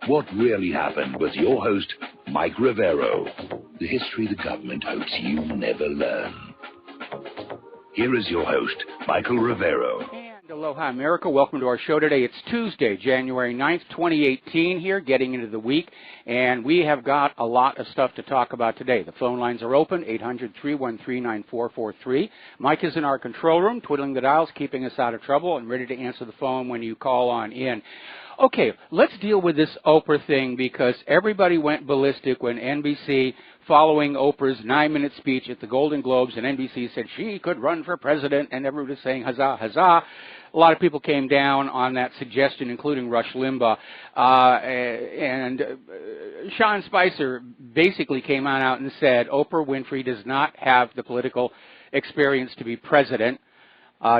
What really happened with your host, Mike Rivero. The history the government hopes you never learn. Here is your host, Michael Rivero. And aloha, America. Welcome to our show today. It's Tuesday, January 9th, 2018 here, getting into the week. And we have got a lot of stuff to talk about today. The phone lines are open, 800-313-9443. Mike is in our control room, twiddling the dials, keeping us out of trouble, and ready to answer the phone when you call on in. Okay, let's deal with this Oprah thing because everybody went ballistic when NBC, following Oprah's 9-minute speech at the Golden Globes, and NBC said she could run for president, and everybody was saying, huzzah, huzzah. A lot of people came down on that suggestion, including Rush Limbaugh. And Sean Spicer basically came on out and said Oprah Winfrey does not have the political experience to be president.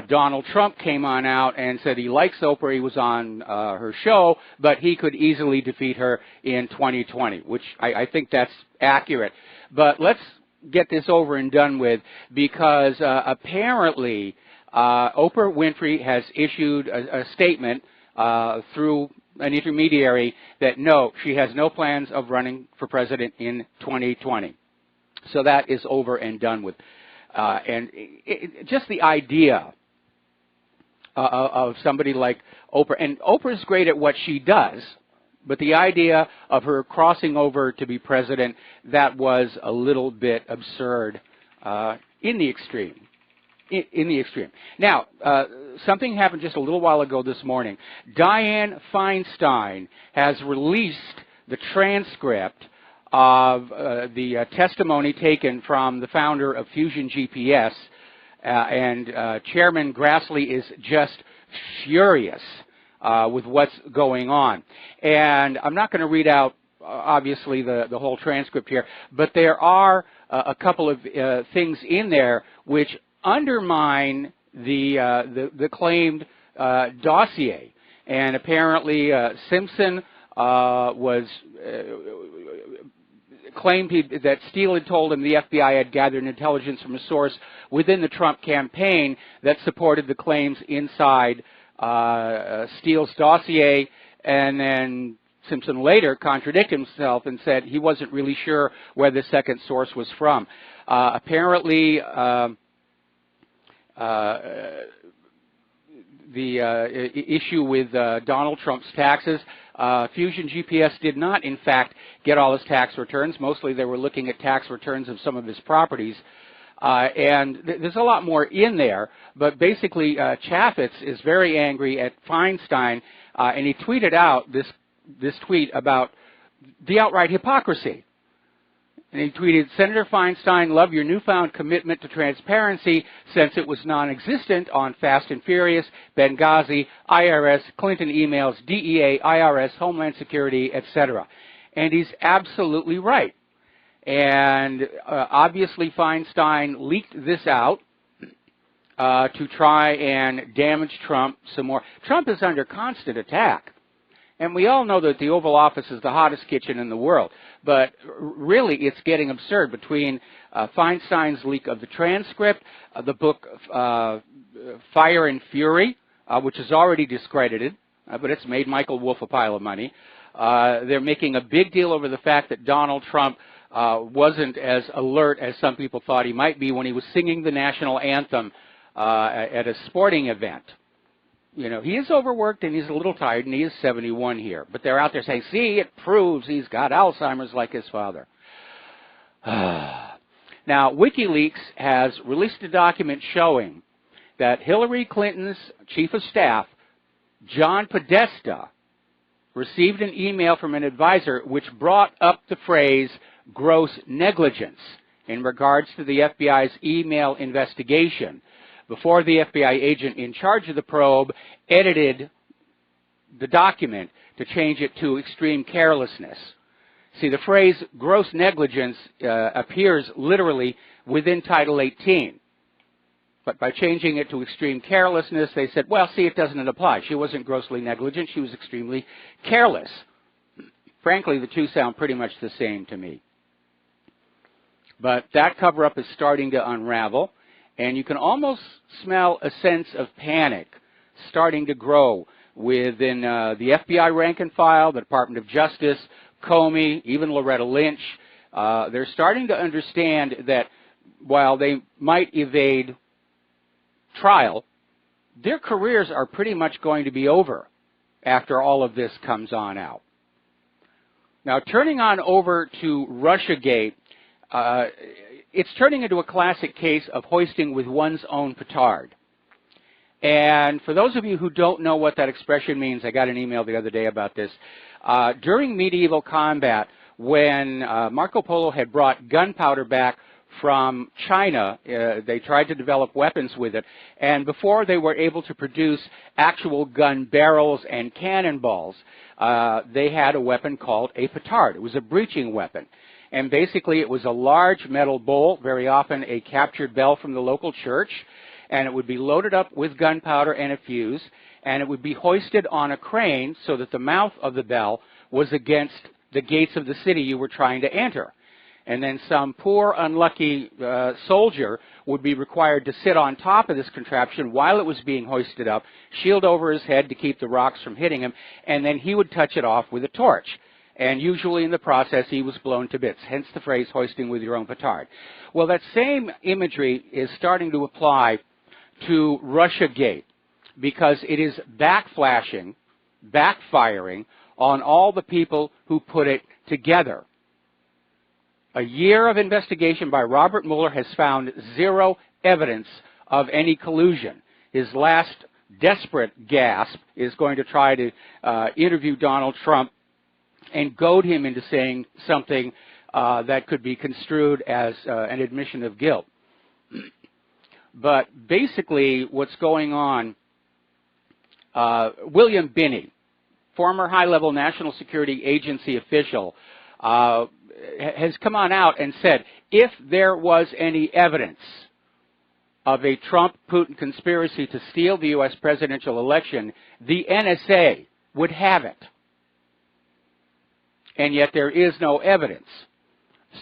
Donald Trump came on out and said he likes Oprah. He was on her show, but he could easily defeat her in 2020, which I think that's accurate. But let's get this over and done with because apparently Oprah Winfrey has issued a statement through an intermediary that no, she has no plans of running for president in 2020. So that is over and done with. And just the idea of somebody like Oprah, and Oprah's great at what she does, but the idea of her crossing over to be president, that was a little bit absurd in the extreme. In the extreme. Now, something happened just a little while ago this morning. Dianne Feinstein has released the transcript of the testimony taken from the founder of Fusion GPS, and Chairman Grassley is just furious with what's going on. And I'm not going to read out, obviously, the whole transcript here, but there are a couple of things in there which undermine the claimed dossier. And apparently Simpson was claimed that Steele had told him the FBI had gathered intelligence from a source within the Trump campaign that supported the claims inside Steele's dossier, and then Simpson later contradicted himself and said he wasn't really sure where the second source was from. Apparently, the issue with Donald Trump's taxes, Fusion GPS did not, in fact, get all his tax returns. Mostly they were looking at tax returns of some of his properties. And there's a lot more in there, but basically Chaffetz is very angry at Feinstein, and he tweeted out this tweet about the outright hypocrisy. And he tweeted, Senator Feinstein, love your newfound commitment to transparency since it was non-existent on Fast and Furious, Benghazi, IRS, Clinton emails, DEA, IRS, Homeland Security, etc. And he's absolutely right. And obviously Feinstein leaked this out to try and damage Trump some more. Trump is under constant attack. And we all know that the Oval Office is the hottest kitchen in the world. But really, it's getting absurd between Feinstein's leak of the transcript, the book Fire and Fury, which is already discredited, but it's made Michael Wolff a pile of money. They're making a big deal over the fact that Donald Trump wasn't as alert as some people thought he might be when he was singing the national anthem at a sporting event. You know, he is overworked and he's a little tired, and he is 71 here. But they're out there saying, see, it proves he's got Alzheimer's like his father. Now, WikiLeaks has released a document showing that Hillary Clinton's chief of staff, John Podesta, received an email from an advisor which brought up the phrase gross negligence in regards to the FBI's email investigation, before the FBI agent in charge of the probe edited the document to change it to extreme carelessness. See, the phrase gross negligence appears literally within Title 18. But by changing it to extreme carelessness, they said, well, see, it doesn't apply. She wasn't grossly negligent. She was extremely careless. Frankly, the two sound pretty much the same to me. But that cover-up is starting to unravel. And you can almost smell a sense of panic starting to grow within the FBI rank and file, the Department of Justice, Comey, even Loretta Lynch. They're starting to understand that while they might evade trial, their careers are pretty much going to be over after all of this comes on out. Now, turning on over to Russiagate, it's turning into a classic case of hoisting with one's own petard. And for those of you who don't know what that expression means, I got an email the other day about this. During medieval combat, when Marco Polo had brought gunpowder back from China, they tried to develop weapons with it, and before they were able to produce actual gun barrels and cannonballs, they had a weapon called a petard. It was a breaching weapon, and basically it was a large metal bowl, very often a captured bell from the local church, and it would be loaded up with gunpowder and a fuse, and it would be hoisted on a crane so that the mouth of the bell was against the gates of the city you were trying to enter. And then some poor, unlucky soldier would be required to sit on top of this contraption while it was being hoisted up, shield over his head to keep the rocks from hitting him, and then he would touch it off with a torch. And usually in the process, he was blown to bits, hence the phrase hoisting with your own petard. Well, that same imagery is starting to apply to Russiagate, because it is backflashing, backfiring on all the people who put it together. A year of investigation by Robert Mueller has found zero evidence of any collusion. His last desperate gasp is going to try to interview Donald Trump and goad him into saying something that could be construed as an admission of guilt. But basically what's going on, William Binney, former high-level National Security Agency official, has come on out and said, if there was any evidence of a Trump-Putin conspiracy to steal the U.S. presidential election, the NSA would have it. And yet there is no evidence.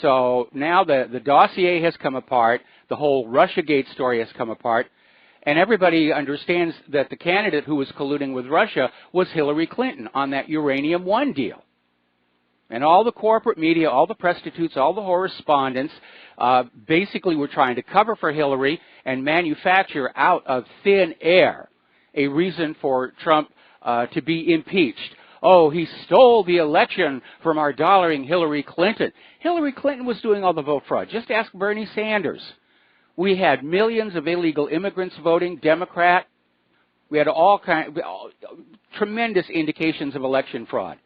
So now the dossier has come apart, the whole Russiagate story has come apart, and everybody understands that the candidate who was colluding with Russia was Hillary Clinton on that Uranium One deal. And all the corporate media, all the prostitutes, all the correspondents basically were trying to cover for Hillary and manufacture out of thin air a reason for Trump to be impeached. Oh, he stole the election from our darling Hillary Clinton. Hillary Clinton was doing all the vote fraud. Just ask Bernie Sanders. We had millions of illegal immigrants voting Democrat. We had tremendous indications of election fraud.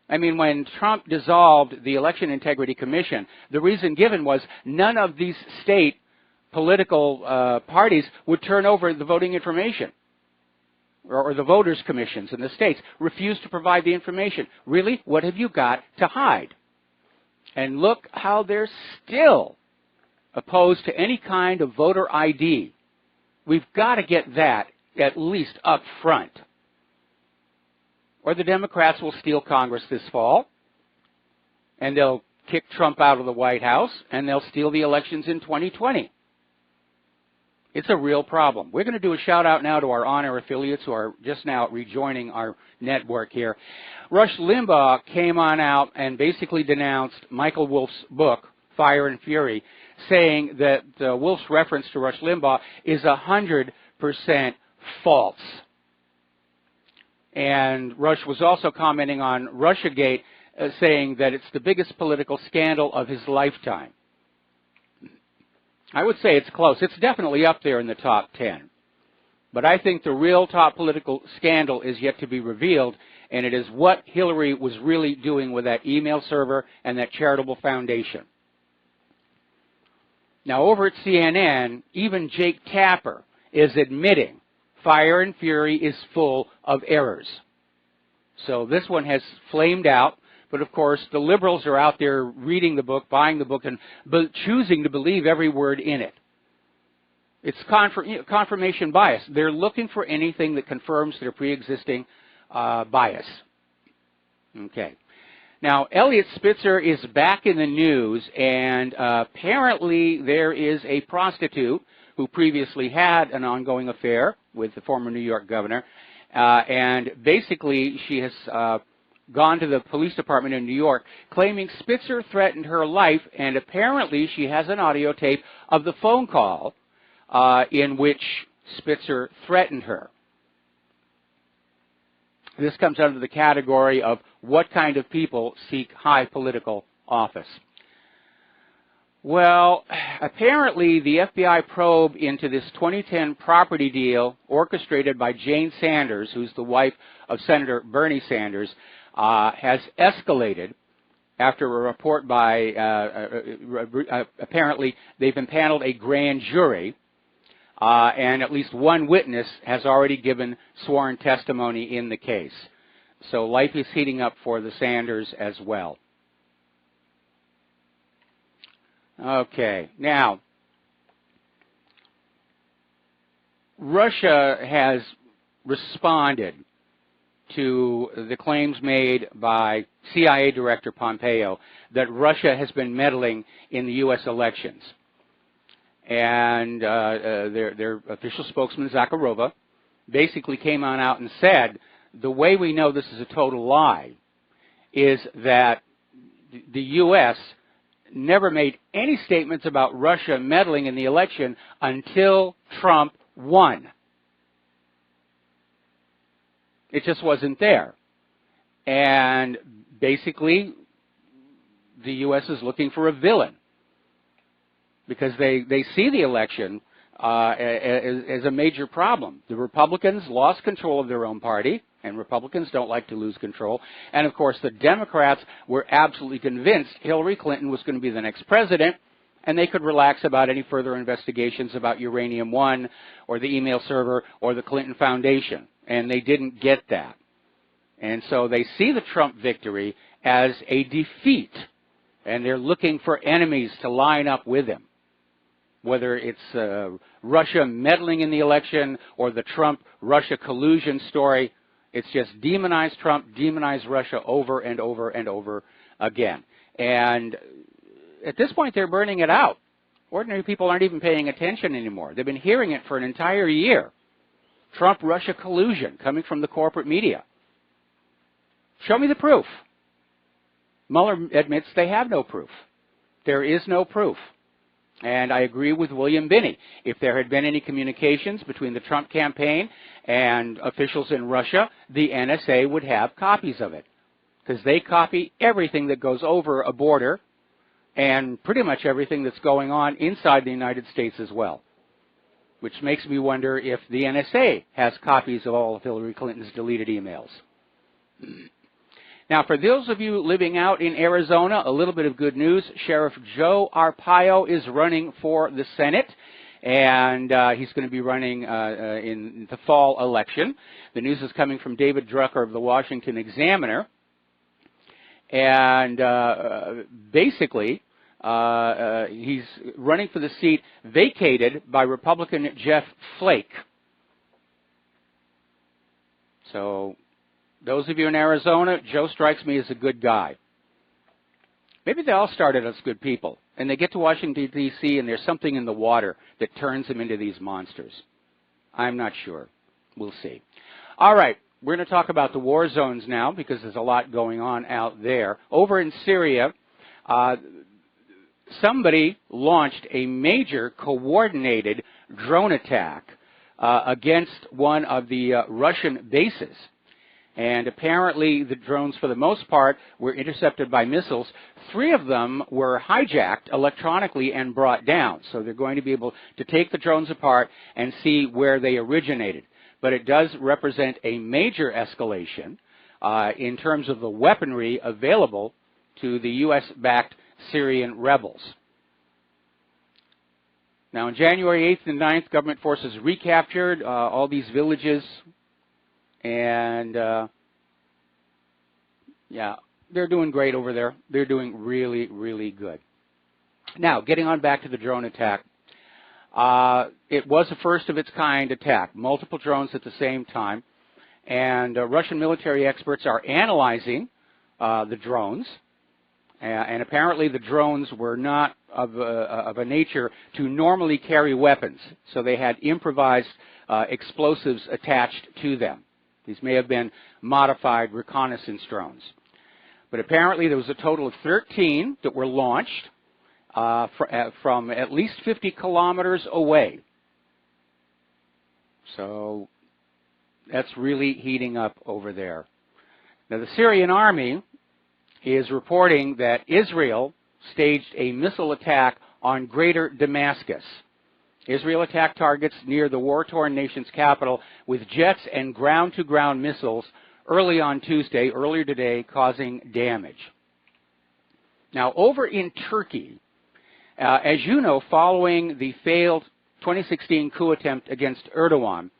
I mean, when Trump dissolved the Election Integrity Commission, the reason given was none of these state political parties would turn over the voting information. Or the voters' commissions in the states refused to provide the information. Really? What have you got to hide? And look how they're still opposed to any kind of voter ID. We've got to get that at least up front. Or the Democrats will steal Congress this fall, and they'll kick Trump out of the White House, and they'll steal the elections in 2020. It's a real problem. We're going to do a shout-out now to our on-air affiliates who are just now rejoining our network here. Rush Limbaugh came on out and basically denounced Michael Wolff's book, Fire and Fury, saying that Wolff's reference to Rush Limbaugh is 100% false. And Rush was also commenting on Russiagate, saying that it's the biggest political scandal of his lifetime. I would say it's close. It's definitely up there in the top 10. But I think the real top political scandal is yet to be revealed, and it is what Hillary was really doing with that email server and that charitable foundation. Now, over at CNN, even Jake Tapper is admitting Fire and Fury is full of errors. So this one has flamed out. But, of course, the liberals are out there reading the book, buying the book, and choosing to believe every word in it. It's confirmation bias. They're looking for anything that confirms their pre-existing bias. Okay. Now, Elliot Spitzer is back in the news, and apparently there is a prostitute who previously had an ongoing affair with the former New York governor, and basically she has gone to the police department in New York claiming Spitzer threatened her life, and apparently she has an audio tape of the phone call in which Spitzer threatened her. This comes under the category of what kind of people seek high political office. Well, apparently the FBI probe into this 2010 property deal orchestrated by Jane Sanders, who's the wife of Senator Bernie Sanders, has escalated after a report by, apparently they've impaneled a grand jury, and at least one witness has already given sworn testimony in the case. So life is heating up for the Sanders as well. Okay, now, Russia has responded to the claims made by CIA Director Pompeo that Russia has been meddling in the U.S. elections. And their official spokesman, Zakharova, basically came on out and said, the way we know this is a total lie is that the U.S. never made any statements about Russia meddling in the election until Trump won. It just wasn't there. And basically, the U.S. is looking for a villain because they see the election as a major problem. The Republicans lost control of their own party, and Republicans don't like to lose control. And, of course, the Democrats were absolutely convinced Hillary Clinton was going to be the next president, and they could relax about any further investigations about Uranium One or the email server or the Clinton Foundation. And they didn't get that. And so they see the Trump victory as a defeat, and they're looking for enemies to line up with him. Whether it's Russia meddling in the election or the Trump-Russia collusion story, it's just demonize Trump, demonize Russia over and over and over again. And at this point, they're burning it out. Ordinary people aren't even paying attention anymore. They've been hearing it for an entire year. Trump-Russia collusion coming from the corporate media. Show me the proof. Mueller admits they have no proof. There is no proof. And I agree with William Binney. If there had been any communications between the Trump campaign and officials in Russia, the NSA would have copies of it. Because they copy everything that goes over a border and pretty much everything that's going on inside the United States as well. Which makes me wonder if the NSA has copies of all of Hillary Clinton's deleted emails. Now, for those of you living out in Arizona, a little bit of good news. Sheriff Joe Arpaio is running for the Senate, and he's going to be running in the fall election. The news is coming from David Drucker of the Washington Examiner. And basically, he's running for the seat vacated by Republican Jeff Flake. So, those of you in Arizona, Joe strikes me as a good guy. Maybe they all started as good people, and they get to Washington, D.C., and there's something in the water that turns them into these monsters. I'm not sure. We'll see. All right, we're going to talk about the war zones now because there's a lot going on out there. Over in Syria, somebody launched a major coordinated drone attack against one of the Russian bases. And apparently the drones, for the most part, were intercepted by missiles. 3 of them were hijacked electronically and brought down. So they're going to be able to take the drones apart and see where they originated. But it does represent a major escalation in terms of the weaponry available to the U.S.-backed Syrian rebels. Now, on January 8th and 9th, government forces recaptured all these villages. And, yeah, they're doing great over there. They're doing really, really good. Now, getting on back to the drone attack. It was a first-of-its-kind attack, multiple drones at the same time. And Russian military experts are analyzing the drones. And apparently the drones were not of a nature to normally carry weapons. So they had improvised explosives attached to them. These may have been modified reconnaissance drones. But apparently there was a total of 13 that were launched from at least 50 kilometers away. So that's really heating up over there. Now the Syrian army is reporting that Israel staged a missile attack on greater Damascus. Israel attacked targets near the war-torn nation's capital with jets and ground-to-ground missiles earlier today, causing damage. Now, over in Turkey, as you know, following the failed 2016 coup attempt against Erdogan,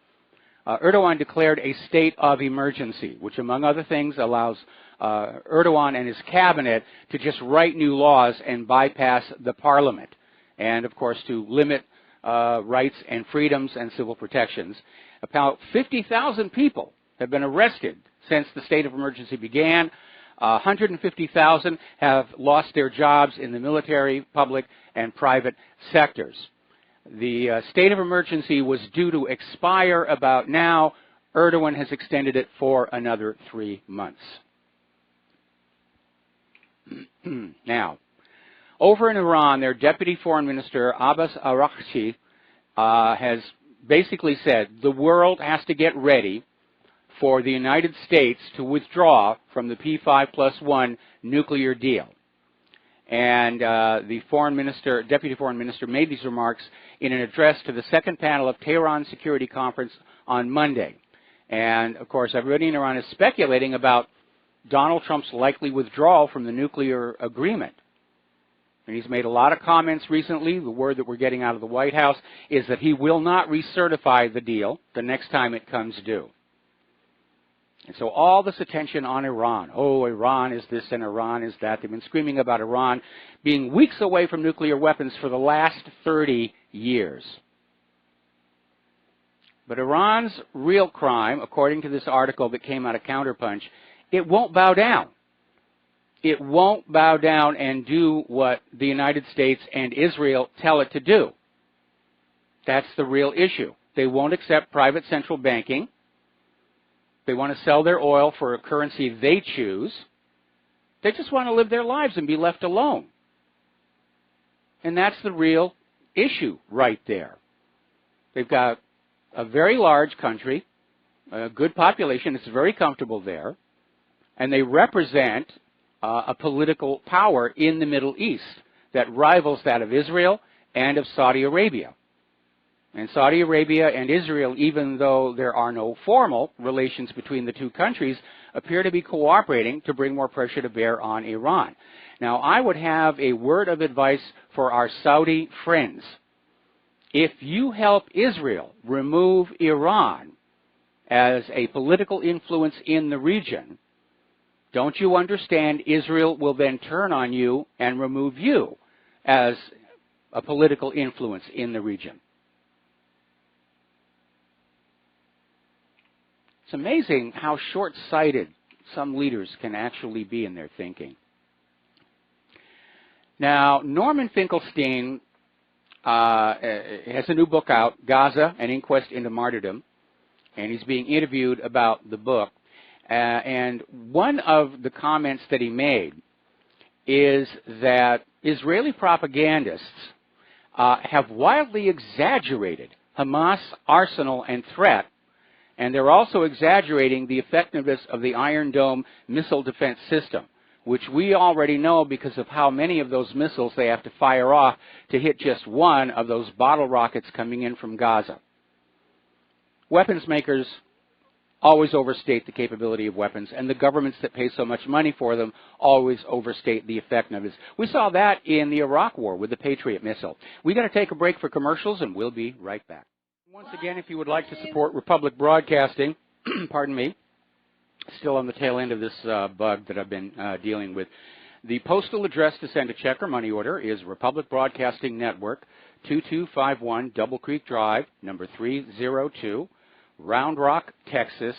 Erdogan declared a state of emergency, which, among other things, allows Erdogan and his cabinet to just write new laws and bypass the parliament, and, of course, to limit rights and freedoms and civil protections. About 50,000 people have been arrested since the state of emergency began. 150,000 have lost their jobs in the military, public, and private sectors. The state of emergency was due to expire about now. Erdogan has extended it for another 3 months. Now, over in Iran, their Deputy Foreign Minister, Abbas Araghchi, has basically said the world has to get ready for the United States to withdraw from the P5+1 nuclear deal. And the Deputy Foreign Minister made these remarks in an address to the second panel of Tehran Security Conference on Monday. And, of course, everybody in Iran is speculating about Donald Trump's likely withdrawal from the nuclear agreement. And he's made a lot of comments recently. The word that we're getting out of the White House is that he will not recertify the deal the next time it comes due. And so all this attention on Iran, oh, Iran is this and Iran is that. They've been screaming about Iran being weeks away from nuclear weapons for the last 30 years. But Iran's real crime, according to this article that came out of Counterpunch, it won't bow down. It won't bow down and do what the United States and Israel tell it to do. That's the real issue. They won't accept private central banking. They want to sell their oil for a currency they choose. They just want to live their lives and be left alone. And that's the real issue right there. They've got a very large country, a good population. It's very comfortable there. And they represent a political power in the Middle East that rivals that of Israel and of Saudi Arabia. And Saudi Arabia and Israel, even though there are no formal relations between the two countries, appear to be cooperating to bring more pressure to bear on Iran. Now, I would have a word of advice for our Saudi friends. If you help Israel remove Iran as a political influence in the region, don't you understand Israel will then turn on you and remove you as a political influence in the region? It's amazing how short-sighted some leaders can actually be in their thinking. Now, Norman Finkelstein has a new book out, Gaza, An Inquest into Martyrdom, and he's being interviewed about the book. And one of the comments that he made is that Israeli propagandists have wildly exaggerated Hamas' arsenal and threat, and they're also exaggerating the effectiveness of the Iron Dome missile defense system, which we already know because of how many of those missiles they have to fire off to hit just one of those bottle rockets coming in from Gaza. Weapons makers always overstate the capability of weapons, and the governments that pay so much money for them always overstate the effectiveness. We saw that in the Iraq War with the Patriot missile. We've got to take a break for commercials, and we'll be right back. Once again, if you would like to support Republic Broadcasting, pardon me, still on the tail end of this bug that I've been dealing with, the postal address to send a check or money order is Republic Broadcasting Network, 2251 Double Creek Drive, number 302, Round Rock, Texas,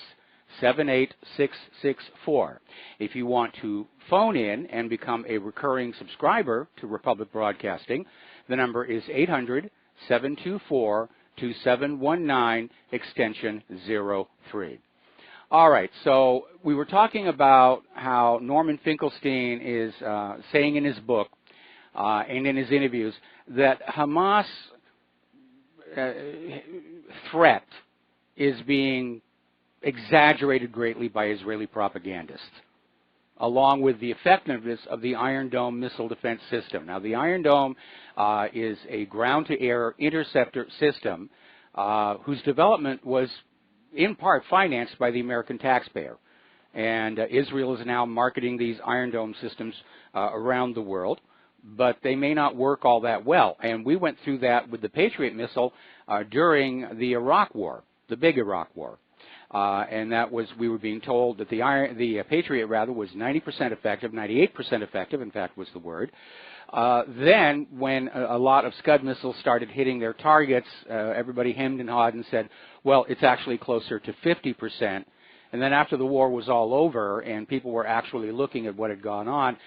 78664. If you want to phone in and become a recurring subscriber to Republic Broadcasting, the number is 800-724-2719, extension 03. All right, so we were talking about how Norman Finkelstein is saying in his book and in his interviews that Hamas threat is being exaggerated greatly by Israeli propagandists, along with the effectiveness of the Iron Dome missile defense system. Now, the Iron Dome is a ground-to-air interceptor system whose development was in part financed by the American taxpayer. And Israel is now marketing these Iron Dome systems around the world, but they may not work all that well. And we went through that with the Patriot missile during the Iraq War, the big Iraq War. And that was, we were being told that the Patriot was 90% effective, 98% effective, in fact, was the word. Then, when a lot of Scud missiles started hitting their targets, everybody hemmed and hawed and said, well, it's actually closer to 50%. And then after the war was all over and people were actually looking at what had gone on,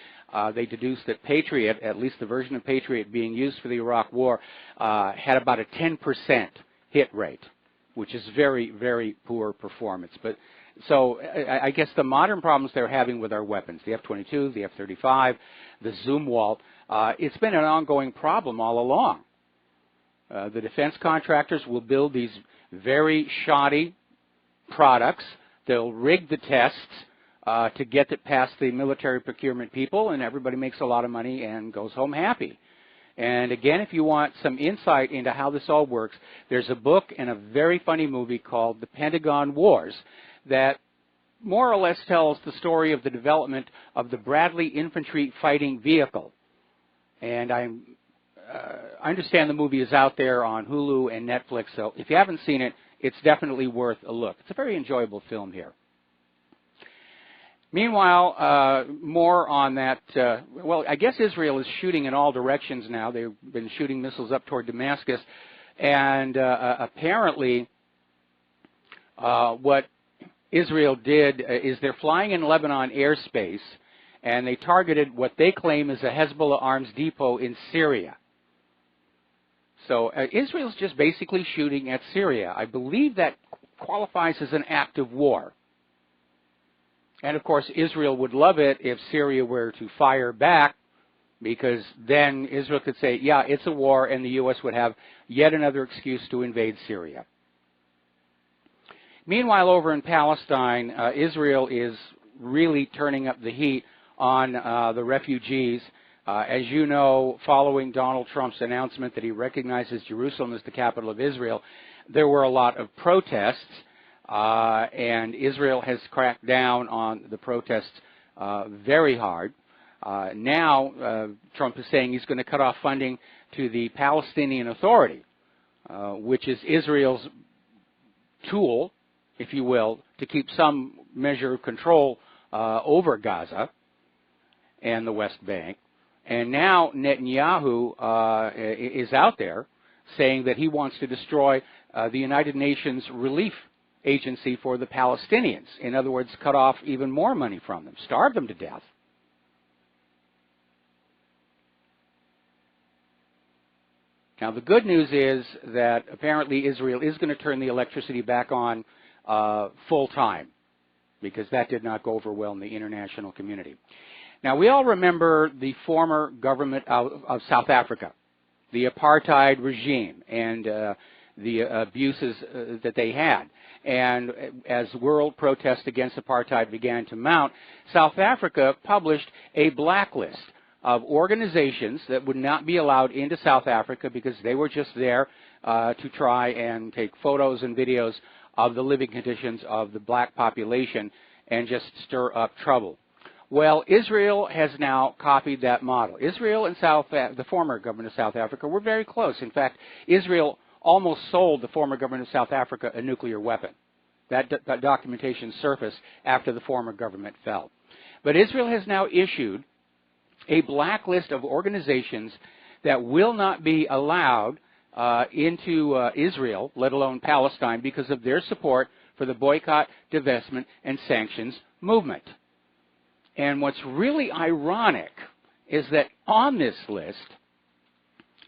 they deduced that Patriot, at least the version of Patriot being used for the Iraq War, had about a 10% hit rate, which is very, very poor performance. But so I guess the modern problems they're having with our weapons, the F-22, the F-35, the Zumwalt, it's been an ongoing problem all along. The defense contractors will build these very shoddy products. They'll rig the tests to get it past the military procurement people, and everybody makes a lot of money and goes home happy. And again, if you want some insight into how this all works, there's a book and a very funny movie called The Pentagon Wars that more or less tells the story of the development of the Bradley infantry fighting vehicle. And I understand the movie is out there on Hulu and Netflix, so if you haven't seen it, it's definitely worth a look. It's a very enjoyable film here. Meanwhile, more on that, well, I guess Israel is shooting in all directions now. They've been shooting missiles up toward Damascus, and apparently what Israel did is they're flying in Lebanon airspace, and they targeted what they claim is a Hezbollah arms depot in Syria. So Israel's just basically shooting at Syria. I believe that qualifies as an act of war. And, of course, Israel would love it if Syria were to fire back, because then Israel could say, yeah, it's a war, and the U.S. would have yet another excuse to invade Syria. Meanwhile, over in Palestine, Israel is really turning up the heat on the refugees. As you know, following Donald Trump's announcement that he recognizes Jerusalem as the capital of Israel, there were a lot of protests. And Israel has cracked down on the protests very hard. Now, Trump is saying he's going to cut off funding to the Palestinian Authority, which is Israel's tool, if you will, to keep some measure of control over Gaza and the West Bank. And now Netanyahu is out there saying that he wants to destroy the United Nations relief agency for the Palestinians. In other words, cut off even more money from them, starve them to death. Now, the good news is that apparently Israel is going to turn the electricity back on full time, because that did not go over well in the international community. Now, we all remember the former government of South Africa, the apartheid regime, and the abuses that they had. And as world protests against apartheid began to mount, South Africa published a blacklist of organizations that would not be allowed into South Africa because they were just there to try and take photos and videos of the living conditions of the black population and just stir up trouble. Well, Israel has now copied that model. Israel and the former government of South Africa were very close. In fact, Israel almost sold the former government of South Africa a nuclear weapon. That documentation surfaced after the former government fell. But Israel has now issued a blacklist of organizations that will not be allowed into Israel, let alone Palestine, because of their support for the boycott, divestment, and sanctions movement. And what's really ironic is that on this list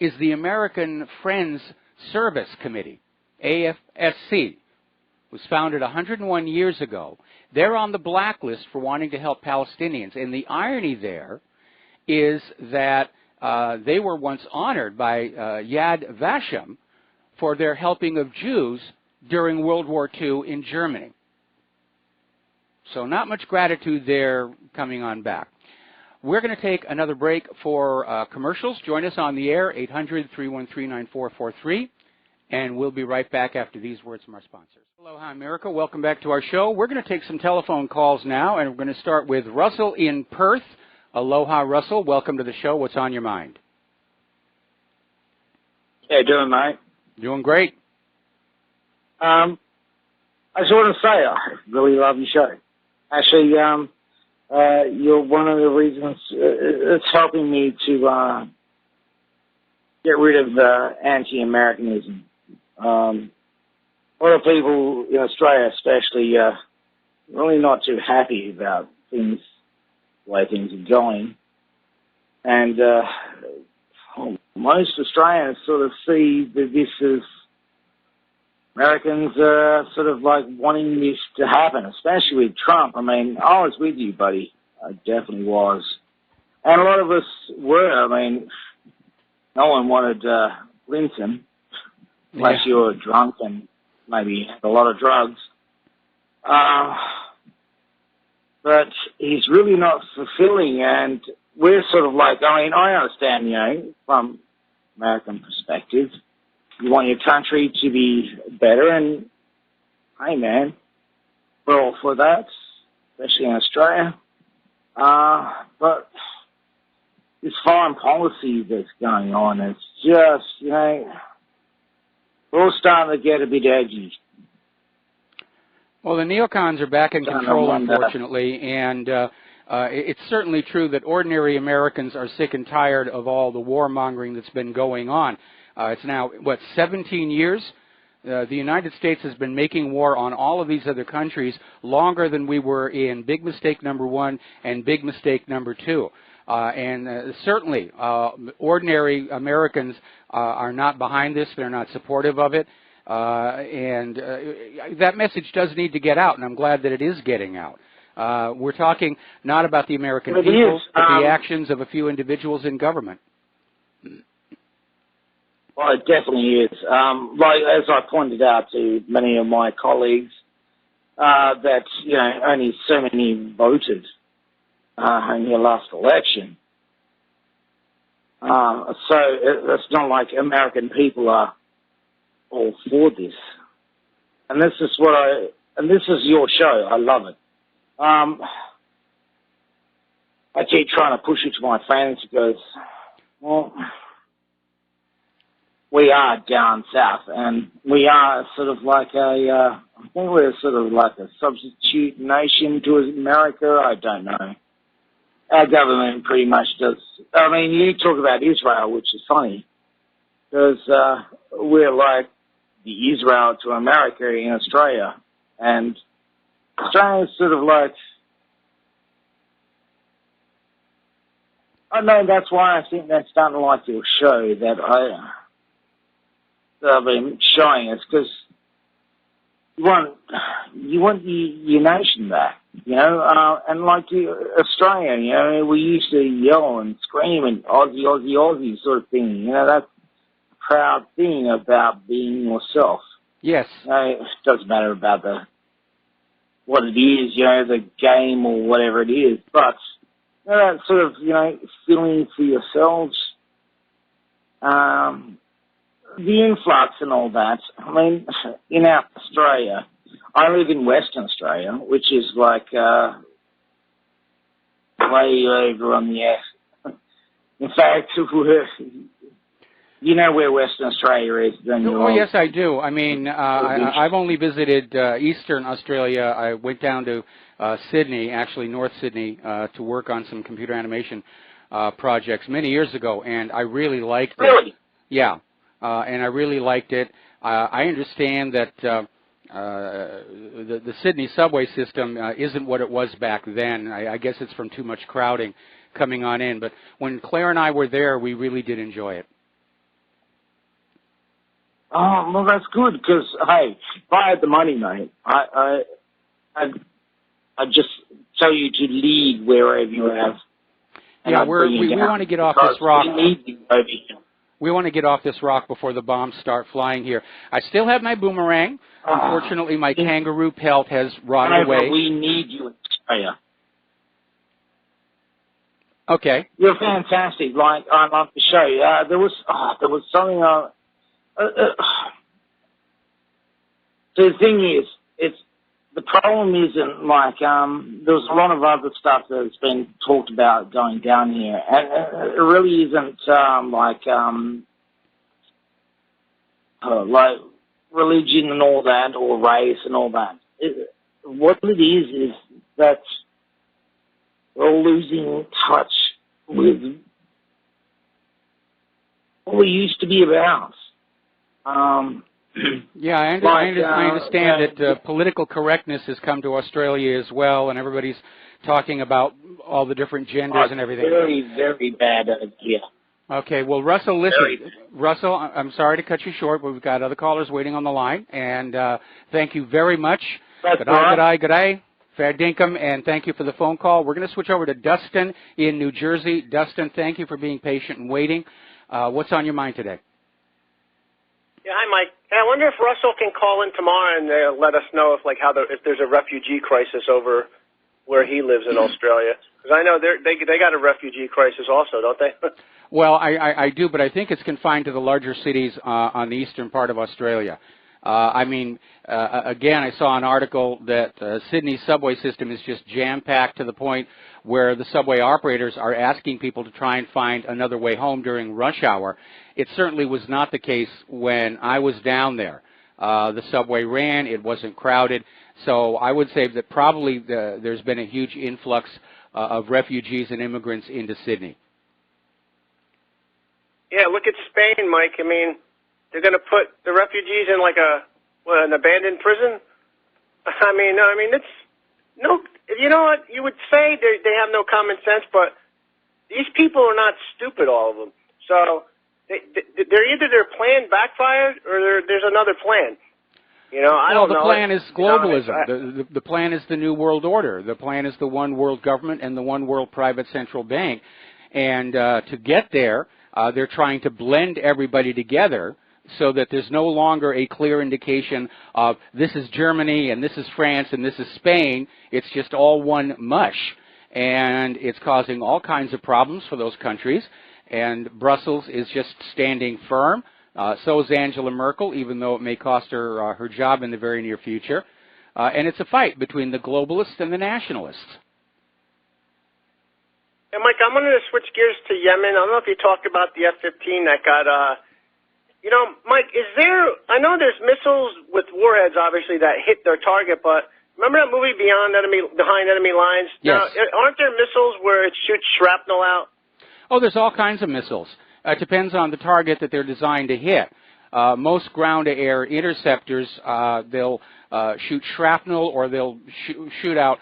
is the American Friends Service Committee, AFSC, was founded 101 years ago. They're on the blacklist for wanting to help Palestinians. And the irony there is that they were once honored by Yad Vashem for their helping of Jews during World War II in Germany. So not much gratitude there coming on back. We're going to take another break for commercials. Join us on the air, 800-313-9443, and we'll be right back after these words from our sponsors. Aloha, America. Welcome back to our show. We're going to take some telephone calls now, and we're going to start with Russell in Perth. Aloha, Russell. Welcome to the show. What's on your mind? How you doing, mate? Doing great. I just want to say I really love your show. Actually, you're one of the reasons it's helping me to get rid of anti-Americanism. A lot of people in Australia especially really not too happy about things, the way things are going. And most Australians sort of see that this is Americans sort of like wanting this to happen, especially with Trump. I mean, I was with you, buddy. I definitely was. And a lot of us were. I mean, no one wanted Clinton, unless you were drunk and maybe had a lot of drugs. But he's really not fulfilling, and we're sort of like, I mean, I understand, you know, from American perspective, you want your country to be better, and hey, man, we're all for that, especially in Australia. But this foreign policy that's going on, it's just, you know, we're all starting to get a bit edgy. Well, the neocons are back in control, unfortunately, and it's certainly true that ordinary Americans are sick and tired of all the warmongering that's been going on. It's now, 17 years? The United States has been making war on all of these other countries longer than we were in big mistake number 1 and big mistake number 2. Certainly, ordinary Americans are not behind this. They're not supportive of it. That message does need to get out, and I'm glad that it is getting out. We're talking not about the American people, but the actions of a few individuals in government. Well, it definitely is. Like, as I pointed out to many of my colleagues, that, you know, only so many voted in the last election. So it's not like American people are all for this. And this is this is your show. I love it. I keep trying to push it to my fans because, well, we are down south, and we are sort of like I think we're sort of like a substitute nation to America. I don't know. Our government pretty much does. I mean, you talk about Israel, which is funny, because we're like the Israel to America in Australia, and Australia is sort of like, I know that's why I think that's starting to like your show that I've been showing us, because you want your nation back, you know, and like Australia, you know, we used to yell and scream and Aussie, Aussie, Aussie sort of thing, you know, that's a proud thing about being yourself. Yes. You know, it doesn't matter about what it is, you know, the game or whatever it is, but you know, that sort of, you know, feeling for yourselves, the influx and all that. I mean, in Australia, I live in Western Australia, which is like way over on the east. In fact, you know where Western Australia is, don't you? Oh, yes, I do. I mean, I've only visited Eastern Australia. I went down to Sydney, actually North Sydney, to work on some computer animation projects many years ago, and I really liked it. Really? Yeah. And I really liked it. I understand that the Sydney subway system isn't what it was back then. I guess it's from too much crowding coming on in. But when Claire and I were there, we really did enjoy it. Oh, well, that's good because, hey, if I had the money, mate, I'd just tell you to lead wherever you have. Yeah, we want to get off this rock. We need you over here. We want to get off this rock before the bombs start flying here. I still have my boomerang. Unfortunately, my kangaroo pelt has rotted away. We need you in Australia. Okay. You're fantastic. Like, I love the show. There was something. The thing is, the problem isn't like there's a lot of other stuff that's been talked about going down here, and it really isn't like religion and all that, or race and all that. What it is that we're all losing touch with what we used to be about. Yeah, I understand that political correctness has come to Australia as well, and everybody's talking about all the different genders and everything. Very, very bad idea. Okay, well, Russell, listen. Russell, I'm sorry to cut you short, but we've got other callers waiting on the line, and thank you very much. G'day. Fair dinkum, and thank you for the phone call. We're going to switch over to Dustin in New Jersey. Dustin, thank you for being patient and waiting. What's on your mind today? Yeah, hi, Mike. Hey, I wonder if Russell can call in tomorrow and let us know if there's a refugee crisis over where he lives in Australia. Because I know they got a refugee crisis also, don't they? Well, I do, but I think it's confined to the larger cities on the eastern part of Australia. Again, I saw an article that Sydney's subway system is just jam-packed to the point where the subway operators are asking people to try and find another way home during rush hour. It certainly was not the case when I was down there. The subway ran, it wasn't crowded, so I would say that probably there's been a huge influx of refugees and immigrants into Sydney. Yeah, look at Spain, Mike. I mean, they're going to put the refugees in like an abandoned prison. I mean, it's no. You know what? You would say they have no common sense, but these people are not stupid, all of them. So they're either their plan backfired or there's another plan. You know, I don't know. The plan is globalism. The plan is the New World Order. The plan is the one world government and the one world private central bank. And to get there, they're trying to blend everybody together so that there's no longer a clear indication of this is Germany and this is France and this is Spain. It's just all one mush. And it's causing all kinds of problems for those countries. And Brussels is just standing firm. So is Angela Merkel, even though it may cost her her job in the very near future. And it's a fight between the globalists and the nationalists. And Mike, I'm going to switch gears to Yemen. I don't know if you talked about the F-15 that got, you know, Mike, I know there's missiles with warheads, obviously, that hit their target, but remember that movie Behind Enemy Lines? Yes. Now, aren't there missiles where it shoots shrapnel out? Oh, there's all kinds of missiles. It depends on the target that they're designed to hit. Most ground-to-air interceptors, they'll shoot shrapnel or they'll shoot out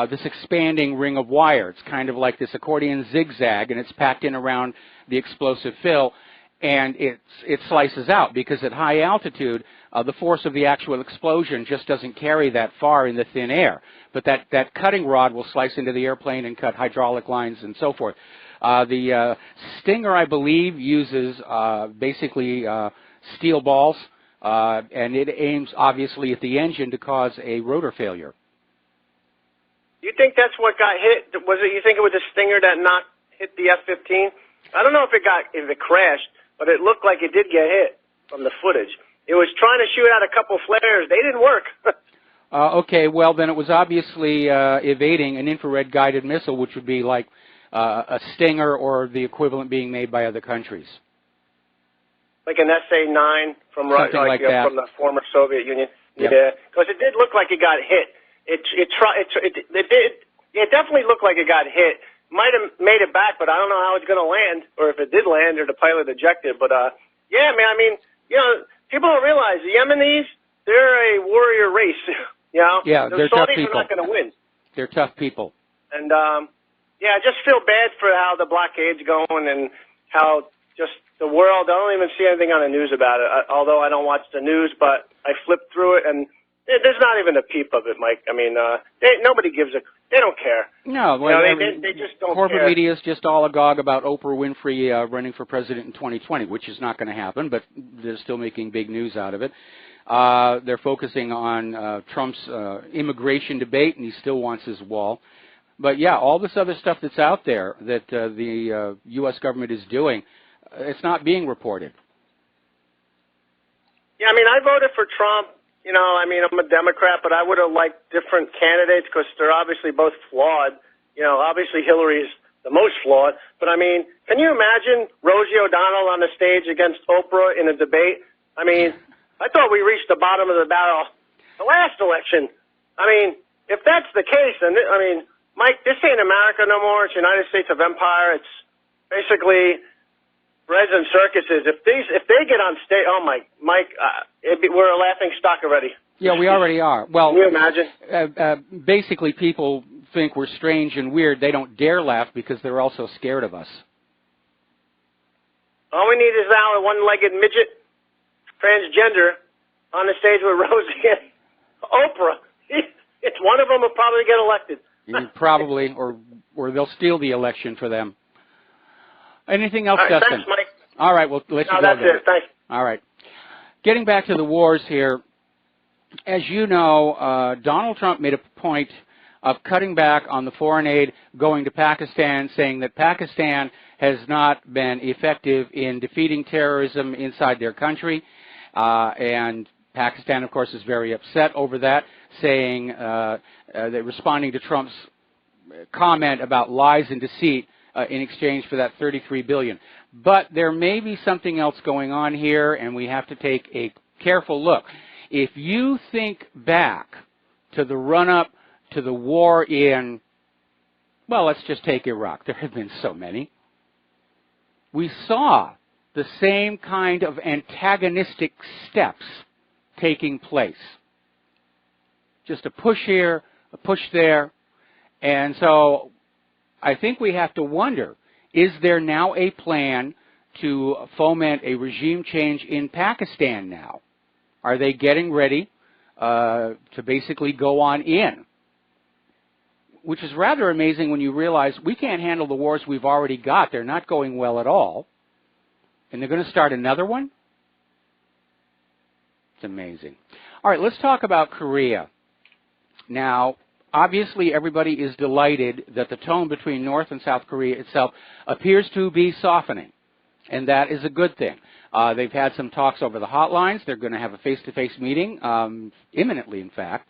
this expanding ring of wire. It's kind of like this accordion zigzag, and it's packed in around the explosive fill, and it slices out because at high altitude, the force of the actual explosion just doesn't carry that far in the thin air. But that cutting rod will slice into the airplane and cut hydraulic lines and so forth. The Stinger, I believe, uses basically steel balls, and it aims, obviously, at the engine to cause a rotor failure. You think that's what got hit? You think it was a Stinger that hit the F-15? I don't know if it crashed, but it looked like it did get hit from the footage. It was trying to shoot out a couple flares. They didn't work. Okay, well, then it was obviously evading an infrared guided missile, which would be like a Stinger or the equivalent being made by other countries. Like an SA-9 from Something like that. From the former Soviet Union. Yep. Yeah, because it did look like it got hit. It definitely looked like it got hit. Might have made it back, but I don't know how it's going to land, or if it did land, or the pilot ejected. But yeah, man. I mean, you know, people don't realize the Yemenis, they're a warrior race. You know, yeah, they're tough Saudis people. are not going to win. They're tough people. And yeah, I just feel bad for how the blockade's going and how just the world. I don't even see anything on the news about it, although I don't watch the news, but I flipped through it, and there's not even a peep of it, Mike. I mean, nobody gives a, they don't care. No, well, they just don't corporate care. media is just all agog about Oprah Winfrey running for president in 2020, which is not going to happen, but they're still making big news out of it. They're focusing on Trump's immigration debate, and he still wants his wall. But, yeah, all this other stuff that's out there that the U.S. government is doing, it's not being reported. Yeah, I mean, I voted for Trump. You know, I mean, I'm a Democrat, but I would have liked different candidates because they're obviously both flawed. You know, obviously Hillary's the most flawed. But, I mean, can you imagine Rosie O'Donnell on the stage against Oprah in a debate? I mean, I thought we reached the bottom of the barrel the last election. I mean, if that's the case, then, I mean, Mike, this ain't America no more. It's United States of Empire. It's basically breads and circuses. If they get on stage, oh my, Mike, we're a laughing stock already. Yeah, we already are. Well, can you imagine? Basically, people think we're strange and weird. They don't dare laugh because they're also scared of us. All we need is now a one-legged midget, transgender, on the stage with Rosie and Oprah. It's one of them will probably get elected. Probably, or they'll steal the election for them. Anything else, all right, Dustin? Thanks, Mike. All right, we'll let you go. That's then. it. Thanks. All right. Getting back to the wars here, as you know, Donald Trump made a point of cutting back on the foreign aid going to Pakistan, saying that Pakistan has not been effective in defeating terrorism inside their country. And Pakistan, of course, is very upset over that, saying that responding to Trump's comment about lies and deceit in exchange for that $33 billion. But there may be something else going on here, and we have to take a careful look. If you think back to the run-up to the war in, well, let's just take Iraq. There have been so many. We saw the same kind of antagonistic steps taking place. Just a push here, a push there. And so I think we have to wonder, is there now a plan to foment a regime change in Pakistan now? Are they getting ready to basically go on in? Which is rather amazing when you realize we can't handle the wars we've already got. They're not going well at all. And they're going to start another one? It's amazing. All right, let's talk about Korea. Now, obviously, everybody is delighted that the tone between North and South Korea itself appears to be softening, and that is a good thing. They've had some talks over the hotlines. They're going to have a face-to-face meeting, imminently, in fact.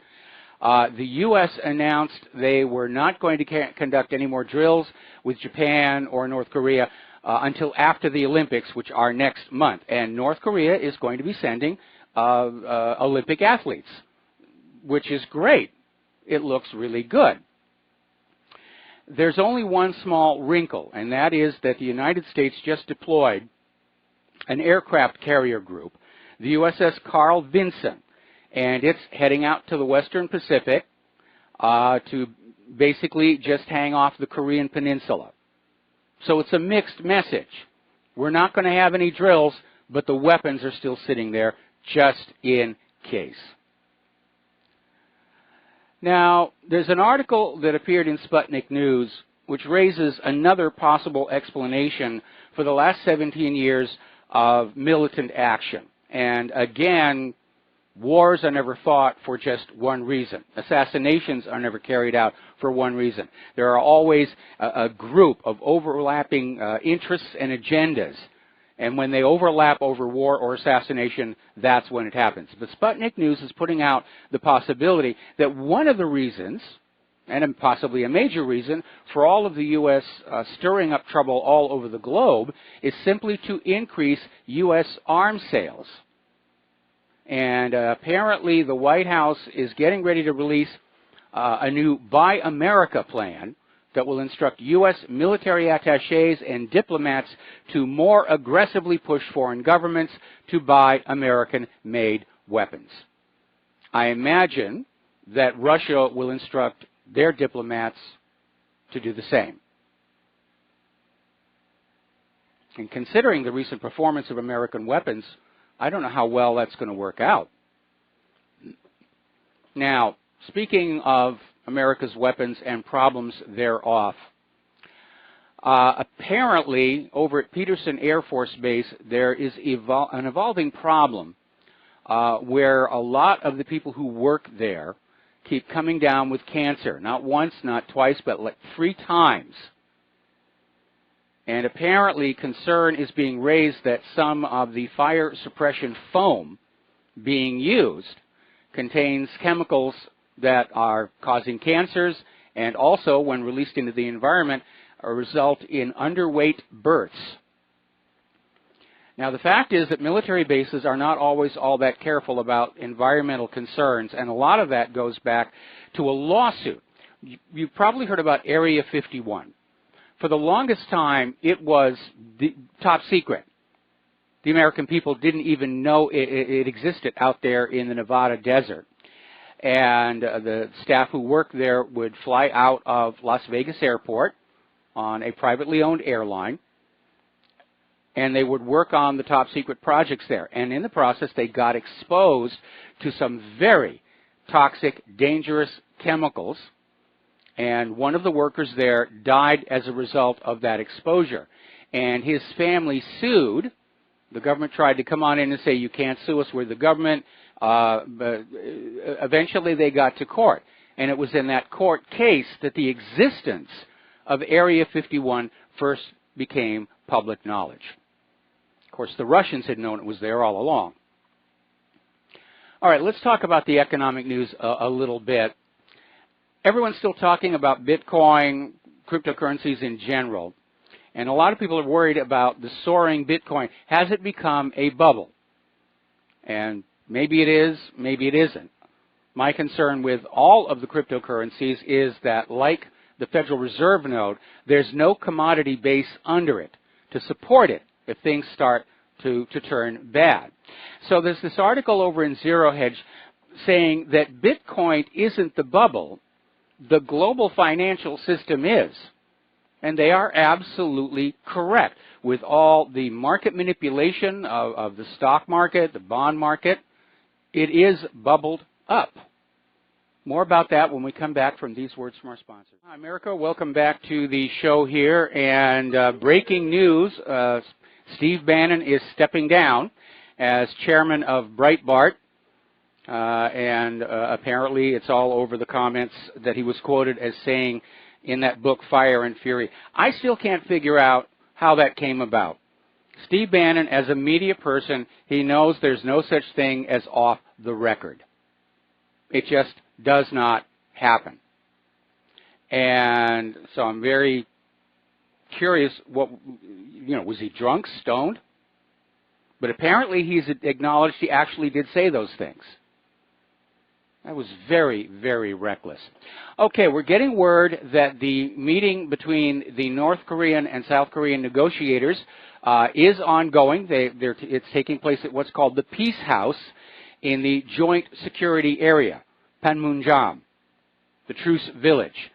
The U.S. announced they were not going to conduct any more drills with Japan or North Korea until after the Olympics, which are next month. And North Korea is going to be sending Olympic athletes, which is great. It looks really good. There's only one small wrinkle, and that is that the United States just deployed an aircraft carrier group, the USS Carl Vinson, and it's heading out to the Western Pacific to basically just hang off the Korean Peninsula. So it's a mixed message. We're not going to have any drills, but the weapons are still sitting there just in case. Now, there's an article that appeared in Sputnik News which raises another possible explanation for the last 17 years of militant action. And again, wars are never fought for just one reason. Assassinations are never carried out for one reason. There are always a group of overlapping interests and agendas. And when they overlap over war or assassination, that's when it happens. But Sputnik News is putting out the possibility that one of the reasons, and possibly a major reason, for all of the U.S. Stirring up trouble all over the globe is simply to increase U.S. arms sales. And apparently the White House is getting ready to release a new Buy America plan that will instruct U.S. military attachés and diplomats to more aggressively push foreign governments to buy American-made weapons. I imagine that Russia will instruct their diplomats to do the same. And considering the recent performance of American weapons, I don't know how well that's going to work out. Now, speaking of America's weapons and problems thereof, apparently over at Peterson Air Force Base there is an evolving problem where a lot of the people who work there keep coming down with cancer. Not once, not twice, but like 3 times. And apparently concern is being raised that some of the fire suppression foam being used contains chemicals that are causing cancers and also, when released into the environment, result in underweight births. Now, the fact is that military bases are not always all that careful about environmental concerns, and a lot of that goes back to a lawsuit. You've probably heard about Area 51. For the longest time, it was top secret. The American people didn't even know it existed out there in the Nevada desert. And the staff who worked there would fly out of Las Vegas Airport on a privately owned airline, and they would work on the top secret projects there. And in the process, they got exposed to some very toxic, dangerous chemicals, and one of the workers there died as a result of that exposure. And his family sued. The government tried to come on in and say, you can't sue us, we're the government. But eventually they got to court. And it was in that court case that the existence of Area 51 first became public knowledge. Of course, the Russians had known it was there all along. All right, let's talk about the economic news a little bit. Everyone's still talking about Bitcoin, cryptocurrencies in general. And a lot of people are worried about the soaring Bitcoin. Has it become a bubble? And maybe it is, maybe it isn't. My concern with all of the cryptocurrencies is that, like the Federal Reserve note, there's no commodity base under it to support it if things start to turn bad. So there's this article over in Zero Hedge saying that Bitcoin isn't the bubble, the global financial system is. And they are absolutely correct. With all the market manipulation of the stock market, the bond market, it is bubbled up. More about that when we come back from these words from our sponsor. Hi, America. Welcome back to the show here. And breaking news, Steve Bannon is stepping down as chairman of Breitbart. And apparently it's all over the comments that he was quoted as saying in that book, Fire and Fury. I still can't figure out how that came about. Steve Bannon, as a media person, he knows there's no such thing as off the record. It just does not happen. And so I'm very curious, what, was he drunk, stoned? But apparently he's acknowledged he actually did say those things. That was very, very reckless. Okay, we're getting word that the meeting between the North Korean and South Korean negotiators is ongoing. It's taking place at what's called the Peace House in the Joint Security Area, Panmunjom, the Truce Village.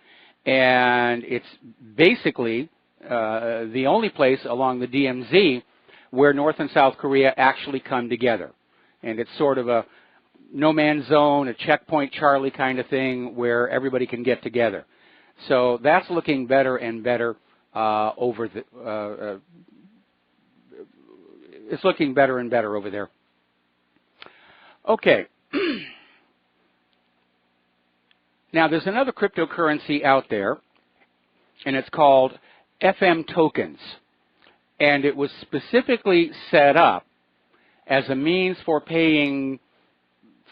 And it's basically the only place along the DMZ where North and South Korea actually come together. And it's sort of a no man's zone, a checkpoint Charlie kind of thing where everybody can get together. So that's looking better and better it's looking better and better over there. Okay. Now there's another cryptocurrency out there, and it's called FM tokens. And it was specifically set up as a means for paying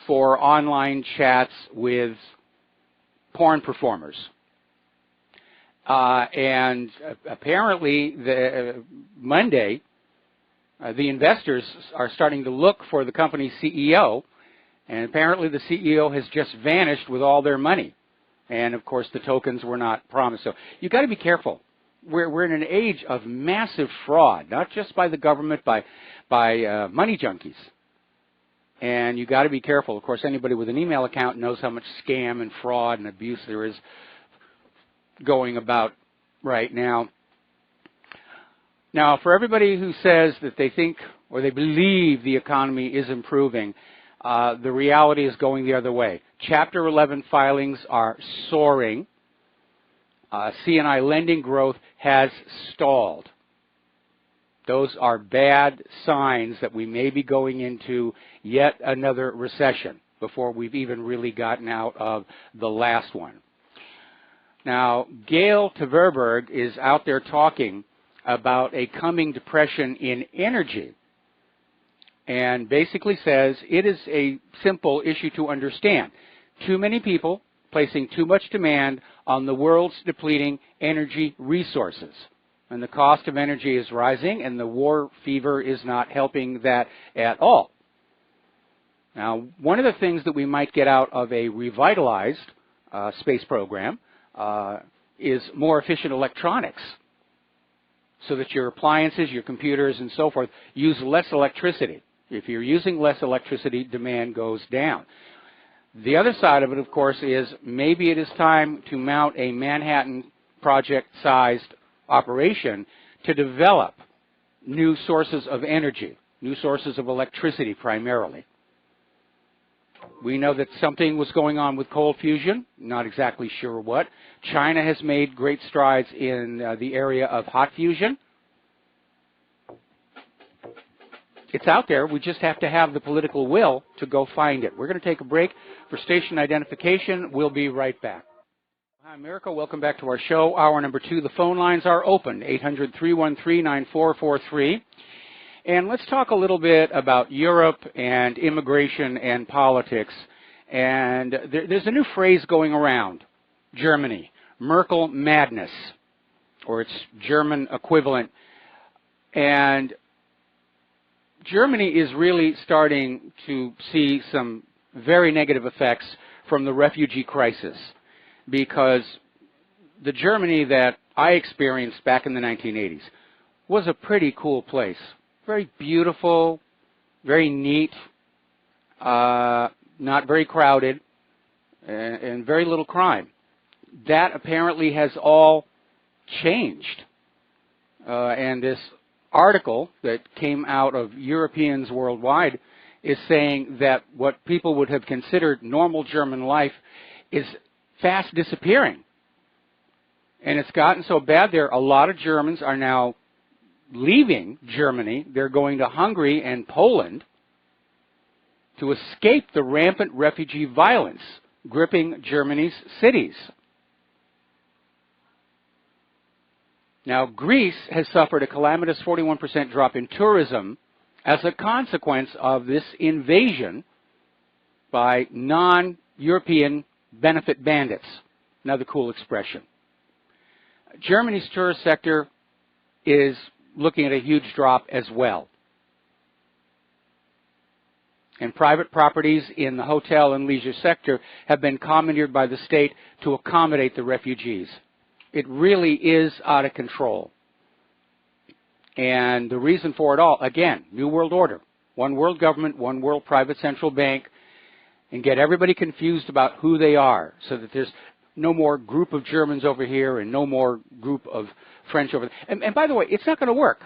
for online chats with porn performers. And apparently, Monday, the investors are starting to look for the company's CEO, and apparently the CEO has just vanished with all their money. And, of course, the tokens were not promised. So you've got to be careful. We're in an age of massive fraud, not just by the government, by money junkies. And you've got to be careful. Of course, anybody with an email account knows how much scam and fraud and abuse there is going about right now. Now, for everybody who says that they think or they believe the economy is improving, the reality is going the other way. Chapter 11 filings are soaring. C&I lending growth has stalled. Those are bad signs that we may be going into yet another recession before we've even really gotten out of the last one. Now, Gail Tverberg is out there talking about a coming depression in energy and basically says it is a simple issue to understand. Too many people placing too much demand on the world's depleting energy resources. And the cost of energy is rising, and the war fever is not helping that at all. Now, one of the things that we might get out of a revitalized space program is more efficient electronics, so that your appliances, your computers, and so forth use less electricity. If you're using less electricity, demand goes down. The other side of it, of course, is maybe it is time to mount a Manhattan Project-sized operation to develop new sources of energy, new sources of electricity primarily. We know that something was going on with cold fusion, not exactly sure what. China has made great strides in the area of hot fusion. It's out there. We just have to have the political will to go find it. We're going to take a break for station identification. We'll be right back. Hi, America. Welcome back to our show. Hour number 2. The phone lines are open, 800-313-9443. And let's talk a little bit about Europe and immigration and politics. And there's a new phrase going around, Germany, Merkel madness, or its German equivalent. And Germany is really starting to see some very negative effects from the refugee crisis, because the Germany that I experienced back in the 1980s was a pretty cool place. Very beautiful, very neat, not very crowded, and very little crime. That apparently has all changed. And this article that came out of Europeans worldwide is saying that what people would have considered normal German life is fast disappearing. And it's gotten so bad there, a lot of Germans are now leaving Germany. They're going to Hungary and Poland to escape the rampant refugee violence gripping Germany's cities. Now, Greece has suffered a calamitous 41% drop in tourism as a consequence of this invasion by non-European benefit bandits. Another cool expression. Germany's tourist sector is looking at a huge drop as well. And private properties in the hotel and leisure sector have been commandeered by the state to accommodate the refugees. It really is out of control. And the reason for it all, again, New World Order. One world government, one world private central bank, and get everybody confused about who they are, so that there's no more group of Germans over here and no more group of French over there. And by the way, it's not going to work.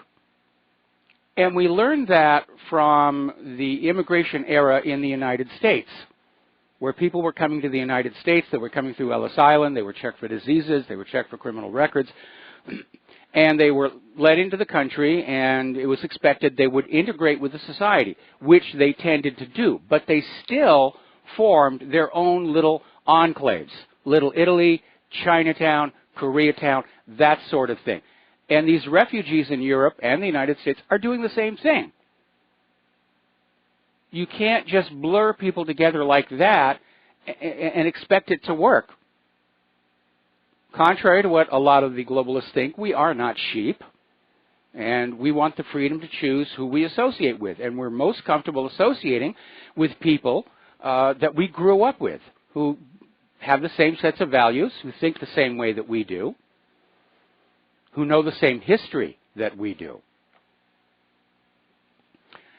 And we learned that from the immigration era in the United States, where people were coming to the United States, they were coming through Ellis Island, they were checked for diseases, they were checked for criminal records, and they were let into the country, and it was expected they would integrate with the society, which they tended to do. But they still formed their own little enclaves, Little Italy, Chinatown, Koreatown, that sort of thing. And these refugees in Europe and the United States are doing the same thing. You can't just blur people together like that and expect it to work. Contrary to what a lot of the globalists think, we are not sheep, and we want the freedom to choose who we associate with. And we're most comfortable associating with people that we grew up with, who have the same sets of values, who think the same way that we do, who know the same history that we do.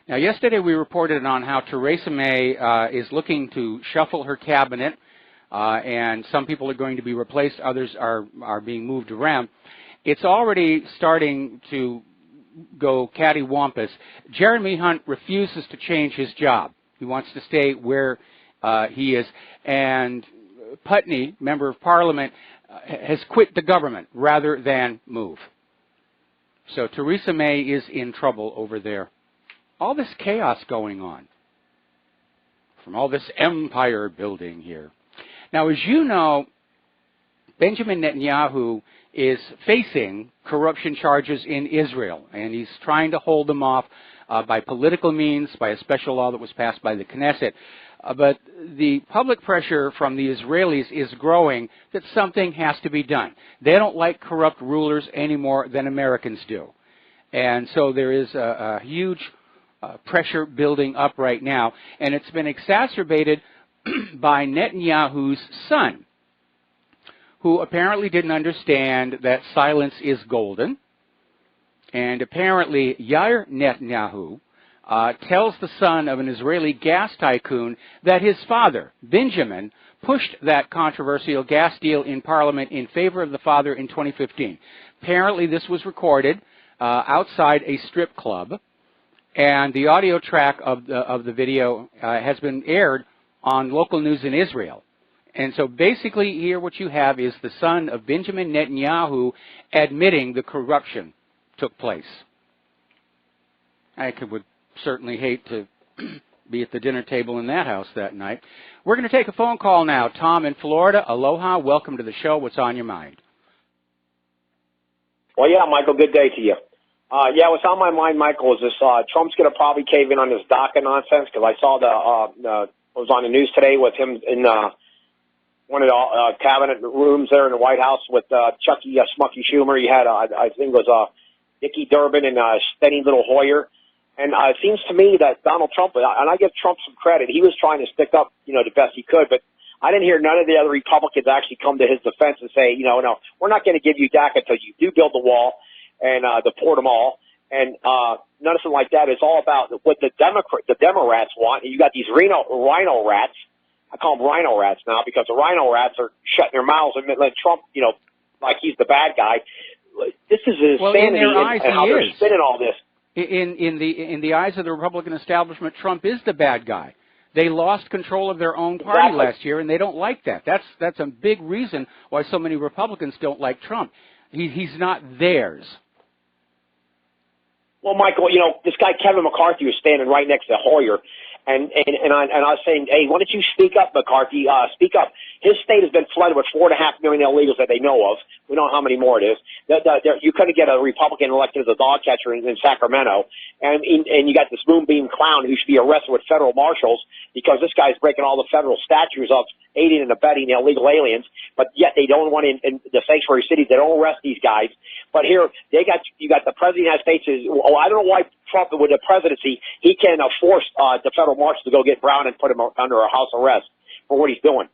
Now, yesterday we reported on how Theresa May is looking to shuffle her cabinet, and some people are going to be replaced, others are being moved around. It's already starting to go cattywampus. Jeremy Hunt refuses to change his job. He wants to stay where he is. And Putney, member of Parliament, has quit the government rather than move. So Theresa May is in trouble over there. All this chaos going on from all this empire building here. Now, as you know, Benjamin Netanyahu is facing corruption charges in Israel, and he's trying to hold them off by political means, by a special law that was passed by the Knesset. But the public pressure from the Israelis is growing that something has to be done. They don't like corrupt rulers any more than Americans do. And so there is a huge pressure building up right now, and it's been exacerbated by Netanyahu's son, who apparently didn't understand that silence is golden. And apparently Yair Netanyahu tells the son of an Israeli gas tycoon that his father, Benjamin, pushed that controversial gas deal in Parliament in favor of the father in 2015. Apparently this was recorded outside a strip club, and the audio track of the video has been aired on local news in Israel. And so basically here what you have is the son of Benjamin Netanyahu admitting the corruption took place. I would certainly hate to be at the dinner table in that house that night. We're going to take a phone call now. Tom in Florida, aloha, welcome to the show. What's on your mind? Well, yeah, Michael, good day to you. Yeah, what's on my mind, Michael, is this Trump's going to probably cave in on this DACA nonsense, because I saw it was on the news today with him in one of the cabinet rooms there in the White House with Chucky Smucky Schumer. You had, I think it was Dickie Durbin and Steny Little Hoyer. And it seems to me that Donald Trump, and I give Trump some credit, he was trying to stick up, the best he could, but I didn't hear none of the other Republicans actually come to his defense and say, no, we're not going to give you DACA until you do build the wall and deport them all. And nothing like that. It's all about what the Democrats want. And you got these rhino rats. I call them rhino rats now because the rhino rats are shutting their mouths and letting Trump, like he's the bad guy. This is insanity and how they're spinning all this. In the eyes of the Republican establishment, Trump is the bad guy. They lost control of their own party last year, and they don't like that. That's a big reason why so many Republicans don't like Trump. He's not theirs. Well, Michael, this guy Kevin McCarthy was standing right next to Hoyer, and I was saying, hey, why don't you speak up, McCarthy? Speak up. His state has been flooded with 4.5 million illegals that they know of. We don't know how many more it is. You couldn't get a Republican elected as a dog catcher in Sacramento, and you got this moonbeam clown who should be arrested with federal marshals because this guy's breaking all the federal statutes of aiding and abetting illegal aliens, but yet they don't want in the sanctuary cities. They don't arrest these guys. But here you got the president of the United States. I don't know why Trump, with the presidency, he can force the federal marshals to go get Brown and put him under a house arrest for what he's doing.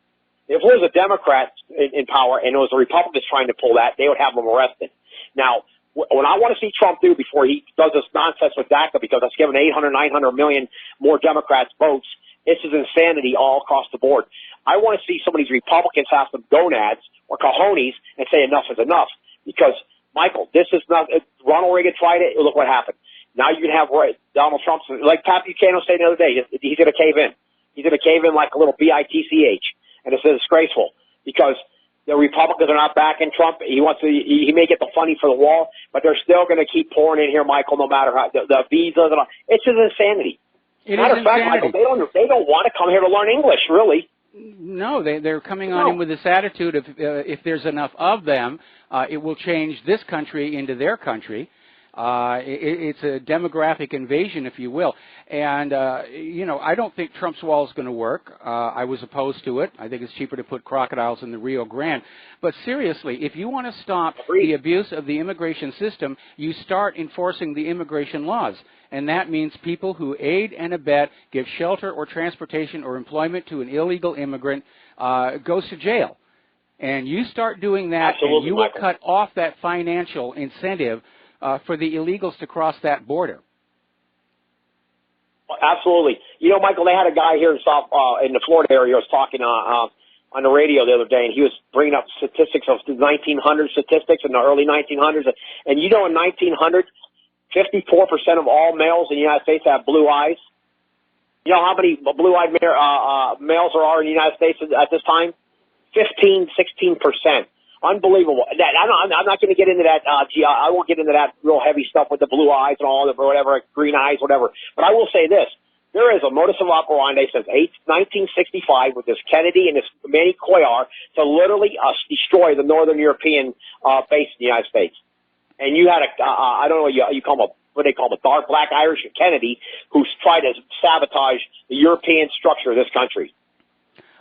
If it was a Democrat in power and it was the Republicans trying to pull that, they would have him arrested. Now, what I want to see Trump do before he does this nonsense with DACA, because that's given 800, 900 million more Democrats votes, this is insanity all across the board. I want to see some of these Republicans have some gonads or cojones and say enough is enough. Because, Michael, this is not – Ronald Reagan tried it. Look what happened. Now you can have Donald Trump, like Pat Buchanan said the other day, he's going to cave in. He's going to cave in like a little bitch. And it's disgraceful because the Republicans are not backing Trump. He may get the funding for the wall, but they're still going to keep pouring in here, Michael, no matter how the visas and all. It's just insanity. Matter of fact, Michael, they don't want to come here to learn English, really. No, they're coming on in with this attitude of if there's enough of them, it will change this country into their country. It's a demographic invasion, if you will. And, I don't think Trump's wall is going to work. I was opposed to it. I think it's cheaper to put crocodiles in the Rio Grande. But seriously, if you want to stop the abuse of the immigration system, you start enforcing the immigration laws. And that means people who aid and abet, give shelter or transportation or employment to an illegal immigrant goes to jail. And you start doing that, and you will cut off that financial incentive for the illegals to cross that border. Absolutely. Michael, they had a guy here in the Florida area who was talking on the radio the other day, and he was bringing up statistics of the 1900 statistics in the early 1900s. And in 1900, 54% of all males in the United States have blue eyes. You know how many blue-eyed males there are in the United States at this time? 15, 16%. Unbelievable. I'm not going to get into that. I won't get into that real heavy stuff with the blue eyes and all, or whatever, green eyes, whatever. But I will say this. There is a modus operandi since 1965 with this Kennedy and this Manny Cuellar to literally destroy the Northern European base in the United States. And you had I don't know, you call him what they call him, a dark black Irish Kennedy, who's tried to sabotage the European structure of this country.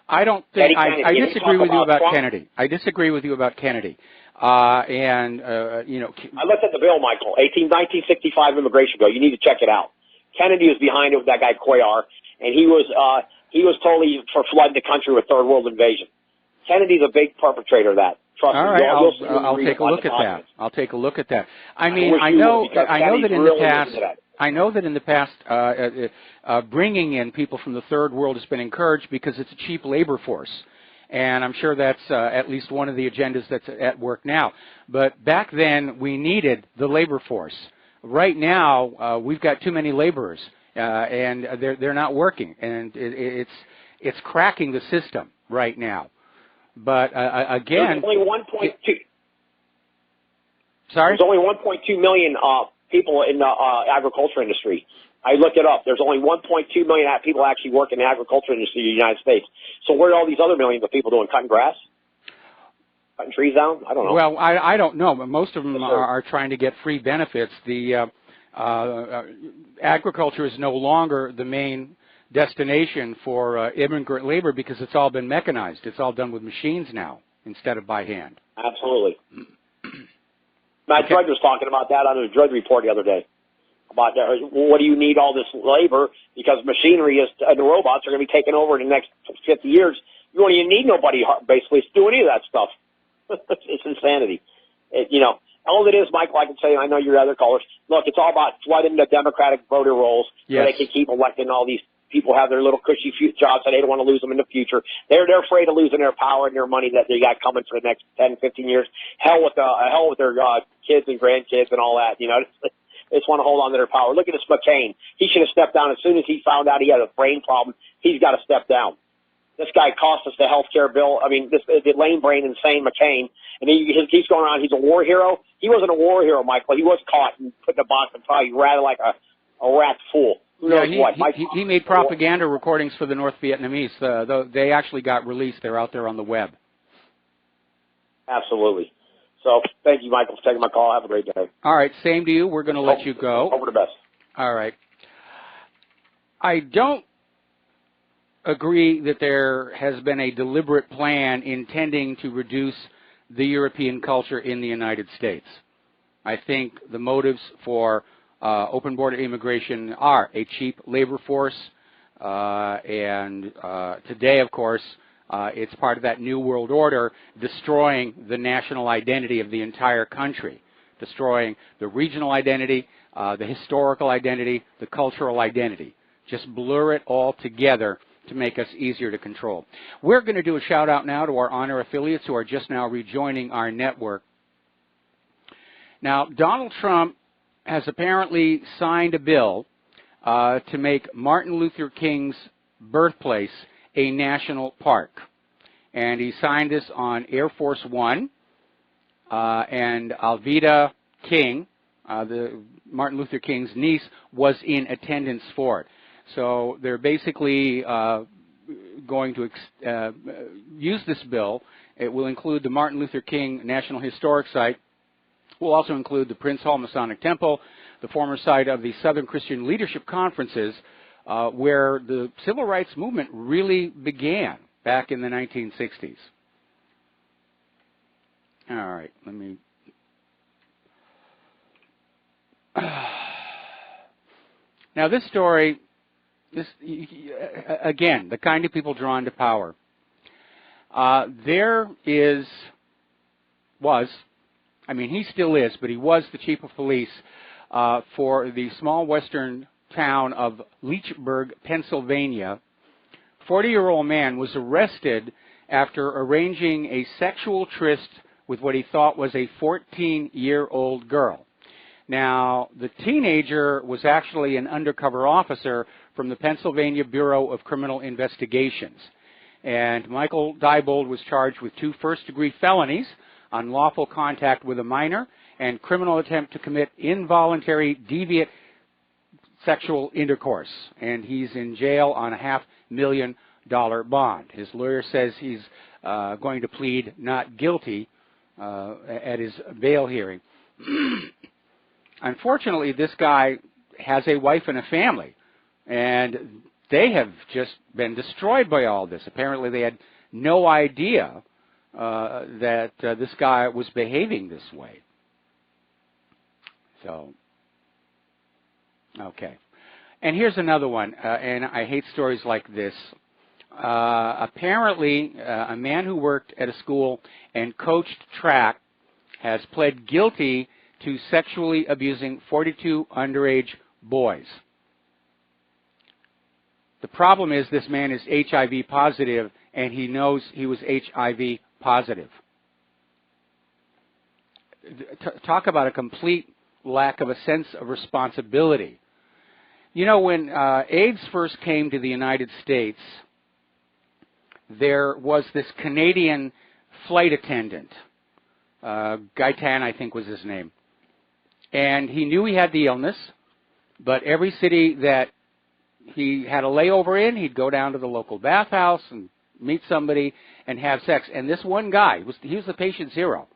I don't think I disagree with you about Kennedy. I disagree with you about Kennedy. You know, I looked at the bill, Michael, 1965 immigration bill. You need to check it out. Kennedy was behind it with that guy Cuellar, and he was totally for flooding the country with third world invasion. Kennedy's a big perpetrator of that. Trust me. All right, I'll take a look at that. I'll take a look at that. I mean, I know that in the past, bringing in people from the third world has been encouraged because it's a cheap labor force. And I'm sure that's at least one of the agendas that's at work now. But back then, we needed the labor force. Right now, we've got too many laborers, and they're not working, and it's cracking the system right now. But again, there's only 1.2. Sorry, there's only 1.2 million people in the agriculture industry. I looked it up. There's only 1.2 million people actually work in the agriculture industry in the United States. So where are all these other millions of people doing? Cutting grass? Cutting trees down? I don't know. Well, I don't know, but most of them are trying to get free benefits. The agriculture is no longer the main destination for immigrant labor because it's all been mechanized. It's all done with machines now instead of by hand. Absolutely. Matt Drudge was talking about that on his Drudge report the other day. About what do you need all this labor? Because machinery and the robots are going to be taking over in the next 50 years. You don't even need nobody basically to do any of that stuff. It's insanity. All it is, Michael, I can say, I know your other callers, look, it's all about flooding the Democratic voter rolls so they can keep electing all these people have their little cushy jobs and they don't want to lose them in the future. They're afraid of losing their power and their money that they got coming for the next 10, 15 years. Hell with their kids and grandkids and all that, They just want to hold on to their power. Look at this McCain. He should have stepped down as soon as he found out he had a brain problem. He's got to step down. This guy cost us the health care bill. I mean, the lame brain, insane McCain. And he's going around. He's a war hero. He wasn't a war hero, Michael. He was caught and put in a box and probably ratted like a rat fool. Who knows what? He made propaganda recordings for the North Vietnamese. They actually got released. They're out there on the web. Absolutely. So thank you, Michael, for taking my call. Have a great day. All right, same to you. We're going to let you go. Over the best. All right. I don't agree that there has been a deliberate plan intending to reduce the European culture in the United States. I think the motives for open border immigration are a cheap labor force, and today, of course, it's part of that New World Order destroying the national identity of the entire country, destroying the regional identity, the historical identity, the cultural identity. Just blur it all together to make us easier to control. We're going to do a shout out now to our honor affiliates who are just now rejoining our network. Now, Donald Trump has apparently signed a bill to make Martin Luther King's birthplace a national park. And he signed this on Air Force One, and Alveda King, the Martin Luther King's niece, was in attendance for it. So they're basically going to use this bill. It will include the Martin Luther King National Historic Site. It will also include the Prince Hall Masonic Temple, the former site of the Southern Christian Leadership Conferences, where the civil rights movement really began back in the 1960s. All right, let me... Now this story, again, the kind of people drawn to power. He still is, but he was the chief of police for the small western town of Leechburg, Pennsylvania. 40-year-old man was arrested after arranging a sexual tryst with what he thought was a 14-year-old girl. Now, the teenager was actually an undercover officer from the Pennsylvania Bureau of Criminal Investigations. And Michael Diebold was charged with 2 first-degree felonies, unlawful contact with a minor, and criminal attempt to commit involuntary deviant sexual intercourse. And he's in jail on a $500,000 bond. His lawyer says he's going to plead not guilty at his bail hearing. Unfortunately, this guy has a wife and a family, and they have just been destroyed by all this. Apparently, they had no idea that this guy was behaving this way. So, okay. And here's another one, and I hate stories like this. Apparently, a man who worked at a school and coached track has pled guilty to sexually abusing 42 underage boys. The problem is this man is HIV positive, and he knows he was HIV positive. Talk about a complete lack of a sense of responsibility. You know, when AIDS first came to the United States, there was this Canadian flight attendant, Gaitan, I think was his name. And he knew he had the illness, but every city that he had a layover in, he'd go down to the local bathhouse and meet somebody and have sex. And this one guy, he was the patient zero.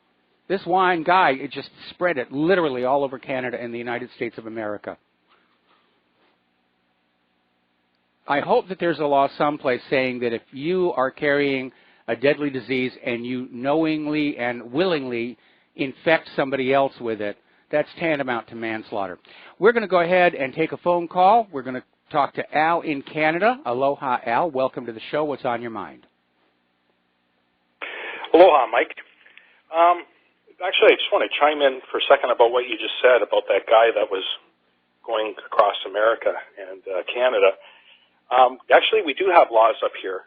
This one guy, it just spread it literally all over Canada and the United States of America. I hope that there's a law someplace saying that if you are carrying a deadly disease and you knowingly and willingly infect somebody else with it, that's tantamount to manslaughter. We're going to go ahead and take a phone call. We're going to talk to Al in Canada. Aloha, Al. Welcome to the show. What's on your mind? Aloha, Mike. Actually, I just want to chime in for a second about what you just said about that guy that was going across America and Canada. Actually, we do have laws up here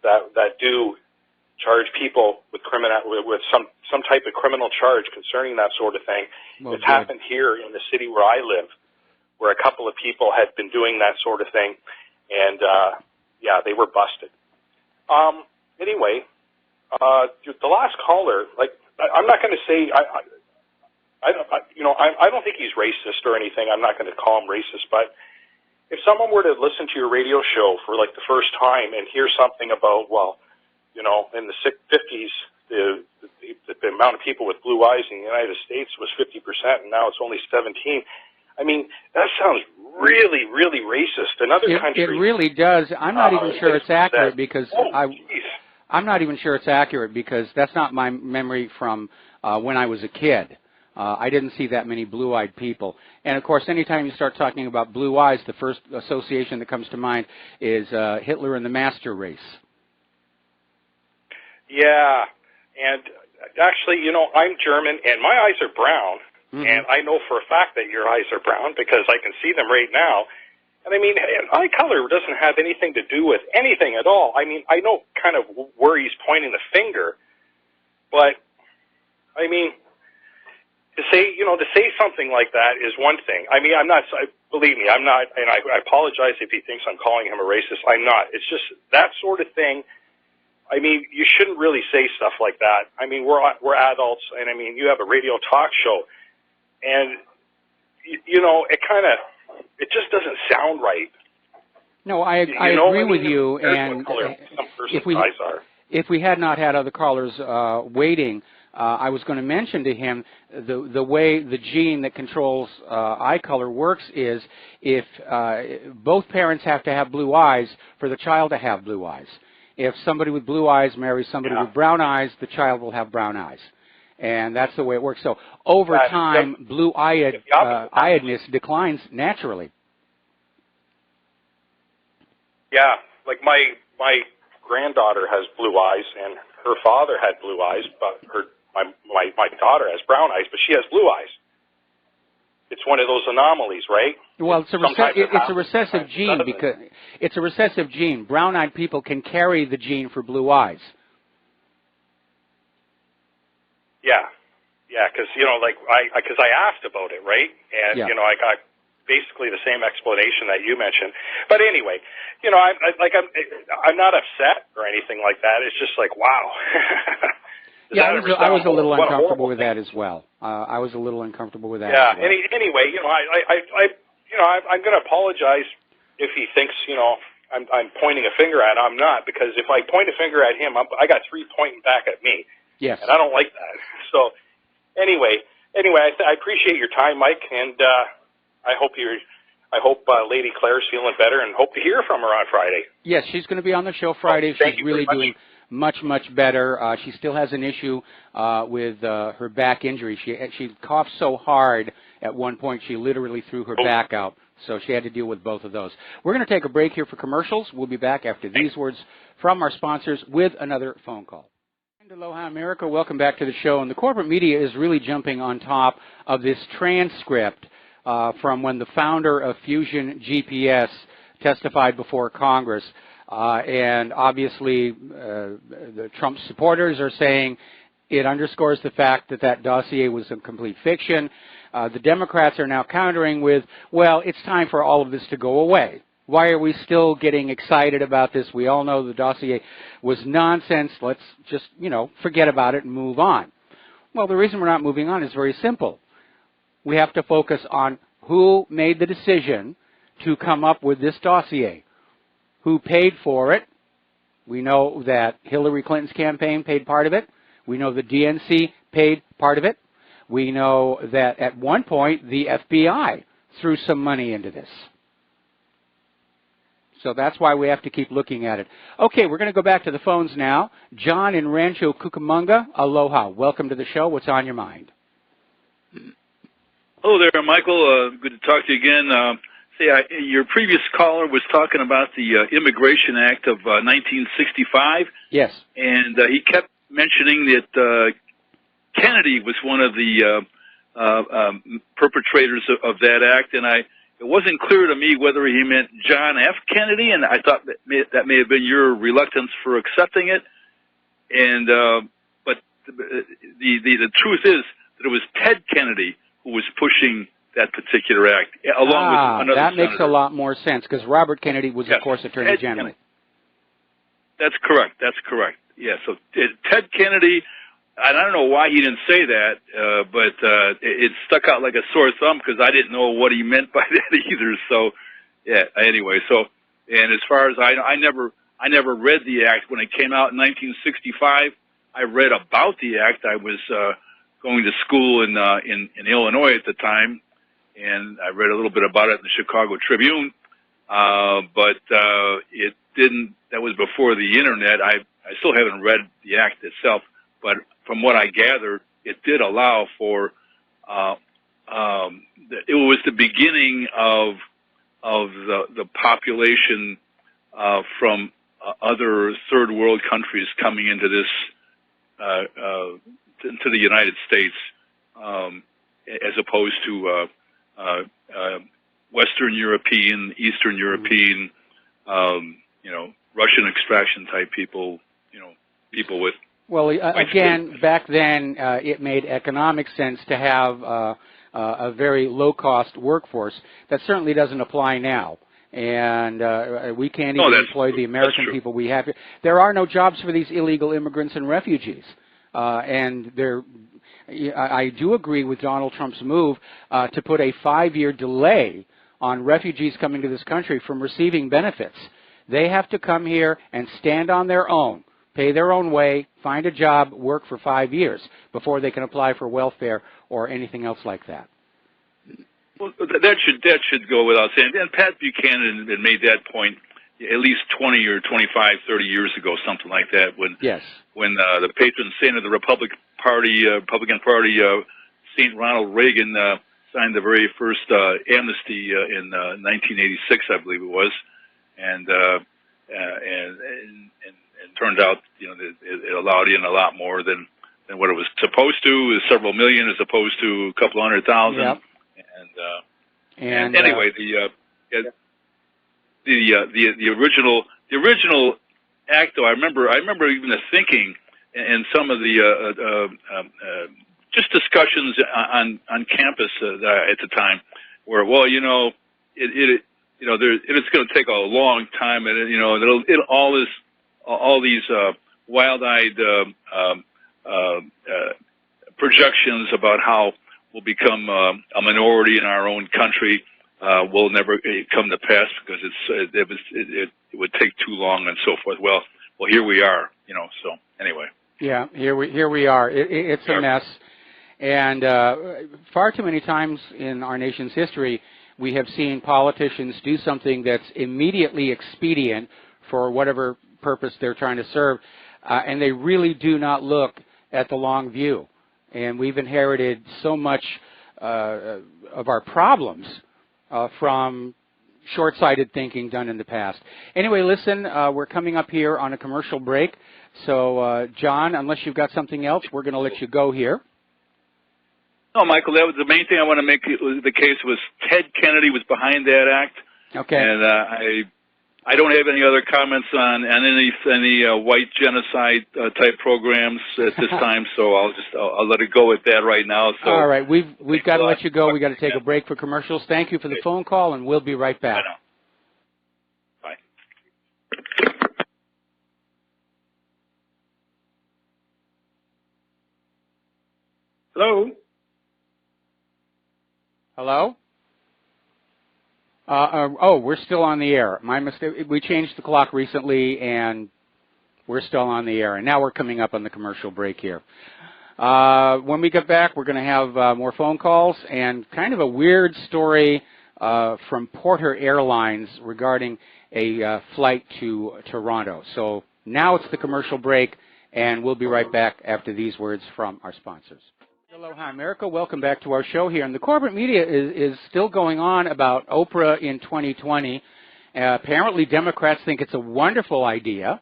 that do charge people with some type of criminal charge concerning that sort of thing. Well, it's happened here in the city where I live, where a couple of people had been doing that sort of thing, and yeah, they were busted. Anyway, the last caller, like, I'm not going to say I don't think he's racist or anything. I'm not going to call him racist, but if someone were to listen to your radio show for like the first time and hear something about, well, you know, in the 50s, the amount of people with blue eyes in the United States was 50%, and now it's only 17%. I mean, that sounds really, really racist. In other countries, it really does. I'm not even sure it's accurate because I'm not even sure it's accurate because that's not my memory from when I was a kid. I didn't see that many blue-eyed people. And, of course, anytime you start talking about blue eyes, the first association that comes to mind is Hitler and the master race. Yeah, and actually, you know, I'm German, and my eyes are brown, and I know for a fact that your eyes are brown because I can see them right now. And, I mean, eye color doesn't have anything to do with anything at all. I mean, I know kind of where he's pointing the finger, but, I mean, to say something like that is one thing. I mean, believe me, I'm not, and I apologize if he thinks I'm calling him a racist. I'm not. It's just that sort of thing. I mean, you shouldn't really say stuff like that. I mean, we're adults, and I mean, you have a radio talk show, and you know, it just doesn't sound right. No, I agree with you. And if we had not had other callers waiting, I was going to mention to him the way the gene that controls eye color works is if both parents have to have blue eyes for the child to have blue eyes. If somebody with blue eyes marries somebody with brown eyes, the child will have brown eyes. And that's the way it works. So over time, blue-eyedness declines naturally. Yeah, like my granddaughter has blue eyes, and her father had blue eyes, but my daughter has brown eyes, but she has blue eyes. It's one of those anomalies, right? Well, it's a recessive gene because it's a recessive gene. Brown-eyed people can carry the gene for blue eyes. Yeah. Yeah, because because I asked about it, right? And Yeah. I got basically the same explanation that you mentioned. But anyway, I'm not upset or anything like that. It's just like, wow. Yeah, I was a little what a uncomfortable horrible with thing. that as well. I was a little uncomfortable with that. Yeah. As well. Anyway, I'm going to apologize if he thinks I'm pointing a finger at him. I'm not, because if I point a finger at him, I got 3 pointing back at me. Yes. And I don't like that. So anyway, I appreciate your time, Mike, and I hope Lady Claire's feeling better, and hope to hear from her on Friday. Yes, she's going to be on the show Friday. Thank She's you really very doing much better. She still has an issue with her back injury. She coughed so hard at one point she literally threw her back out. So she had to deal with both of those. We're going to take a break here for commercials. We'll be back after these words from our sponsors with another phone call. And aloha, America. Welcome back to the show. And the corporate media is really jumping on top of this transcript from when the founder of Fusion GPS testified before Congress. And obviously, the Trump supporters are saying it underscores the fact that dossier was a complete fiction. The Democrats are now countering with, well, it's time for all of this to go away. Why are we still getting excited about this? We all know the dossier was nonsense. Let's just, forget about it and move on. Well, the reason we're not moving on is very simple. We have to focus on who made the decision to come up with this dossier. Who paid for it? We know that Hillary Clinton's campaign paid part of it. We know the DNC paid part of it. We know that at one point the FBI threw some money into this. So that's why we have to keep looking at it. Okay, we're going to go back to the phones now. John in Rancho Cucamonga, aloha. Welcome to the show. What's on your mind? Hello there, Michael. Good to talk to you again. Your previous caller was talking about the Immigration Act of 1965. Yes. And he kept mentioning that Kennedy was one of the perpetrators of that act, and it wasn't clear to me whether he meant John F. Kennedy, and I thought that may have been your reluctance for accepting it. And but the truth is that it was Ted Kennedy who was pushing that particular act, along with another that senator. makes a lot more sense, because Robert Kennedy was, yes, of course, Attorney General. That's correct. Yeah, so Ted Kennedy, and I don't know why he didn't say that, but it stuck out like a sore thumb because I didn't know what he meant by that either. So, yeah, anyway, and as far as I never read the act when it came out in 1965. I read about the act. I was going to school in Illinois at the time, and I read a little bit about it in the Chicago Tribune, but it didn't. That was before the internet. I still haven't read the act itself, but from what I gathered, it did allow for. It was the beginning of the population from other third world countries coming into this into the United States, as opposed to Western European, Eastern European, Russian extraction type people, people with. Well, again, back then it made economic sense to have a very low-cost workforce. That certainly doesn't apply now. And we can't even employ the American people we have here. There are no jobs for these illegal immigrants and refugees. And I do agree with Donald Trump's move to put a 5-year delay on refugees coming to this country from receiving benefits. They have to come here and stand on their own, pay their own way, find a job, work for 5 years before they can apply for welfare or anything else like that. Well, that should go without saying. And Pat Buchanan had made that point at least 20 or 25, 30 years ago, something like that, when the patron saint of the Republican Party, St. Ronald Reagan, signed the very first amnesty in 1986, I believe it was, and turned out, it allowed in a lot more than what it was supposed to. It was several million as opposed to a couple 100,000. Yep. And anyway, the original act, though, I remember even the thinking and some of the just discussions on campus at the time, where it's going to take a long time, and all these wild-eyed projections about how we'll become a minority in our own country will never come to pass because it would take too long and so forth. Well, here we are, So anyway. Yeah, here we are. It's a mess, and far too many times in our nation's history, we have seen politicians do something that's immediately expedient for whatever purpose they're trying to serve, and they really do not look at the long view. And we've inherited so much of our problems from short-sighted thinking done in the past. Anyway, listen, we're coming up here on a commercial break. So, John, unless you've got something else, we're going to let you go here. No, Michael, that was the main thing I want to make the case was Ted Kennedy was behind that act. Okay. And I don't have any other comments on any white genocide type programs at this time, so I'll let it go at that right now. So all right, we've got to let you go. We've got to take a break for commercials. Thank you for the phone call, and we'll be right back. Bye. Hello? Hello? Oh, we're still on the air. My mistake. We changed the clock recently, and we're still on the air. And now we're coming up on the commercial break here. When we get back, we're going to have more phone calls and kind of a weird story from Porter Airlines regarding a flight to Toronto. So now it's the commercial break, and we'll be right back after these words from our sponsors. Aloha, America. Welcome back to our show here. And the corporate media is still going on about Oprah in 2020. Apparently, Democrats think it's a wonderful idea.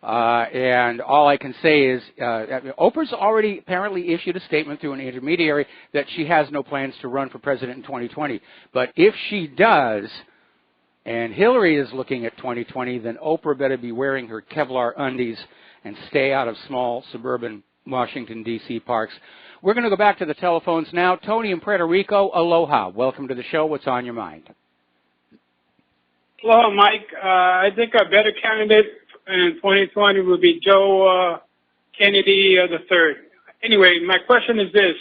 And all I can say is Oprah's already apparently issued a statement through an intermediary that she has no plans to run for president in 2020. But if she does, and Hillary is looking at 2020, then Oprah better be wearing her Kevlar undies and stay out of small suburban Washington, D.C. parks. We're going to go back to the telephones now. Tony in Puerto Rico, aloha. Welcome to the show. What's on your mind? Hello, Mike. I think a better candidate in 2020 would be Joe Kennedy III. Anyway, my question is this.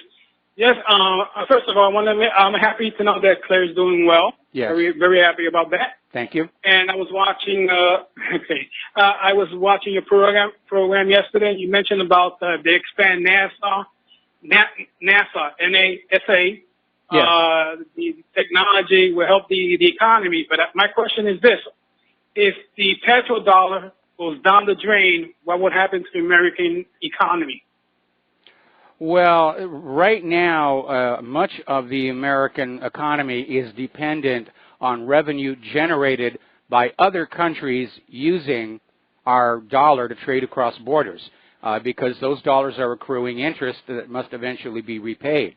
Yes, first of all, I'm happy to know that Claire's doing well. Yes. Very, very happy about that. Thank you. And I was watching, I was watching a program yesterday. You mentioned about they expand NASA, NASA. Yes. The technology will help the economy. But my question is this. If the petrodollar goes down the drain, what would happen to the American economy? Well, right now, much of the American economy is dependent on revenue generated by other countries using our dollar to trade across borders, because those dollars are accruing interest that must eventually be repaid.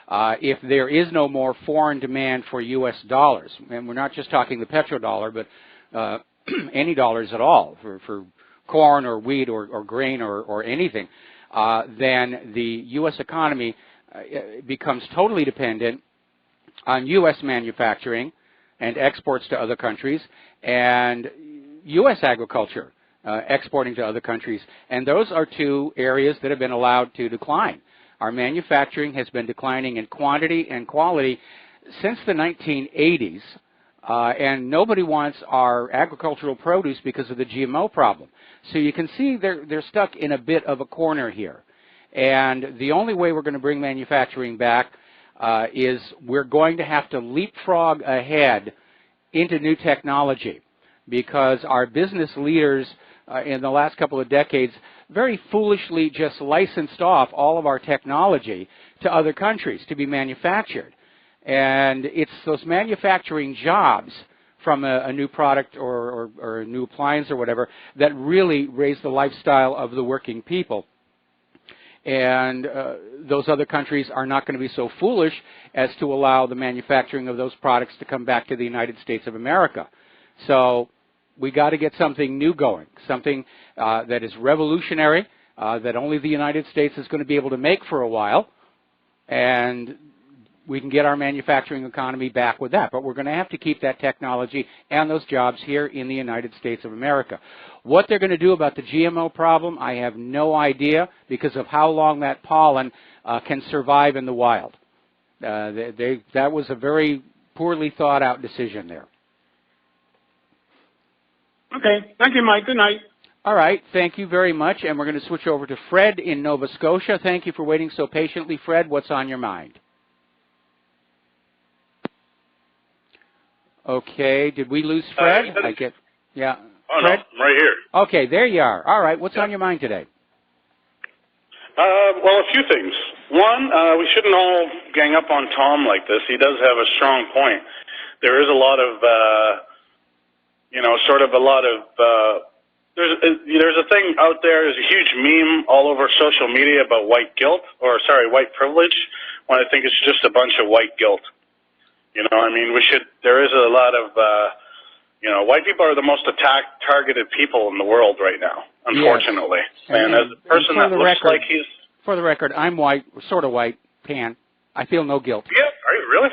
If there is no more foreign demand for U.S. dollars, and we're not just talking the petrodollar, but any dollars at all for corn or wheat or grain or anything, then the U.S. economy becomes totally dependent on U.S. manufacturing and exports to other countries, and U.S. agriculture exporting to other countries. And those are two areas that have been allowed to decline. Our manufacturing has been declining in quantity and quality since the 1980s, and nobody wants our agricultural produce because of the GMO problem. So you can see they're stuck in a bit of a corner here. And the only way we're going to bring manufacturing back is we're going to have to leapfrog ahead into new technology, because our business leaders in the last couple of decades very foolishly just licensed off all of our technology to other countries to be manufactured. And it's those manufacturing jobs from a new product or a new appliance or whatever that really raise the lifestyle of the working people. And those other countries are not going to be so foolish as to allow the manufacturing of those products to come back to the United States of America. So we got to get something new going, something that is revolutionary, that only the United States is going to be able to make for a while, and we can get our manufacturing economy back with that. But we're going to have to keep that technology and those jobs here in the United States of America. What they're going to do about the GMO problem, I have no idea, because of how long that pollen can survive in the wild. That was a very poorly thought out decision there. Okay. Thank you, Mike. Good night. All right. Thank you very much. And we're going to switch over to Fred in Nova Scotia. Thank you for waiting so patiently. Fred, what's on your mind? Okay. Did we lose Fred? Yeah. Oh, Fred? no. I'm right here. Okay. There you are. All right. What's on your mind today? Well, a few things. One, we shouldn't all gang up on Tom like this. He does have a strong point. There is a lot of, there's a thing out there, there's a huge meme all over social media about white guilt, white privilege, when I think it's just a bunch of white guilt. There is a lot of, white people are the most targeted people in the world right now, unfortunately. Yes. And as a person that looks like he's... For the record, I'm white, sort of white, tan. I feel no guilt. Yeah, are you really?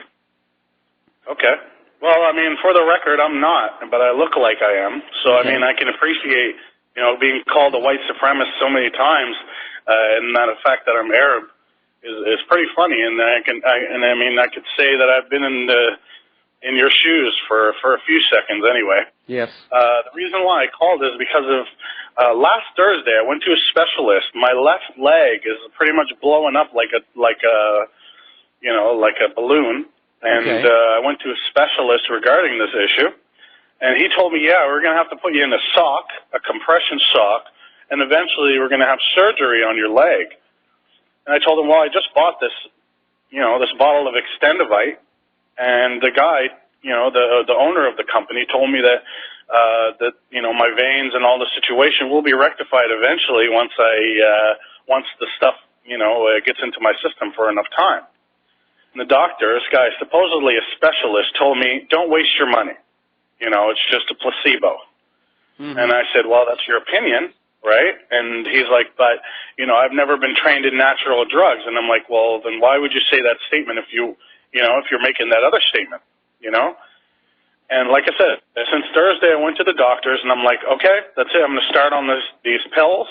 Okay. Well, for the record, I'm not, but I look like I am. So, okay. I can appreciate, being called a white supremacist so many times, and the fact that I'm Arab is pretty funny. And I could say that I've been in your shoes for a few seconds anyway. Yes. The reason why I called is because of last Thursday I went to a specialist. My left leg is pretty much blowing up like a balloon. And okay. I went to a specialist regarding this issue, and he told me, yeah, we're going to have to put you in a sock, a compression sock, and eventually we're going to have surgery on your leg. And I told him, well, I just bought this bottle of Extendivite, and the guy, the owner of the company told me that my veins and all the situation will be rectified eventually once the stuff, gets into my system for enough time. And the doctor, this guy, supposedly a specialist, told me, don't waste your money. It's just a placebo. Mm-hmm. And I said, well, that's your opinion, right? And he's like, but, I've never been trained in natural drugs. And I'm like, well, then why would you say that statement if you're making that other statement, And like I said, since Thursday I went to the doctors, and I'm like, okay, that's it. I'm going to start on these pills.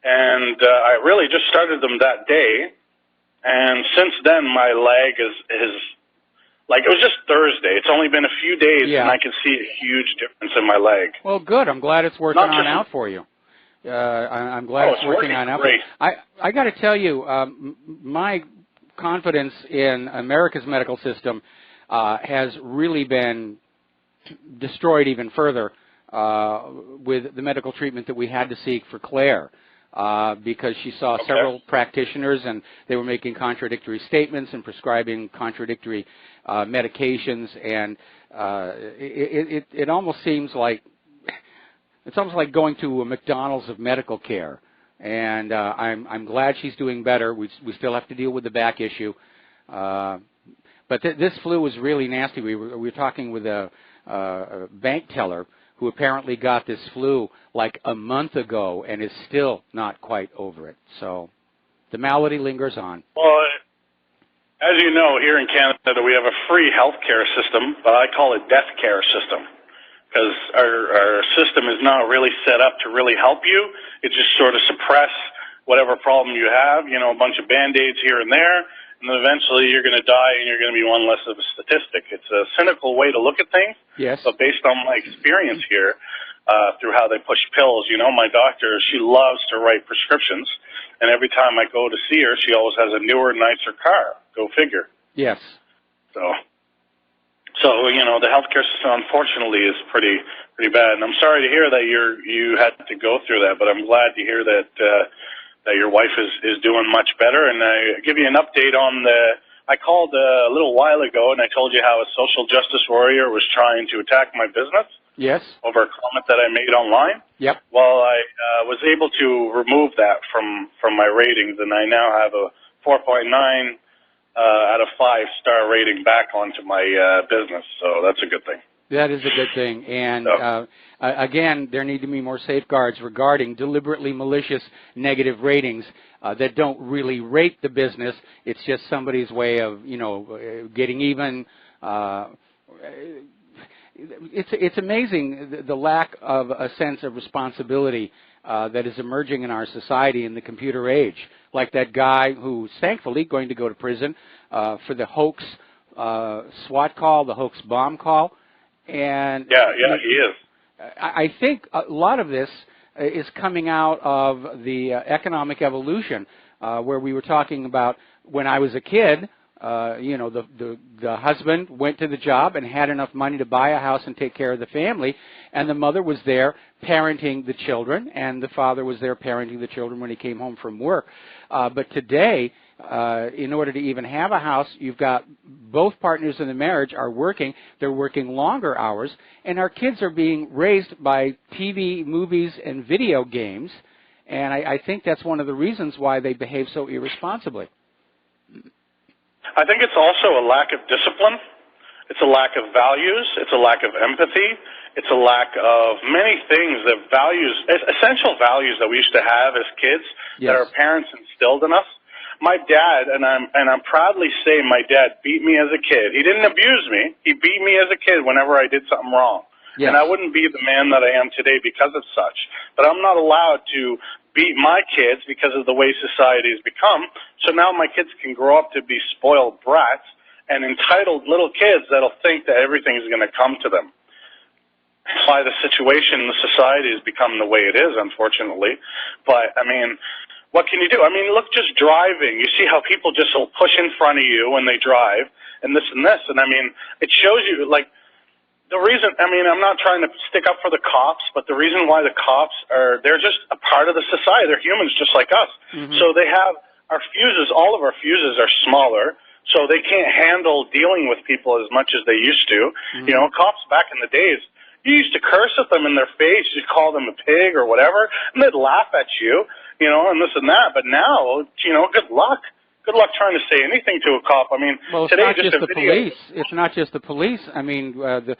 And I really just started them that day. And since then, my leg is it was just Thursday. It's only been a few days, and I can see a huge difference in my leg. Well, good. I'm glad it's working out for you. I'm glad it's working out for you. I got to tell you, my confidence in America's medical system has really been destroyed even further with the medical treatment that we had to seek for Claire. Because she saw several practitioners, and they were making contradictory statements and prescribing contradictory medications, and it almost seems like going to a McDonald's of medical care. And I'm glad she's doing better. We still have to deal with the back issue, but this flu was really nasty. We were talking with a bank teller who apparently got this flu like a month ago and is still not quite over it. So the malady lingers on. Well, as you know, here in Canada we have a free health care system, but I call it death care system, because our system is not really set up to really help you. It just sort of suppress whatever problem you have, a bunch of Band-Aids here and there, and then eventually you're going to die and you're going to be one less of a statistic. It's a cynical way to look at things. Yes. But based on my experience here, through how they push pills, my doctor, she loves to write prescriptions. And every time I go to see her, she always has a newer, nicer car. Go figure. Yes. So the healthcare system, unfortunately, is pretty bad. And I'm sorry to hear that you had to go through that, but I'm glad to hear that your wife is doing much better. And I give you an update on I called a little while ago, and I told you how a social justice warrior was trying to attack my business. Yes. Over a comment that I made online. Yep. Well, I was able to remove that from my ratings, and I now have a 4.9 out of 5 star rating back onto my business. So that's a good thing. That is a good thing. And again, there need to be more safeguards regarding deliberately malicious negative ratings that don't really rate the business. It's just somebody's way of, getting even. It's amazing the lack of a sense of responsibility that is emerging in our society in the computer age. Like that guy who's thankfully going to go to prison for the hoax SWAT call, the hoax bomb call. And yeah, he is. I think a lot of this is coming out of the economic evolution, where we were talking about when I was a kid. The husband went to the job and had enough money to buy a house and take care of the family, and the mother was there parenting the children, and the father was there parenting the children when he came home from work. But today, in order to even have a house, you've got both partners in the marriage are working. They're working longer hours, and our kids are being raised by TV, movies, and video games, and I think that's one of the reasons why they behave so irresponsibly. I think it's also a lack of discipline. It's a lack of values. It's a lack of empathy. It's a lack of many things, essential values that we used to have as kids that our parents instilled in us. My dad, and I'm proudly say my dad beat me as a kid. He didn't abuse me. He beat me as a kid whenever I did something wrong. Yes. And I wouldn't be the man that I am today because of such. But I'm not allowed to beat my kids because of the way society has become. So now my kids can grow up to be spoiled brats and entitled little kids that'll think that everything is going to come to them. That's why the situation in the society has become the way it is, unfortunately. But, I mean, what can you do? I mean, look, just driving. You see how people just will push in front of you when they drive and this and this. And, I mean, it shows you, like, the reason, I mean, I'm not trying to stick up for the cops, but the reason why the cops they're just a part of the society. They're humans just like us. Mm-hmm. So they have our fuses, all of our fuses are smaller, so they can't handle dealing with people as much as they used to. Mm-hmm. Cops back in the days, you used to curse at them in their face, you call them a pig or whatever, and they'd laugh at you, and this and that. But now, good luck. Good luck trying to say anything to a cop. I mean, well, it's today not just the police. It's not just the police. I mean, the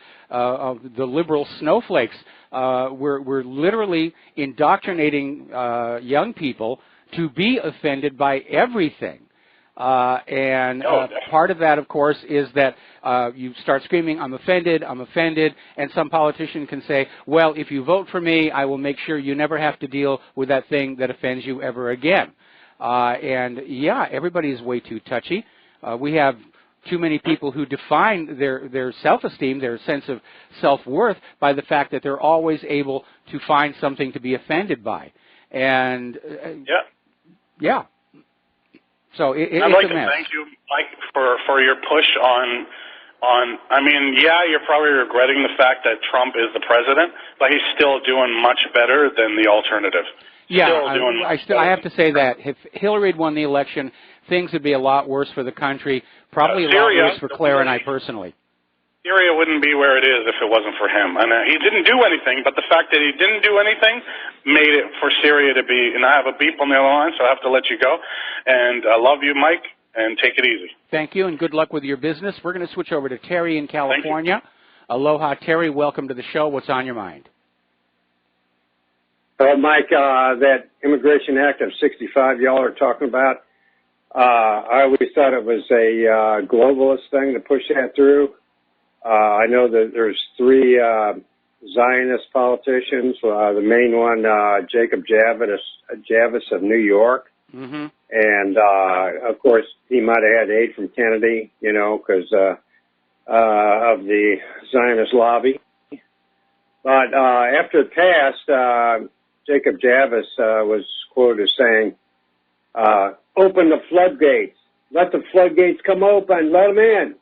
liberal snowflakes. We're literally indoctrinating young people to be offended by everything. Part of that, of course, is that you start screaming, I'm offended, and some politician can say, well, if you vote for me, I will make sure you never have to deal with that thing that offends you ever again. Everybody's way too touchy. We have too many people who define their self-esteem, their sense of self-worth, by the fact that they're always able to find something to be offended by. And so it's I'd like a mess. To thank you, Mike, for your push on. I mean, you're probably regretting the fact that Trump is the president, but he's still doing much better than the alternative. Yeah, I have to say that if Hillary had won the election, things would be a lot worse for the country, probably a lot worse for Claire and I personally. Syria wouldn't be where it is if it wasn't for him. And he didn't do anything, but the fact that he didn't do anything made it for Syria to be, and I have a beep on the other line, so I have to let you go. And I love you, Mike, and take it easy. Thank you, and good luck with your business. We're going to switch over to Terry in California. Aloha, Terry. Welcome to the show. What's on your mind? Mike, that Immigration Act of 65 y'all are talking about, I always thought it was a globalist thing to push that through. I know that there's three Zionist politicians. The main one, Jacob Javits of New York. Mm-hmm. And, of course, he might have had aid from Kennedy, because of the Zionist lobby. But after it passed, Jacob Javits was quoted as saying, open the floodgates. Let the floodgates come open. Let them in.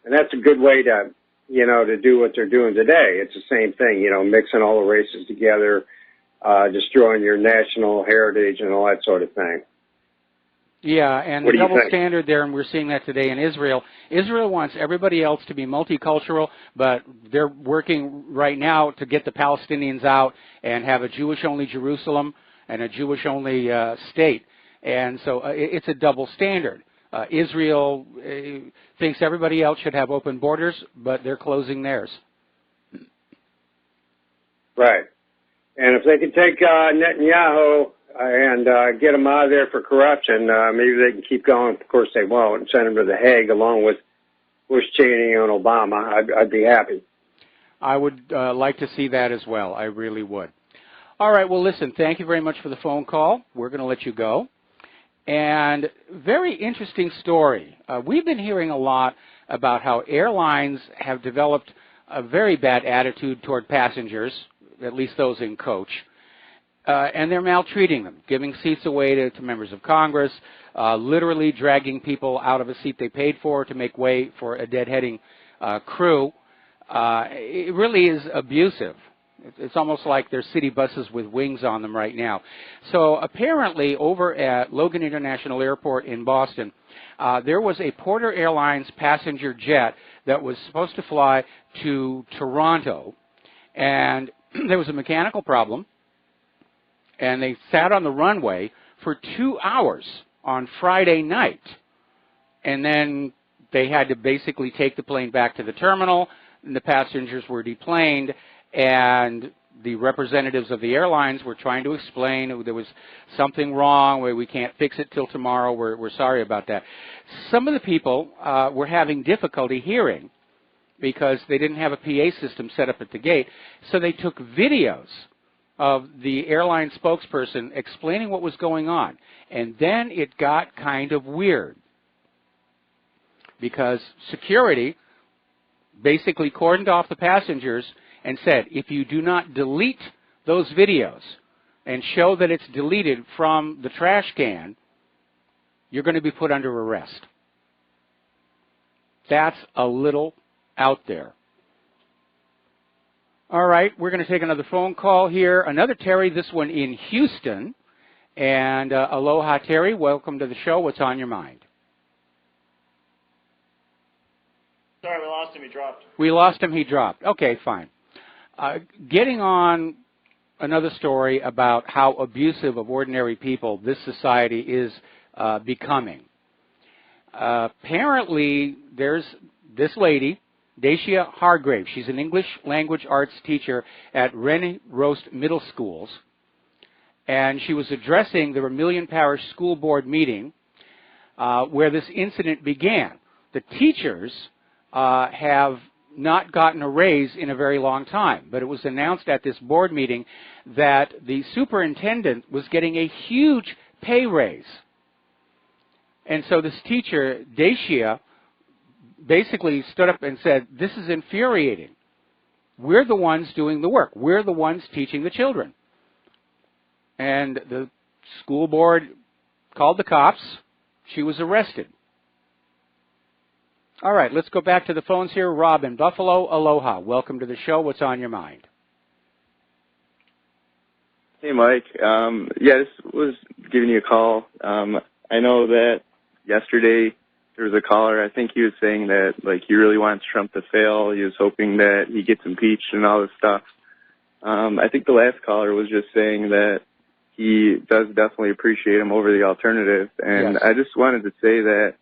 And that's a good way to, to do what they're doing today. It's the same thing, mixing all the races together, destroying your national heritage and all that sort of thing. Yeah, and the double standard there, and we're seeing that today in Israel. Israel wants everybody else to be multicultural, but they're working right now to get the Palestinians out and have a Jewish-only Jerusalem and a Jewish-only state. And so it's a double standard. Israel thinks everybody else should have open borders, but they're closing theirs. Right. And if they can take Netanyahu and get him out of there for corruption, maybe they can keep going. Of course, they won't, and send him to The Hague along with Bush, Cheney, and Obama. I'd be happy. I would like to see that as well. I really would. All right. Well, listen, thank you very much for the phone call. We're going to let you go. And very interesting story. We've been hearing a lot about how airlines have developed a very bad attitude toward passengers, at least those in coach, and they're maltreating them, giving seats away to members of Congress, literally dragging people out of a seat they paid for to make way for a deadheading crew. It really is abusive. It's almost like they're city buses with wings on them right now. So apparently over at Logan International Airport in Boston, there was a Porter Airlines passenger jet that was supposed to fly to Toronto, and there was a mechanical problem, and they sat on the runway for 2 hours on Friday night, and then they had to basically take the plane back to the terminal, and the passengers were deplaned, and the representatives of the airlines were trying to explain there was something wrong, we can't fix it till tomorrow, we're sorry about that. Some of the people were having difficulty hearing because they didn't have a PA system set up at the gate, so they took videos of the airline spokesperson explaining what was going on. And then it got kind of weird because security basically cordoned off the passengers and said, if you do not delete those videos and show that it's deleted from the trash can, you're going to be put under arrest. That's a little out there. All right, we're going to take another phone call here. Another Terry, this one in Houston. And aloha, Terry. Welcome to the show. What's on your mind? Sorry, we lost him. He dropped. We lost him. He dropped. Okay, fine. Getting on another story about how abusive of ordinary people this society is becoming. Apparently, there's this lady, Dacia Hargrave. She's an English language arts teacher at Rennie Roast Middle Schools. And she was addressing the Vermilion Parish School Board meeting where this incident began. The teachers have not gotten a raise in a very long time, but it was announced at this board meeting that the superintendent was getting a huge pay raise. And so this teacher, Dacia, basically stood up and said, this is infuriating. We're the ones doing the work. We're the ones teaching the children. And the school board called the cops. She was arrested. All right, let's go back to the phones here. Rob in Buffalo, aloha. Welcome to the show. What's on your mind? Hey, Mike. Just was giving you a call. I know that yesterday there was a caller. I think he was saying that, he really wants Trump to fail. He was hoping that he gets impeached and all this stuff. I think the last caller was just saying that he does definitely appreciate him over the alternative. And yes. I just wanted to say that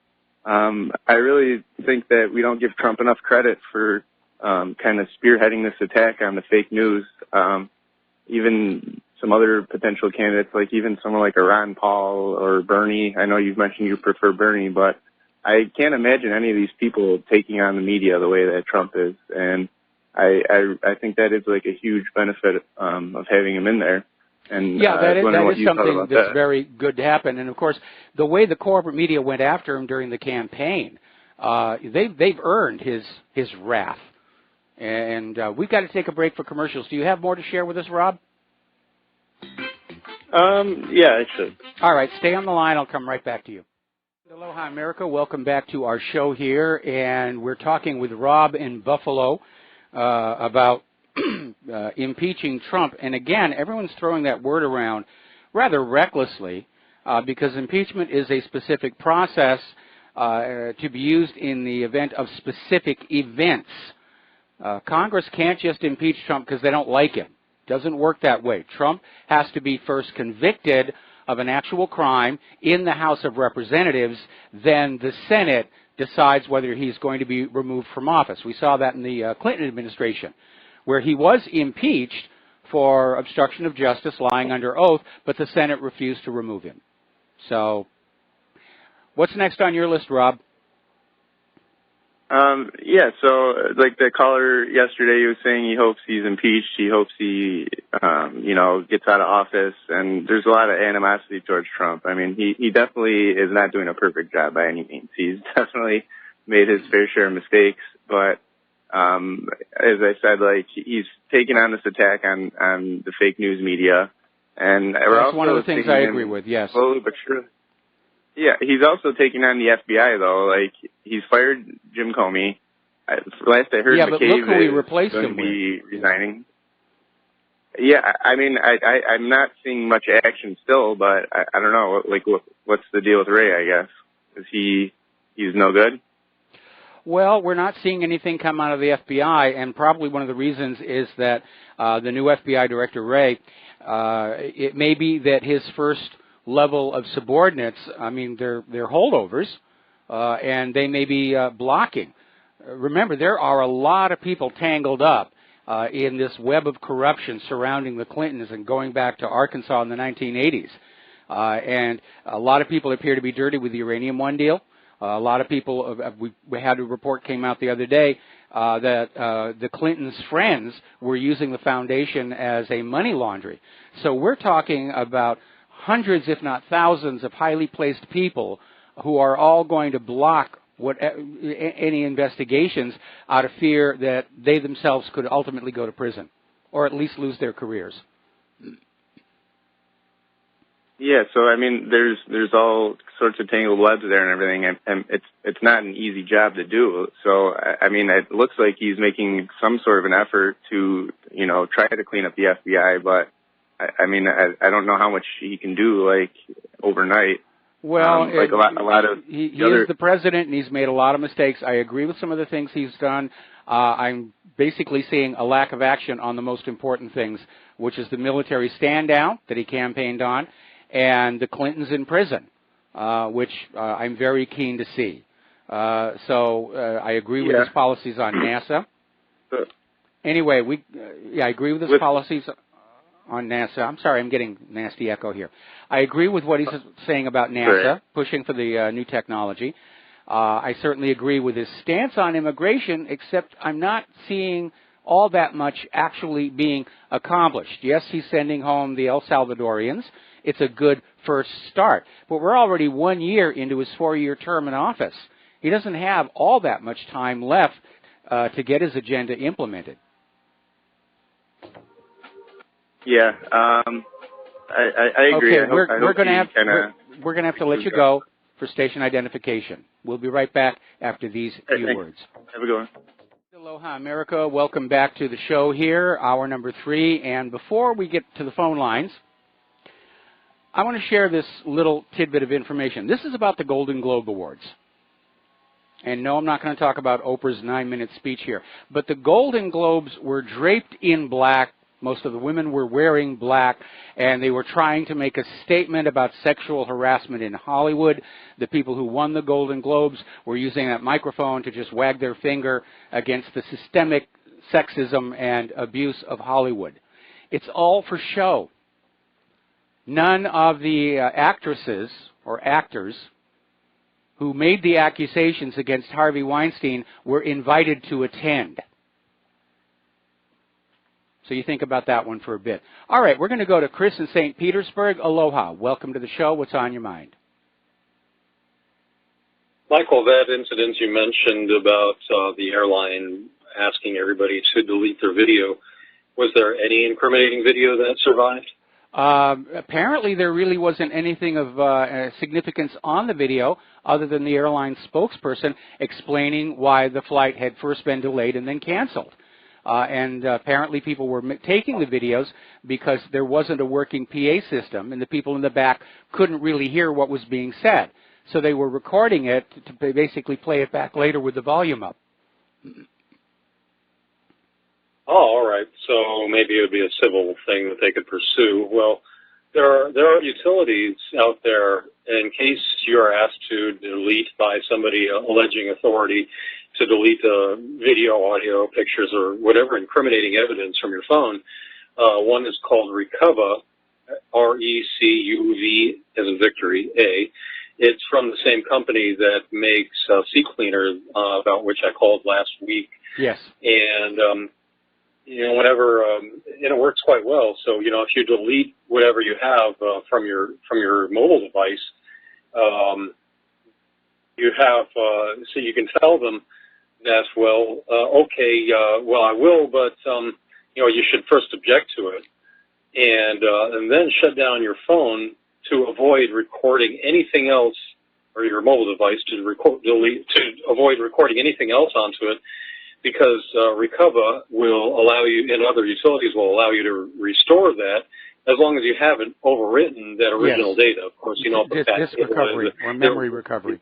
I really think that we don't give Trump enough credit for kind of spearheading this attack on the fake news. Even some other potential candidates, even someone like a Ron Paul or Bernie. I know you've mentioned you prefer Bernie, but I can't imagine any of these people taking on the media the way that Trump is. And I think that is a huge benefit of having him in there. And yeah, that is something that's very good to happen. And of course, the way the corporate media went after him during the campaign, they've earned his wrath. And we've got to take a break for commercials. Do you have more to share with us, Rob? Yeah, I should. All right, stay on the line. I'll come right back to you. Aloha, America. Welcome back to our show here, and we're talking with Rob in Buffalo about impeaching Trump. And again, everyone's throwing that word around rather recklessly because impeachment is a specific process to be used in the event of specific events. Congress can't just impeach Trump because they don't like him. It doesn't work that way. Trump has to be first convicted of an actual crime in the House of Representatives. Then the Senate decides whether he's going to be removed from office. We saw that in the Clinton administration, where he was impeached for obstruction of justice, lying under oath, but the Senate refused to remove him. So, what's next on your list, Rob? Yeah, so like the caller yesterday, he was saying he hopes he's impeached. He hopes he, gets out of office. And there's a lot of animosity towards Trump. I mean, he definitely is not doing a perfect job by any means. He's definitely made his fair share of mistakes. But as I said, like he's taking on this attack on the fake news media. And that's one of the things I agree with. Yes, slowly but surely. Yeah, he's also taking on the FBI, though. Like, he's fired Jim Comey. Last I heard, yeah, but look who he replaced him with. Be resigning. Yeah, I mean, I'm not seeing much action still, but I don't know. Like, what's the deal with Ray, I guess? Is he's no good? Well, we're not seeing anything come out of the FBI, and probably one of the reasons is that the new FBI director, Ray, it may be that his first level of subordinates, I mean, they're holdovers, and they may be blocking. Remember, there are a lot of people tangled up in this web of corruption surrounding the Clintons and going back to Arkansas in the 1980s. And a lot of people appear to be dirty with the Uranium One deal. A lot of people, we had a report came out the other day that the Clintons' friends were using the foundation as a money laundry. So we're talking about hundreds, if not thousands, of highly placed people who are all going to block any investigations out of fear that they themselves could ultimately go to prison or at least lose their careers. Yeah, so I mean, there's all sorts of tangled webs there and everything, and it's not an easy job to do. So I mean, it looks like he's making some sort of an effort to try to clean up the FBI, but I mean, I don't know how much he can do, like, overnight. Well, like a lot of he is the president, and he's made a lot of mistakes. I agree with some of the things he's done. I'm basically seeing a lack of action on the most important things, which is the military stand-down that he campaigned on, and the Clintons in prison, which I'm very keen to see. So I agree with his policies on NASA. Anyway, I agree with his policies on NASA. I'm sorry, I'm getting nasty echo here. I agree with what he's saying about NASA, pushing for the new technology. I certainly agree with his stance on immigration, except I'm not seeing all that much actually being accomplished. Yes, he's sending home the El Salvadorians. It's a good first start. But we're already 1 year into his 4-year term in office. He doesn't have all that much time left to get his agenda implemented. Yeah, I agree. Okay, we're going to have to let you go for station identification. We'll be right back after these few words. Have a good one. Aloha, America. Welcome back to the show here, hour number 3. And before we get to the phone lines, I want to share this little tidbit of information. This is about the Golden Globe Awards. And no, I'm not going to talk about Oprah's 9-minute speech here. But the Golden Globes were draped in black. Most of the women were wearing black, and they were trying to make a statement about sexual harassment in Hollywood. The people who won the Golden Globes were using that microphone to just wag their finger against the systemic sexism and abuse of Hollywood. It's all for show. None of the actresses or actors who made the accusations against Harvey Weinstein were invited to attend. So you think about that one for a bit. All right, we're going to go to Chris in St. Petersburg. Aloha. Welcome to the show. What's on your mind? Michael, that incident you mentioned about the airline asking everybody to delete their video, was there any incriminating video that survived? Apparently there really wasn't anything of significance on the video other than the airline spokesperson explaining why the flight had first been delayed and then canceled. And apparently people were taking the videos because there wasn't a working PA system and the people in the back couldn't really hear what was being said. So they were recording it to basically play it back later with the volume up. Oh, all right. So maybe it would be a civil thing that they could pursue. Well, there are utilities out there in case you are asked to delete by somebody alleging authority to delete the video, audio, pictures, or whatever incriminating evidence from your phone. One is called Recuva, R-E-C-U-V as in victory, A. It's from the same company that makes Sea Cleaner, about which I called last week. Yes. And, whenever, and it works quite well. So, if you delete whatever you have from your mobile device, you have, so you can tell them that, well, okay, well, I will, but, you should first object to it. And then shut down your phone to avoid recording anything else, or your mobile device to avoid recording anything else onto it, because Recuva will allow you, and other utilities will allow you to restore that as long as you haven't overwritten that original data. Of course, disk recovery or memory recovery.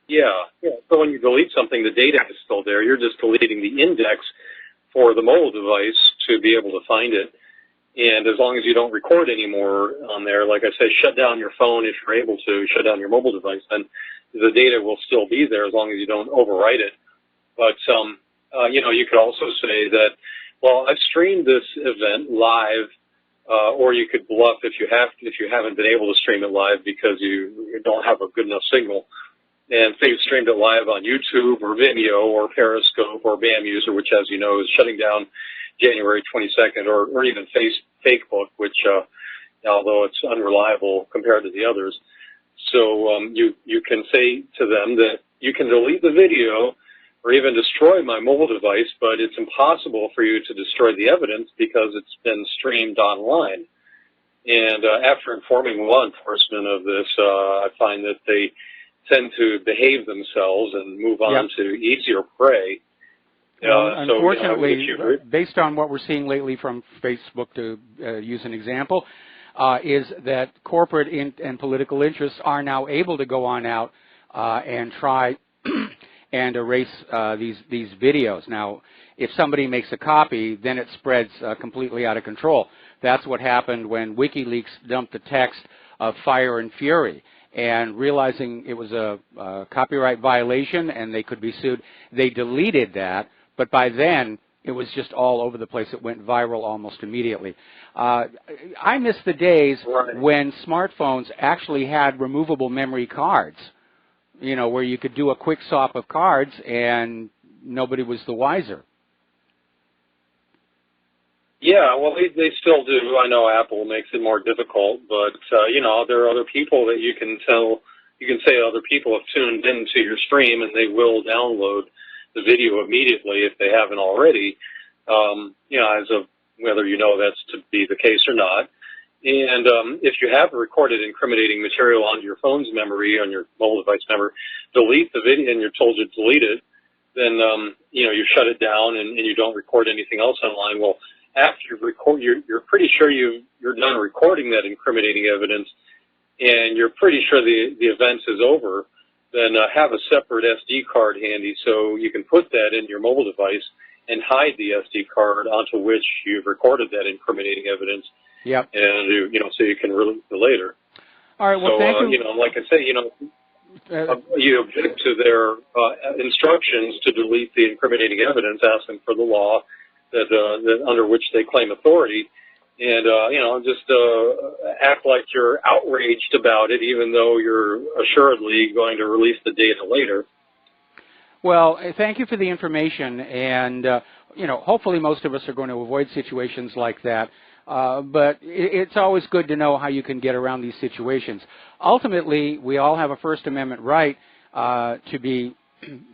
Yeah. So when you delete something, the data is still there. You're just deleting the index for the mobile device to be able to find it. And as long as you don't record anymore on there, like I say, shut down your phone if you're able to, shut down your mobile device, then the data will still be there as long as you don't overwrite it. But, you could also say that, well, I've streamed this event live, or you could bluff if you haven't been able to stream it live because you don't have a good enough signal. And say you streamed it live on YouTube or Vimeo or Periscope or BAM User, which, as you know, is shutting down January 22nd, or even Facebook, which, although it's unreliable compared to the others. So you can say to them that you can delete the video or even destroy my mobile device, but it's impossible for you to destroy the evidence because it's been streamed online. And after informing law enforcement of this, I find that they tend to behave themselves and move on to easier prey. Unfortunately, based on what we're seeing lately from Facebook, to use an example, is that corporate and political interests are now able to go on out and try and erase these videos. Now, if somebody makes a copy, then it spreads completely out of control. That's what happened when WikiLeaks dumped the text of Fire and Fury. And realizing it was a copyright violation and they could be sued, they deleted that. But by then, it was just all over the place. It went viral almost immediately. I miss the days when smartphones actually had removable memory cards, where you could do a quick swap of cards and nobody was the wiser. Yeah, well, they still do. I know Apple makes it more difficult, but, there are other people that you can say other people have tuned into your stream and they will download the video immediately if they haven't already, as of whether that's to be the case or not. And if you have recorded incriminating material onto your phone's memory, on your mobile device memory, delete the video, and you're told to delete it, then, you shut it down and you don't record anything else online. Well, after you record, you're pretty sure you're done recording that incriminating evidence, and you're pretty sure the event is over, then have a separate SD card handy so you can put that in your mobile device and hide the SD card onto which you've recorded that incriminating evidence. Yep. And, so you can release it later. All right, well, thank you. Like I say, you object to their instructions to delete the incriminating evidence, ask them for the law that under which they claim authority, and, just act like you're outraged about it, even though you're assuredly going to release the data later. Well, thank you for the information, and, hopefully most of us are going to avoid situations like that, but it's always good to know how you can get around these situations. Ultimately, we all have a First Amendment right to be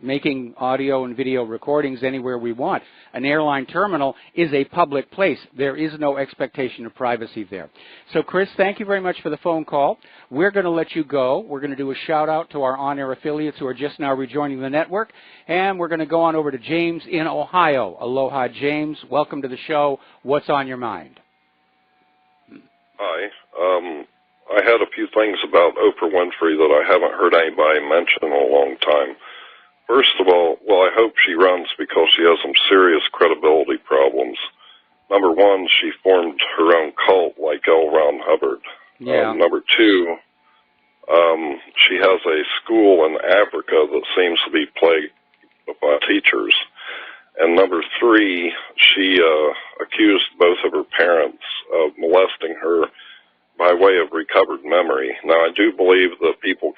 making audio and video recordings anywhere we want. An airline terminal is a public place. There is no expectation of privacy there. So, Chris, thank you very much for the phone call. We're going to let you go. We're going to do a shout-out to our on-air affiliates who are just now rejoining the network, and we're going to go on over to James in Ohio. Aloha, James. Welcome to the show. What's on your mind? Hi. I had a few things about Oprah Winfrey that I haven't heard anybody mention in a long time. First of all, well, I hope she runs because she has some serious credibility problems. Number one, she formed her own cult like L. Ron Hubbard. Yeah. Number two, she has a school in Africa that seems to be plagued by teachers. And number 3, she accused both of her parents of molesting her by way of recovered memory. Now, I do believe that people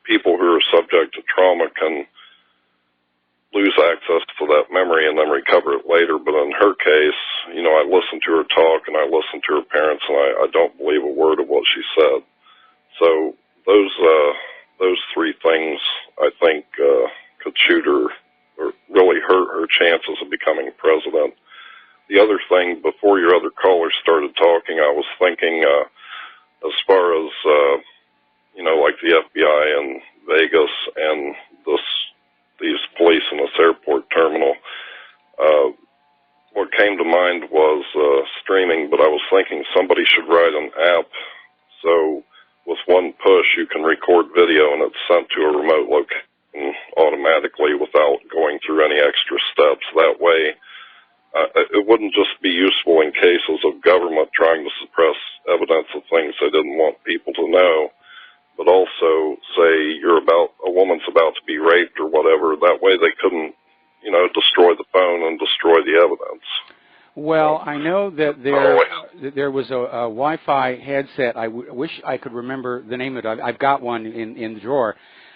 people who are subject to trauma can lose access to that memory and then recover it later. But in her case, you know, I listened to her talk and I listened to her parents, and I don't believe a word of what she said. So those 3 things, I think, could shoot her or really hurt her chances of becoming president. The other thing, before your other caller started talking, I was thinking, as far as, you know, like the FBI in Vegas and these police in this airport terminal, what came to mind was streaming, but I was thinking somebody should write an app so with one push you can record video and it's sent to a remote location automatically without going through any extra steps. That way, it wouldn't just be useful in cases of government trying to suppress evidence of things they didn't want people to know, but also, say a woman's about to be raped or whatever, that way they couldn't, you know, destroy the phone and destroy the evidence. Well, I know that there was a Wi-Fi headset. I wish I could remember the name of it. I've got one in the drawer.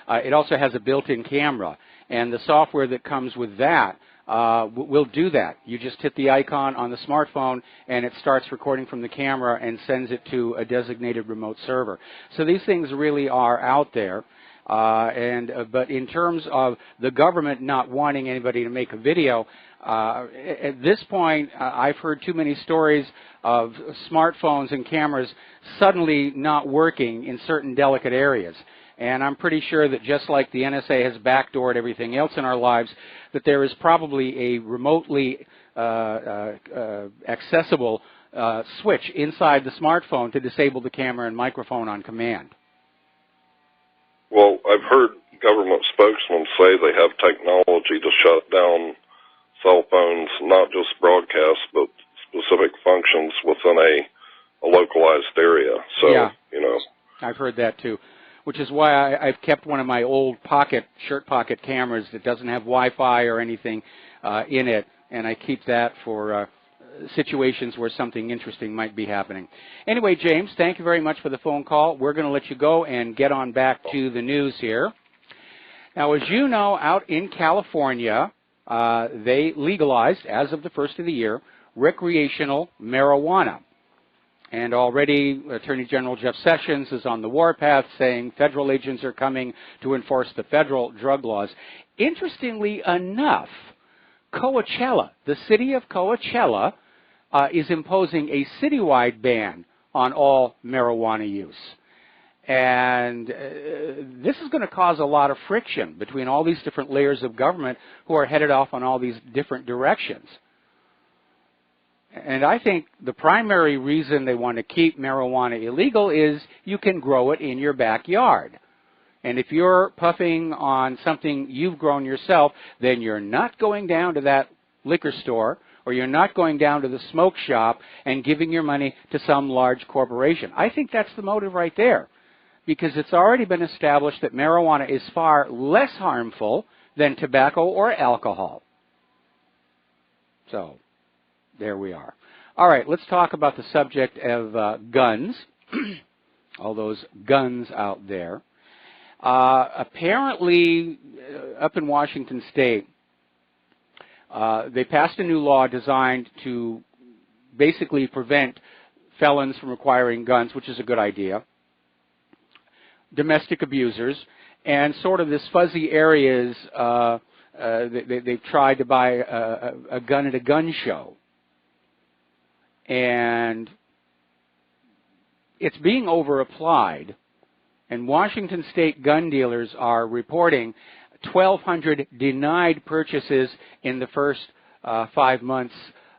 It also has a built-in camera, and the software that comes with that will do that. You just hit the icon on the smartphone, and it starts recording from the camera and sends it to a designated remote server. So these things really are out there. But in terms of the government not wanting anybody to make a video, at this point, I've heard too many stories of smartphones and cameras suddenly not working in certain delicate areas. And I'm pretty sure that just like the NSA has backdoored everything else in our lives, that there is probably a remotely accessible switch inside the smartphone to disable the camera and microphone on command. Well, I've heard government spokesmen say they have technology to shut down cell phones, not just broadcast, but specific functions within a localized area. So, yeah, you know. I've heard that too, which is why I've kept one of my old shirt pocket cameras that doesn't have Wi-Fi or anything in it, and I keep that for situations where something interesting might be happening. Anyway, James, thank you very much for the phone call. We're going to let you go and get on back to the news here. Now, as you know, out in California, they legalized, as of the first of the year, recreational marijuana. And already Attorney General Jeff Sessions is on the warpath saying federal agents are coming to enforce the federal drug laws. Interestingly enough, Coachella, the city of Coachella, is imposing a citywide ban on all marijuana use. And this is going to cause a lot of friction between all these different layers of government who are headed off on all these different directions. And I think the primary reason they want to keep marijuana illegal is you can grow it in your backyard. And if you're puffing on something you've grown yourself, then you're not going down to that liquor store or you're not going down to the smoke shop and giving your money to some large corporation. I think that's the motive right there, because it's already been established that marijuana is far less harmful than tobacco or alcohol. So there we are. All right, let's talk about the subject of guns, all those guns out there. Apparently, up in Washington State, they passed a new law designed to basically prevent felons from acquiring guns, which is a good idea, domestic abusers, and sort of this fuzzy areas, they've tried to buy a gun at a gun show. And it's being over-applied. And Washington State gun dealers are reporting 1,200 denied purchases in the first 5 months.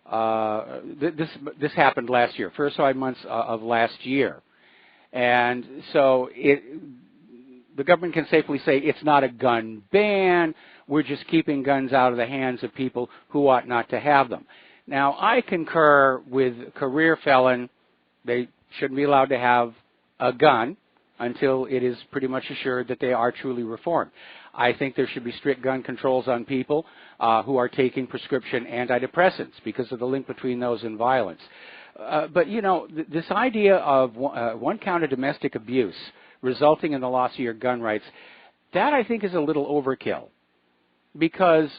This happened last year, first 5 months of last year. And so the government can safely say it's not a gun ban. We're just keeping guns out of the hands of people who ought not to have them. Now, I concur with career felon. They shouldn't be allowed to have a gun until it is pretty much assured that they are truly reformed. I think there should be strict gun controls on people who are taking prescription antidepressants because of the link between those and violence. But, you know, this idea of one count of domestic abuse resulting in the loss of your gun rights, that I think is a little overkill, because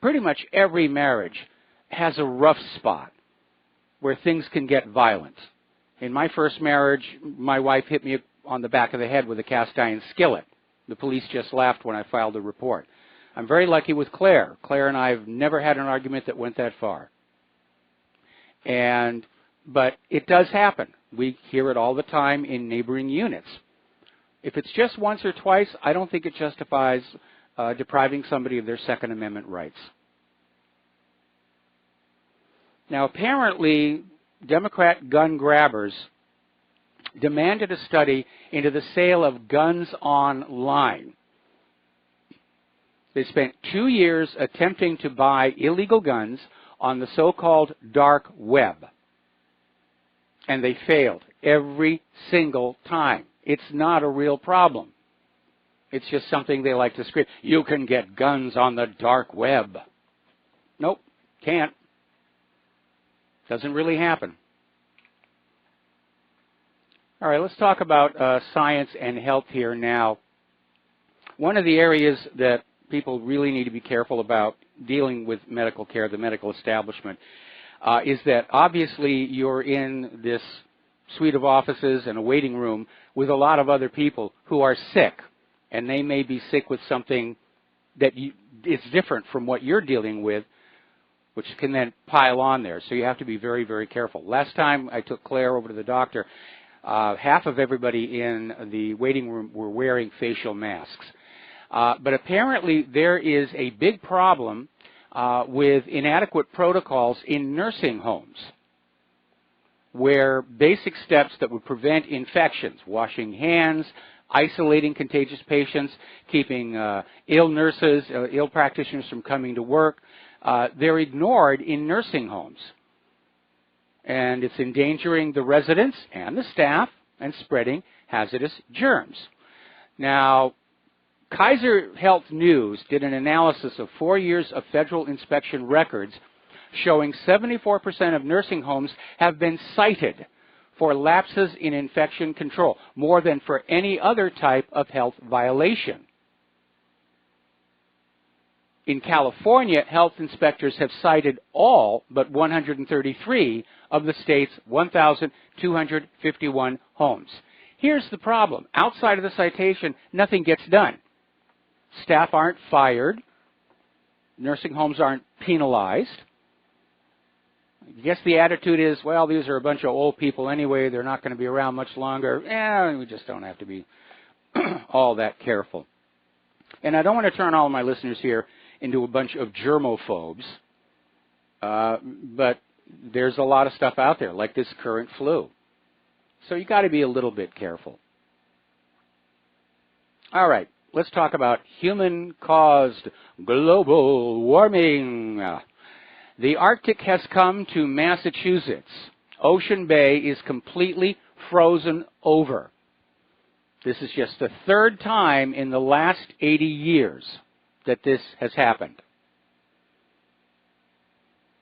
pretty much every marriage has a rough spot where things can get violent. In my first marriage, my wife hit me on the back of the head with a cast iron skillet. The police just laughed when I filed the report. I'm very lucky with Claire. Claire and I have never had an argument that went that far. But it does happen. We hear it all the time in neighboring units. If it's just once or twice, I don't think it justifies depriving somebody of their Second Amendment rights. Now, apparently, Democrat gun grabbers demanded a study into the sale of guns online. They spent 2 years attempting to buy illegal guns on the so-called dark web, and they failed every single time. It's not a real problem. It's just something they like to scream. You can get guns on the dark web. Nope, can't. Doesn't really happen. All right, let's talk about science and health here now. One of the areas that people really need to be careful about dealing with medical care, the medical establishment, is that obviously you're in this suite of offices and a waiting room with a lot of other people who are sick, and they may be sick with something that is different from what you're dealing with, which can then pile on there. So you have to be very, very careful. Last time I took Claire over to the doctor, half of everybody in the waiting room were wearing facial masks. But apparently there is a big problem with inadequate protocols in nursing homes, where basic steps that would prevent infections, washing hands, isolating contagious patients, keeping ill nurses, ill practitioners from coming to work, they're ignored in nursing homes. And it's endangering the residents and the staff and spreading hazardous germs. Now, Kaiser Health News did an analysis of 4 years of federal inspection records showing 74% of nursing homes have been cited for lapses in infection control, more than for any other type of health violation. In California, health inspectors have cited all but 133 of the state's 1,251 homes. Here's the problem. Outside of the citation, nothing gets done. Staff aren't fired. Nursing homes aren't penalized. I guess the attitude is, well, these are a bunch of old people anyway. They're not going to be around much longer. We just don't have to be all that careful. And I don't want to turn all of my listeners here into a bunch of germophobes, but there's a lot of stuff out there, like this current flu. So you got to be a little bit careful. All right, let's talk about human-caused global warming. The Arctic has come to Massachusetts. Ocean Bay is completely frozen over. This is just the third time in the last 80 years that this has happened.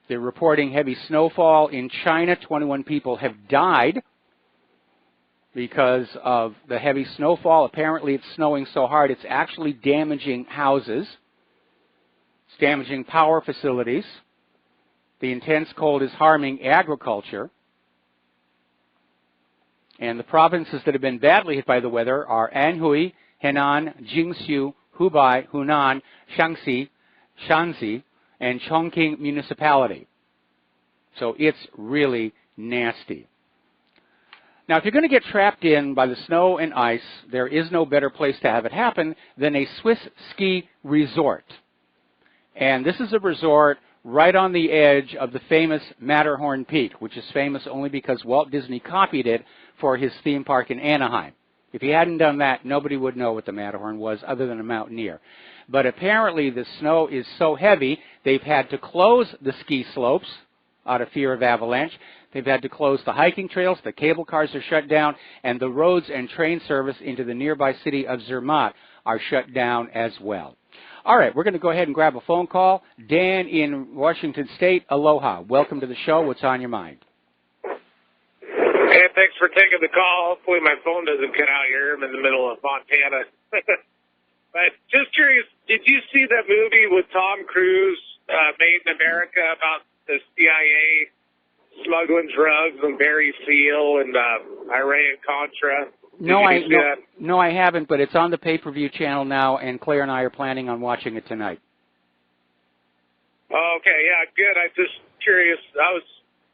They're reporting heavy snowfall in China. 21 people have died because of the heavy snowfall. Apparently it's snowing so hard it's actually damaging houses. It's damaging power facilities. The intense cold is harming agriculture. And the provinces that have been badly hit by the weather are Anhui, Henan, Jiangsu, Hubei, Hunan, Shaanxi, and Chongqing municipality. So it's really nasty. Now, if you're going to get trapped in by the snow and ice, there is no better place to have it happen than a Swiss ski resort. And this is a resort right on the edge of the famous Matterhorn Peak, which is famous only because Walt Disney copied it for his theme park in Anaheim. If he hadn't done that, nobody would know what the Matterhorn was other than a mountaineer. But apparently the snow is so heavy, they've had to close the ski slopes out of fear of avalanche. They've had to close the hiking trails, the cable cars are shut down, and the roads and train service into the nearby city of Zermatt are shut down as well. All right, we're going to go ahead and grab a phone call. Dan in Washington State, aloha. Welcome to the show. What's on your mind? Hey, thanks for taking the call. Hopefully my phone doesn't cut out here. I'm in the middle of Montana. But just curious, did you see that movie with Tom Cruise, Made in America, about the CIA smuggling drugs on Barry Seal and Aiea and Contra? No, I haven't, but it's on the pay-per-view channel now, and Claire and I are planning on watching it tonight. Okay, yeah, good. I'm just curious.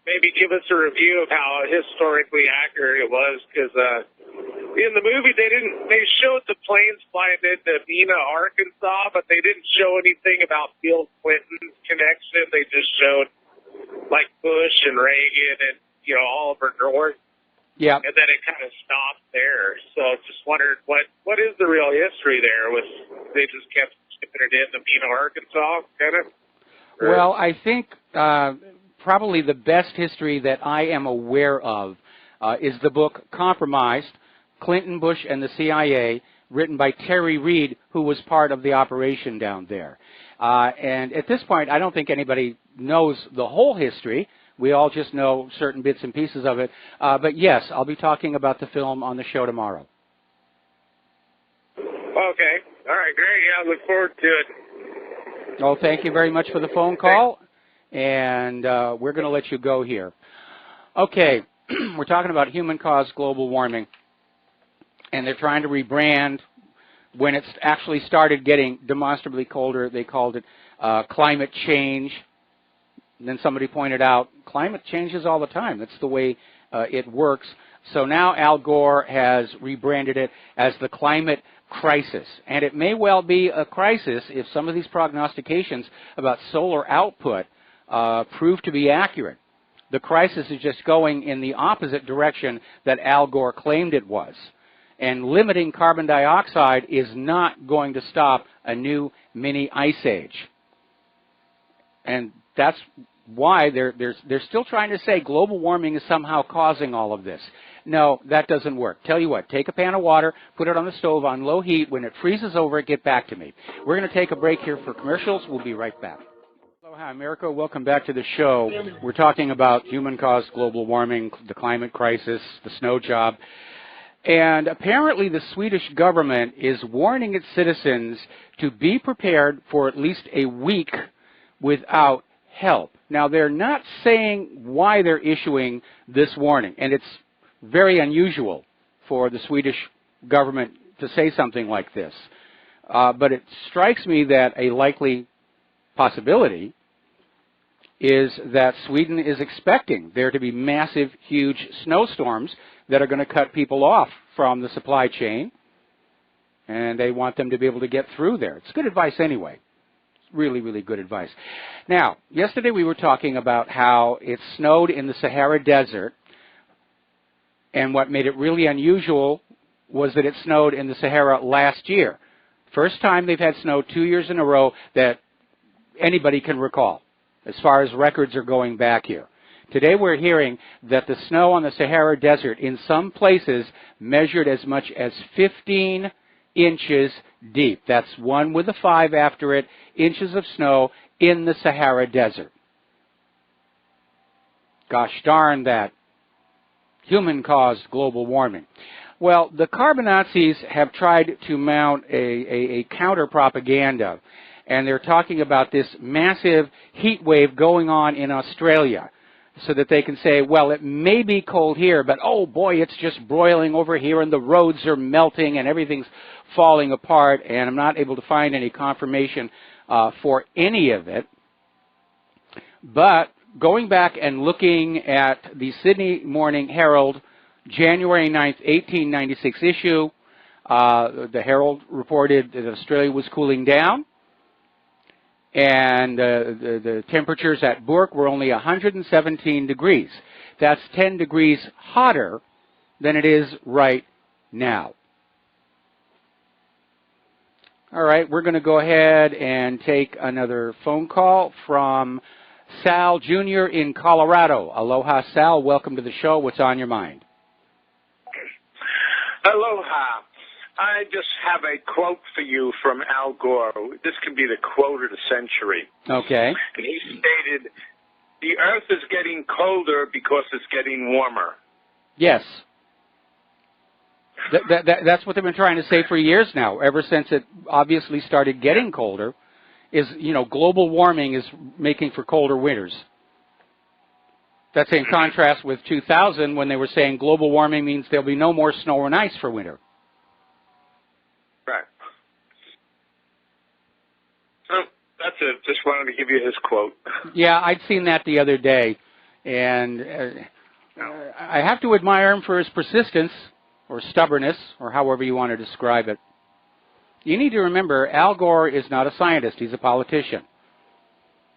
Maybe give us a review of how historically accurate it was, because in the movie they showed the planes flying into Mena, Arkansas, but they didn't show anything about Bill Clinton's connection. They just showed like Bush and Reagan and Oliver North. Yeah. And then it kind of stopped there. So I just wondered what is the real history there? They just kept shipping it into Mena, Arkansas, kind of? Well, I think probably the best history that I am aware of is the book Compromised, Clinton, Bush, and the CIA, written by Terry Reid, who was part of the operation down there. And at this point, I don't think anybody knows the whole history. We all just know certain bits and pieces of it. But yes, I'll be talking about the film on the show tomorrow. Okay. All right, great. Yeah, I look forward to it. Well, thank you very much for the phone call. And we're going to let you go here. Okay, we're talking about human-caused global warming. And they're trying to rebrand. When it's actually started getting demonstrably colder, they called it climate change. And then somebody pointed out, climate changes all the time. That's the way it works. So now Al Gore has rebranded it as the climate crisis. And it may well be a crisis if some of these prognostications about solar output prove to be accurate. The crisis is just going in the opposite direction that Al Gore claimed it was. And limiting carbon dioxide is not going to stop a new mini ice age. And that's why they're still trying to say global warming is somehow causing all of this. No, that doesn't work. Tell you what, take a pan of water, put it on the stove on low heat. When it freezes over, get back to me. We're going to take a break here for commercials. We'll be right back. Hi, America. Welcome back to the show. We're talking about human-caused global warming, the climate crisis, the snow job. And apparently the Swedish government is warning its citizens to be prepared for at least a week without help. Now, they're not saying why they're issuing this warning, and it's very unusual for the Swedish government to say something like this. But it strikes me that a likely possibility is that Sweden is expecting there to be massive, huge snowstorms that are going to cut people off from the supply chain, and they want them to be able to get through there. It's good advice anyway. It's really, really good advice. Now, yesterday we were talking about how it snowed in the Sahara Desert, and what made it really unusual was that it snowed in the Sahara last year. First time they've had snow 2 years in a row that anybody can recall, as far as records are going back here. Today we're hearing that the snow on the Sahara Desert in some places measured as much as 15 inches deep. That's 1 with a 5 after it, inches of snow in the Sahara Desert. Gosh darn that. Human-caused global warming. Well, the carbon Nazis have tried to mount a counter-propaganda, and they're talking about this massive heat wave going on in Australia, so that they can say, well, it may be cold here, but oh boy, it's just broiling over here, and the roads are melting, and everything's falling apart, and I'm not able to find any confirmation for any of it. But going back and looking at the Sydney Morning Herald, January 9th, 1896 issue, the Herald reported that Australia was cooling down, and the temperatures at Bourke were only 117 degrees. That's 10 degrees hotter than it is right now. All right, we're going to go ahead and take another phone call from Sal Jr. in Colorado. Aloha, Sal. Welcome to the show. What's on your mind? Aloha. I just have a quote for you from Al Gore. This could be the quote of the century. Okay. And he stated, "The earth is getting colder because it's getting warmer." Yes. That's what they've been trying to say for years now, ever since it obviously started getting colder, is, global warming is making for colder winters. That's in contrast with 2000 when they were saying global warming means there'll be no more snow and ice for winter. Right. So that's it. Just wanted to give you his quote. Yeah, I'd seen that the other day, and I have to admire him for his persistence, or stubbornness, or however you want to describe it. You need to remember, Al Gore is not a scientist. He's a politician.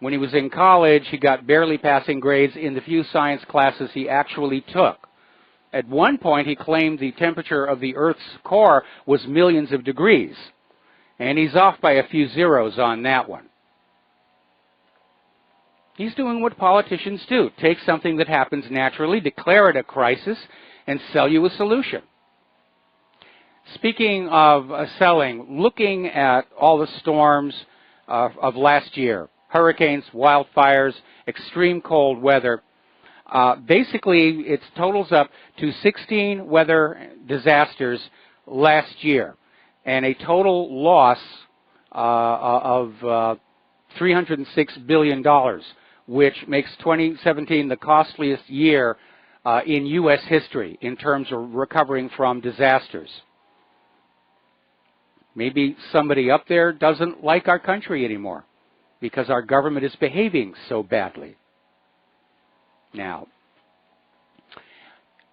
When he was in college, he got barely passing grades in the few science classes he actually took. At one point, he claimed the temperature of the Earth's core was millions of degrees, and he's off by a few zeros on that one. He's doing what politicians do. Take something that happens naturally, declare it a crisis, and sell you a solution. Speaking of selling, looking at all the storms of last year, hurricanes, wildfires, extreme cold weather, basically it totals up to 16 weather disasters last year, and a total loss of $306 billion, which makes 2017 the costliest year in U.S. history in terms of recovering from disasters. Maybe somebody up there doesn't like our country anymore because our government is behaving so badly. Now,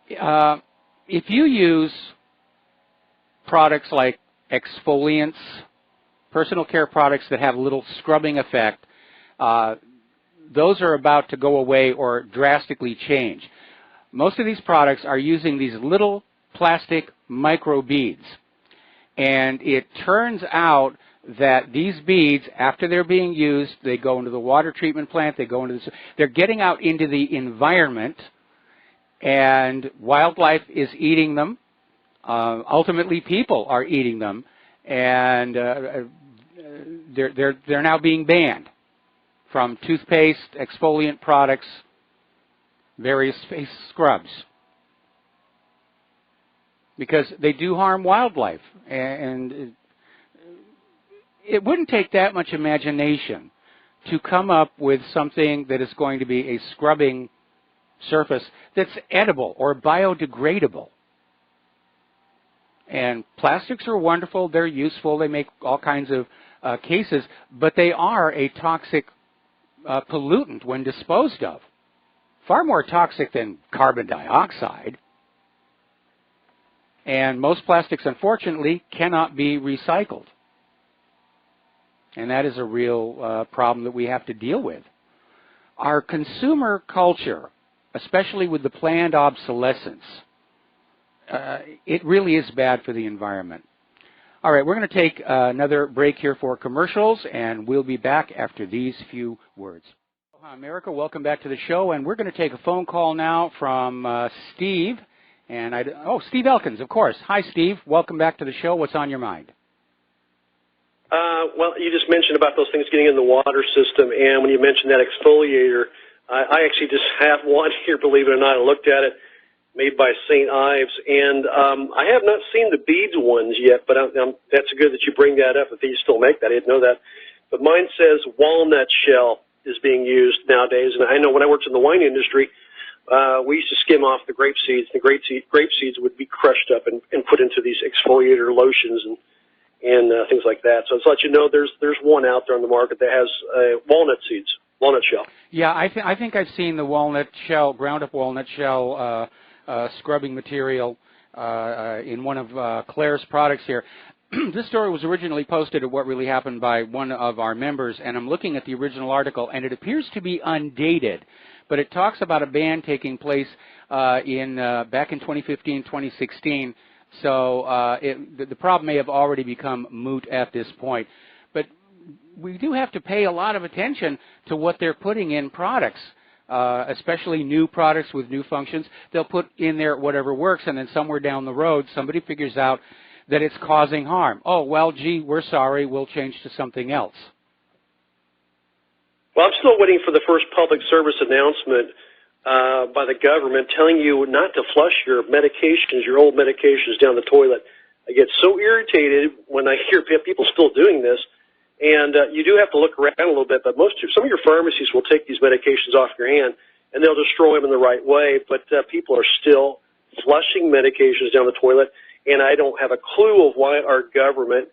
if you use products like exfoliants, personal care products that have a little scrubbing effect, those are about to go away or drastically change. Most of these products are using these little plastic micro beads. And it turns out that these beads, after they're being used, they go into the water treatment plant, they're getting out into the environment, and wildlife is eating them. Ultimately, people are eating them, and they're now being banned from toothpaste, exfoliant products, various face scrubs, because they do harm wildlife. And it wouldn't take that much imagination to come up with something that is going to be a scrubbing surface that's edible or biodegradable. And plastics are wonderful, they're useful, they make all kinds of cases, but they are a toxic pollutant when disposed of. Far more toxic than carbon dioxide. And most plastics, unfortunately, cannot be recycled. And that is a real problem that we have to deal with. Our consumer culture, especially with the planned obsolescence, it really is bad for the environment. All right, we're going to take another break here for commercials, and we'll be back after these few words. Aloha, America. Welcome back to the show, and we're going to take a phone call now from Steve. And Steve Elkins, of course. Hi, Steve. Welcome back to the show. What's on your mind? Well, you just mentioned about those things getting in the water system, and when you mentioned that exfoliator, I actually just have one here, believe it or not. I looked at it, made by St. Ives, and I have not seen the beads ones yet, but that's good that you bring that up, if they still make that. I didn't know that. But mine says walnut shell is being used nowadays, and I know when I worked in the wine industry, we used to skim off the grape seeds. The grape seeds would be crushed up and put into these exfoliator lotions and things like that. So it's let you know there's one out there on the market that has walnut seeds, walnut shell. Yeah, I think I've seen the walnut shell, ground up walnut shell scrubbing material in one of Claire's products here. This story was originally posted at What Really Happened by one of our members, and I'm looking at the original article, and it appears to be undated. But it talks about a ban taking place back in 2015, 2016. So the problem may have already become moot at this point. But we do have to pay a lot of attention to what they're putting in products, especially new products with new functions. They'll put in there whatever works, and then somewhere down the road, somebody figures out that it's causing harm. Oh, well, gee, we're sorry. We'll change to something else. Well, I'm still waiting for the first public service announcement by the government telling you not to flush your medications, your old medications, down the toilet. I get so irritated when I hear people still doing this. And you do have to look around a little bit, but some of your pharmacies will take these medications off your hand, and they'll destroy them in the right way. But people are still flushing medications down the toilet, and I don't have a clue of why our government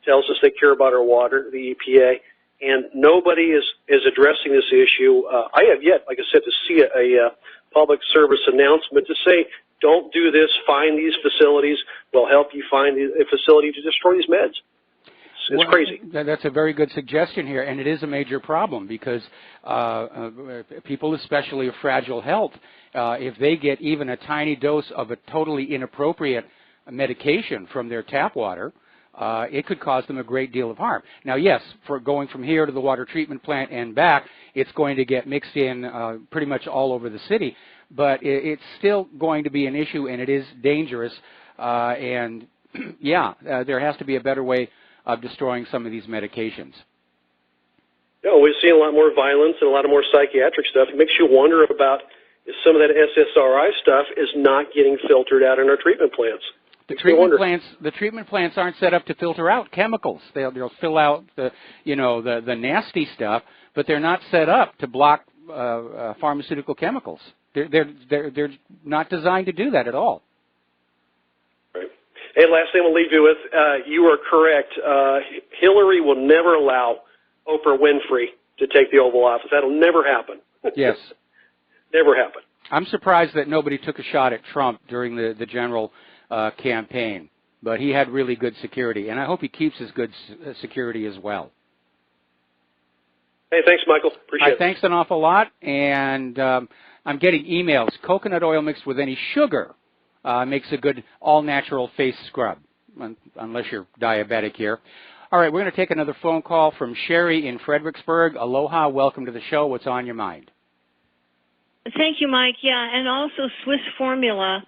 tells us they care about our water, the EPA, and nobody is addressing this issue. I have yet, like I said, to see a public service announcement to say, don't do this, find these facilities, we'll help you find a facility to destroy these meds. It's crazy. That's a very good suggestion here, and it is a major problem because people, especially of fragile health, if they get even a tiny dose of a totally inappropriate medication from their tap water, it could cause them a great deal of harm. Now, yes, for going from here to the water treatment plant and back, it's going to get mixed in pretty much all over the city, but it's still going to be an issue, and it is dangerous. And, yeah, there has to be a better way of destroying some of these medications. No, we've seen a lot more violence and a lot of more psychiatric stuff. It makes you wonder about if some of that SSRI stuff is not getting filtered out in our treatment plants. The treatment plants aren't set up to filter out chemicals. They'll fill out the nasty stuff, but they're not set up to block pharmaceutical chemicals. They're not designed to do that at all. And last thing I'll leave you with, you are correct. Hillary will never allow Oprah Winfrey to take the Oval Office. That'll never happen. Yes. Never happen. I'm surprised that nobody took a shot at Trump during the general campaign, but he had really good security, and I hope he keeps his good security as well. Hey, thanks, Michael. Appreciate it. Thanks an awful lot, and I'm getting emails. Coconut oil mixed with any sugar makes a good all-natural face scrub, unless you're diabetic here. All right, we're going to take another phone call from Sherry in Fredericksburg. Aloha, welcome to the show. What's on your mind? Thank you, Mike. Yeah, and also Swiss formula.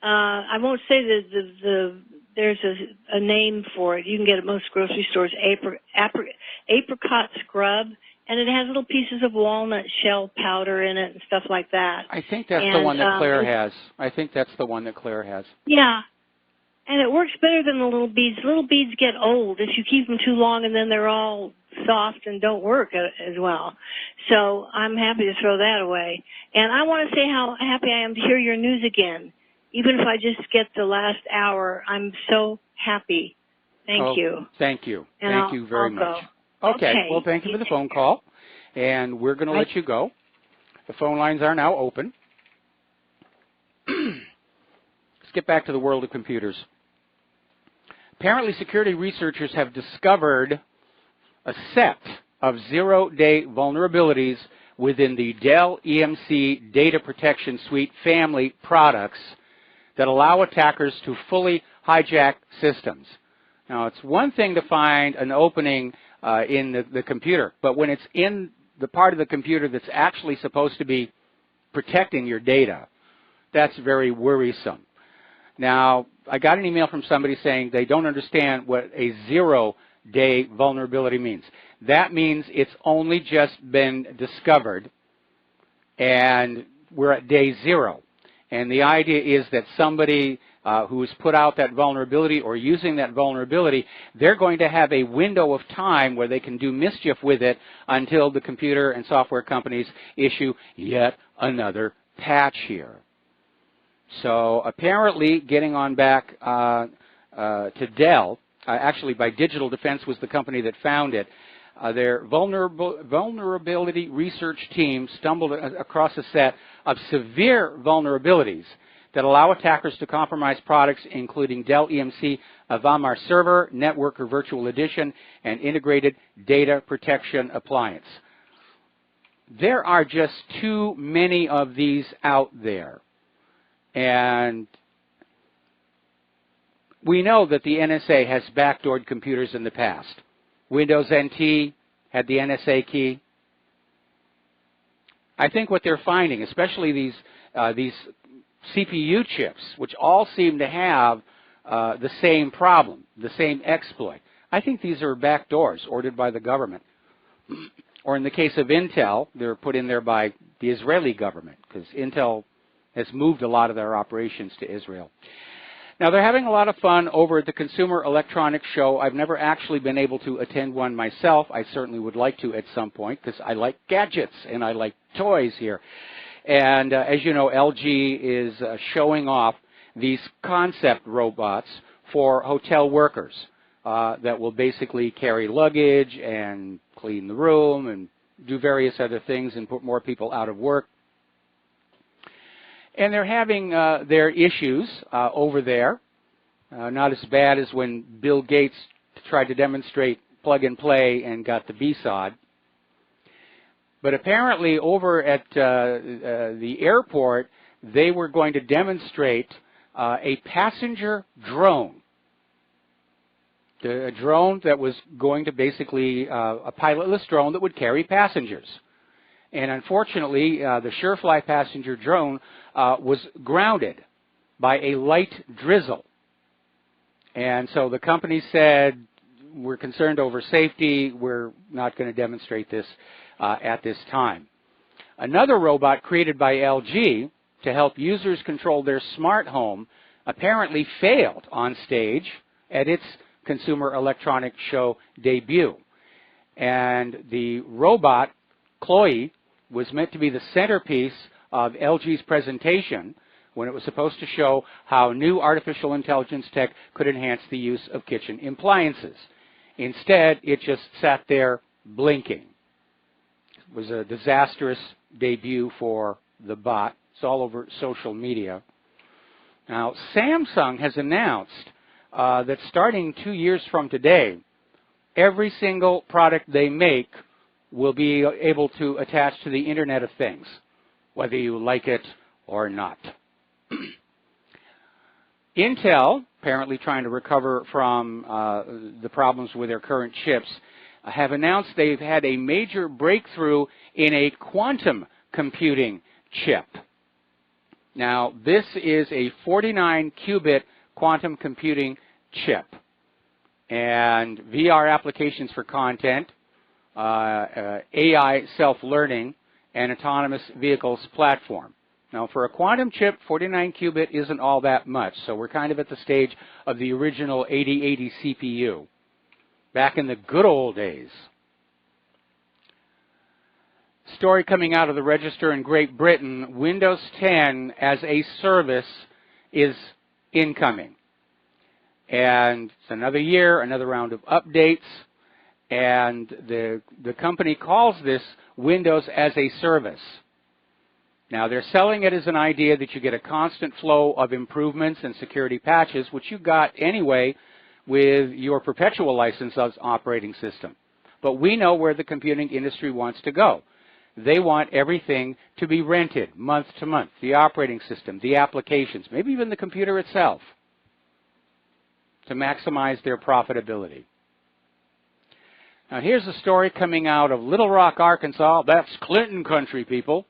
I won't say there's a name for it. You can get it at most grocery stores, apricot scrub, and it has little pieces of walnut shell powder in it and stuff like that. I think that's the one that Claire has. I think that's the one that Claire has. Yeah, and it works better than the little beads. Little beads get old if you keep them too long, and then they're all soft and don't work as well. So I'm happy to throw that away. And I want to say how happy I am to hear your news again. Even if I just get the last hour, I'm so happy. Thank you. Thank you. And thank you very much. Okay. Well, thank you for the phone call, and we're going to let you go. The phone lines are now open. Let's get back to the world of computers. Apparently, security researchers have discovered a set of zero-day vulnerabilities within the Dell EMC Data Protection Suite family products that allow attackers to fully hijack systems. Now, it's one thing to find an opening in the computer, but when it's in the part of the computer that's actually supposed to be protecting your data, that's very worrisome. Now, I got an email from somebody saying they don't understand what a zero-day vulnerability means. That means it's only just been discovered, and we're at day 0. And the idea is that somebody who has put out that vulnerability or using that vulnerability, they're going to have a window of time where they can do mischief with it until the computer and software companies issue yet another patch here. So apparently, getting on back to Dell, actually by Digital Defense was the company that found it, their vulnerability research team stumbled across a set of severe vulnerabilities that allow attackers to compromise products including Dell EMC Avamar Server, Networker Virtual Edition, and Integrated Data Protection Appliance. There are just too many of these out there. And we know that the NSA has backdoored computers in the past. Windows NT had the NSA key. I think what they're finding, especially these CPU chips, which all seem to have the same problem, the same exploit. I think these are backdoors ordered by the government. Or in the case of Intel, they're put in there by the Israeli government, because Intel has moved a lot of their operations to Israel. Now, they're having a lot of fun over at the Consumer Electronics Show. I've never actually been able to attend one myself. I certainly would like to at some point, because I like gadgets and I like toys here. And as you know, LG is showing off these concept robots for hotel workers that will basically carry luggage and clean the room and do various other things and put more people out of work. And they're having their issues over there. Not as bad as when Bill Gates tried to demonstrate plug and play and got the B-sod. But apparently over at the airport, they were going to demonstrate a passenger drone. A drone that was going to basically, a pilotless drone that would carry passengers. And unfortunately, the Surefly passenger drone was grounded by a light drizzle. And so the company said, we're concerned over safety, we're not going to demonstrate this at this time. Another robot created by LG to help users control their smart home apparently failed on stage at its Consumer Electronics Show debut. And the robot, Chloe, was meant to be the centerpiece of LG's presentation when it was supposed to show how new artificial intelligence tech could enhance the use of kitchen appliances. Instead, it just sat there blinking. It was a disastrous debut for the bot. It's all over social media. Now, Samsung has announced that starting 2 years from today, every single product they make will be able to attach to the Internet of Things, whether you like it or not. Intel, apparently trying to recover from the problems with their current chips, have announced they've had a major breakthrough in a quantum computing chip. Now, this is a 49-qubit quantum computing chip. And VR applications for content, AI self-learning, and autonomous vehicles platform. Now, for a quantum chip, 49-qubit isn't all that much, so we're kind of at the stage of the original 8080 CPU, back in the good old days. Story coming out of the Register in Great Britain, Windows 10 as a service is incoming. And it's another year, another round of updates, and the company calls this Windows as a service. Now, they're selling it as an idea that you get a constant flow of improvements and security patches, which you got anyway with your perpetual license as operating system. But we know where the computing industry wants to go. They want everything to be rented month to month, the operating system, the applications, maybe even the computer itself, to maximize their profitability. Now, here's a story coming out of Little Rock, Arkansas. That's Clinton country, people.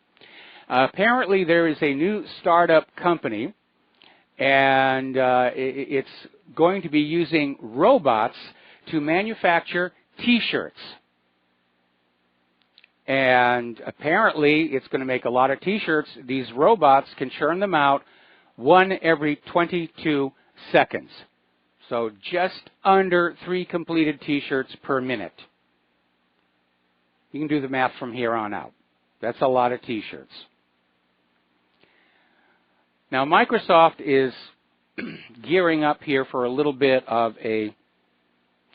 Apparently, there is a new startup company, and it's going to be using robots to manufacture T-shirts. And apparently, it's going to make a lot of T-shirts. These robots can churn them out one every 22 seconds. So just under 3 completed T-shirts per minute. You can do the math from here on out. That's a lot of T-shirts. Now, Microsoft is gearing up here for a little bit of a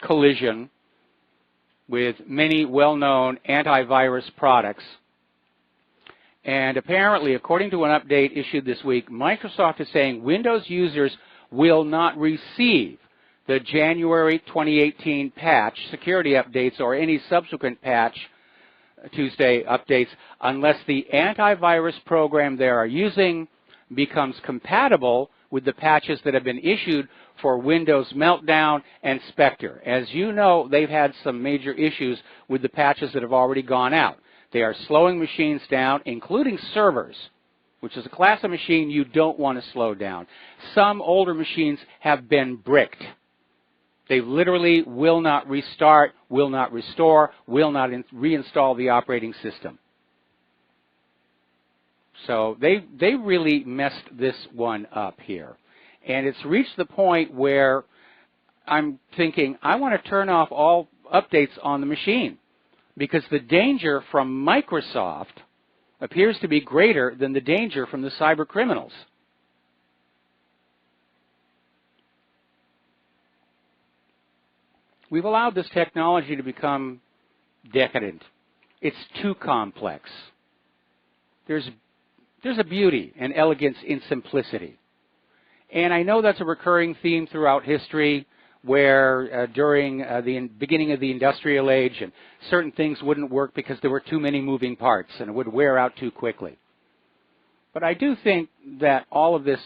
collision with many well-known antivirus products. And apparently, according to an update issued this week, Microsoft is saying Windows users will not receive the January 2018 patch, security updates, or any subsequent patch, Tuesday updates, unless the antivirus program they are using becomes compatible with the patches that have been issued for Windows Meltdown and Spectre. As you know, they've had some major issues with the patches that have already gone out. They are slowing machines down, including servers, which is a class of machine you don't want to slow down. Some older machines have been bricked. They literally will not restart, will not restore, will not reinstall the operating system. So they really messed this one up here. And it's reached the point where I'm thinking, I want to turn off all updates on the machine, because the danger from Microsoft appears to be greater than the danger from the cyber criminals. We've allowed this technology to become decadent. It's too complex. There's a beauty and elegance in simplicity. And I know that's a recurring theme throughout history, where during the beginning of the industrial age, and certain things wouldn't work because there were too many moving parts and it would wear out too quickly. But I do think that all of this